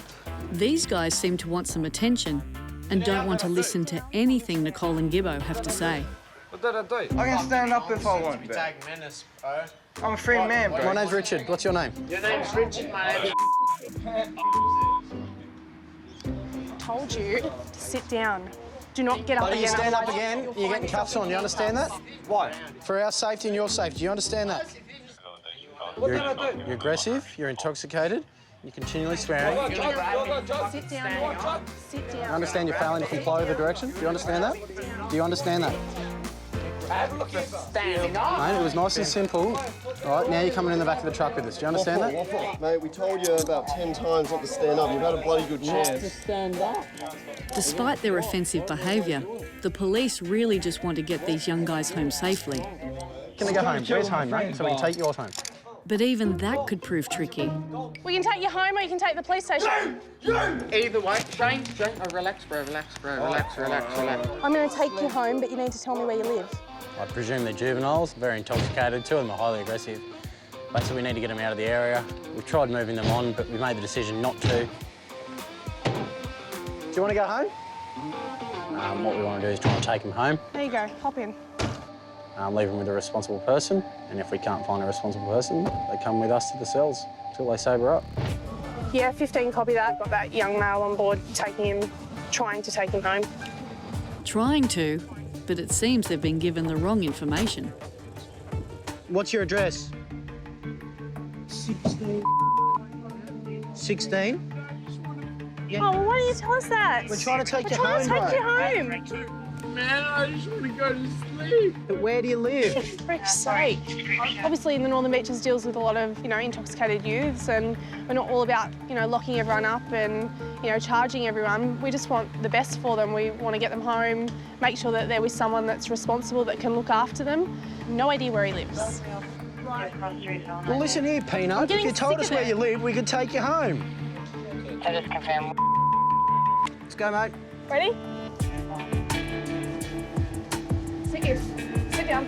These guys seem to want some attention and don't want to listen to anything Nicole and Gibbo have to say. What did I do? I can stand up if I want, bro. menace, bro. I'm a free man, bro. My name's Richard. What's your name? Your name's Richard, mate. Told you to sit down. Do not get up Buddy, again. you stand up otherwise again, you'll you're find getting cuffs on. You understand that? Why? For our safety and your safety. Do you understand that? What did I do? You're aggressive, you're intoxicated, You're continually swearing. Sit down now. Sit down. I understand you're failing to comply with the direction. Do you understand that? Do you understand that? Standing up. Mate, it was nice and simple. All right, now you're coming in the back of the truck with us. Do you understand that? Mate, we told you about 10 times not to stand up. You've had a bloody good chance. To stand up. Despite their offensive behaviour, the police really just want to get these young guys home safely. Can they go home? Where's home, mate? So we can take yours home. But even that could prove tricky. We can take you home or you can take the police station. Either way. Shane, relax, bro, relax, bro, relax. I'm going to take you home, but you need to tell me where you live. I presume they're juveniles, very intoxicated. Two of them are highly aggressive. Basically, we need to get them out of the area. We've tried moving them on, but we made the decision not to. Do you want to go home? What we want to do is try and take them home. There you go, hop in. Leave them with a responsible person, and if we can't find a responsible person, they come with us to the cells until they sober up. Yeah, 15 copy that. Got that young male on board, trying to take him home. Trying to, but it seems they've been given the wrong information. What's your address? 16. 16? Yeah. Oh, well, why don't you tell us that? We're trying to take you home, We're trying to take you home. Man, I just want to go to sleep. But where do you live? For frick's sake. Obviously, in the Northern Beaches deals with a lot of, intoxicated youths, and we're not all about, locking everyone up and, charging everyone. We just want the best for them. We want to get them home, make sure that they're with someone that's responsible, that can look after them. No idea where he lives. Well, listen here, Peanut. If you told us where you live, we could take you home. I just confirm. Let's go, mate. Ready? Sit down.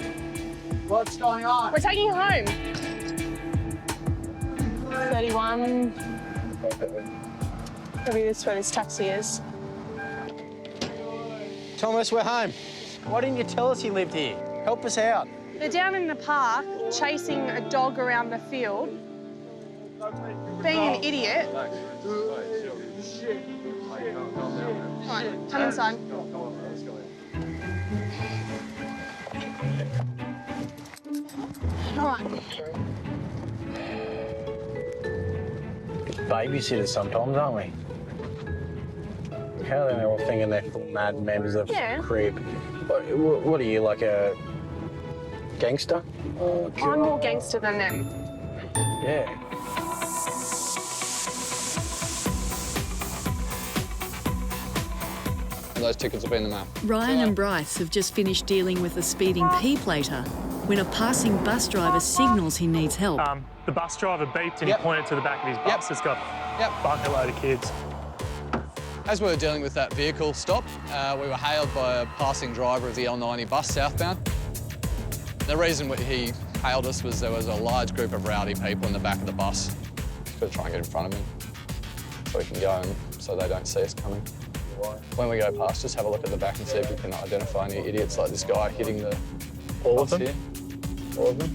What's going on? We're taking you home. 31. Maybe this is where his taxi is. Thomas, we're home. Why didn't you tell us you lived here? Help us out. They're down in the park chasing a dog around the field. Being an idiot. All right, come inside. All right. Babysitters sometimes, aren't we? How are they all thinking they're full mad members of the crib? What are you, like a gangster? Oh, I'm more gangster than them. Yeah. Those tickets will be in the map. Ryan and Bryce have just finished dealing with a speeding P-plater when a passing bus driver signals he needs help. The bus driver beeped and he pointed to the back of his bus. It's got a bucket load of kids. As we were dealing with that vehicle stop, we were hailed by a passing driver of the L90 bus southbound. The reason he hailed us was there was a large group of rowdy people in the back of the bus. Just got to try and get in front of them so we can go and so they don't see us coming. When we go past, just have a look at the back and see if we can identify any idiots like this guy hitting the bus here. All of them.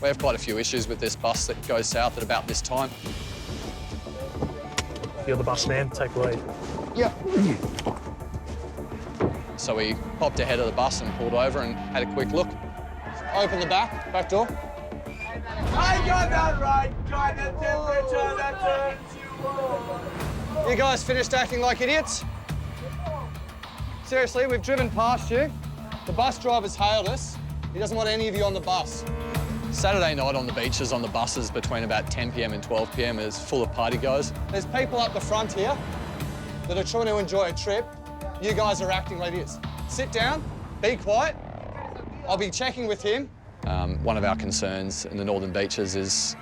We have quite a few issues with this bus that goes south at about this time. You're the bus man, take the lead. Yep. So we popped ahead of the bus and pulled over and had a quick look. Open the back door. I got that right. Try the temperature that turns you on. You guys finished acting like idiots? Seriously, we've driven past you. The bus driver's hailed us. He doesn't want any of you on the bus. Saturday night on the beaches, on the buses between about 10 p.m. and 12 p.m. is full of partygoers. There's people up the front here that are trying to enjoy a trip. You guys are acting like idiots. Sit down, be quiet. I'll be checking with him. One of our concerns in the Northern Beaches is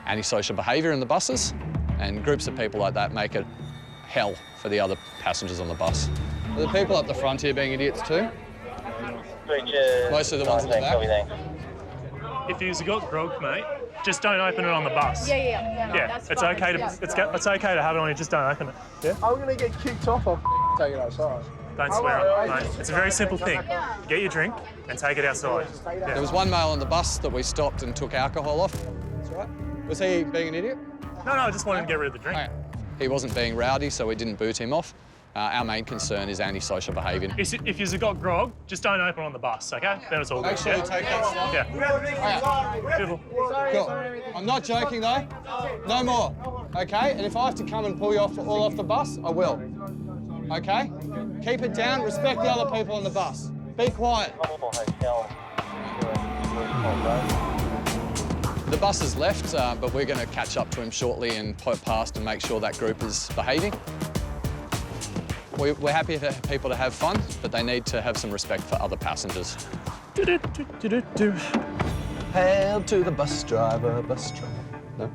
antisocial behaviour in the buses, and groups of people like that make it hell for the other passengers on the bus. Are the people up the front here being idiots too? Mostly the ones in the back. If you've got grog, mate, just don't open it on the bus. Yeah. It's okay to have it on you. Just don't open it. Yeah. I'm gonna get kicked off. I'll take it outside. Don't swear on it, mate. It's a very simple thing. Get your drink and take it outside. Yeah. There was one male on the bus that we stopped and took alcohol off. That's right. Was he being an idiot? No, I just wanted to get rid of the drink. Okay. He wasn't being rowdy, so we didn't boot him off. Our main concern is antisocial behaviour. If you've got grog, just don't open on the bus, okay? Then it's all Make good. sure you take that stuff. Yeah. Beautiful. Cool. I'm not joking though. No more. Okay? And if I have to come and pull you all off the bus, I will. Okay? Keep it down. Respect the other people on the bus. Be quiet. The bus has left, but we're going to catch up to him shortly and put past and make sure that group is behaving. We're happy for people to have fun, but they need to have some respect for other passengers. Hail to the bus driver, No?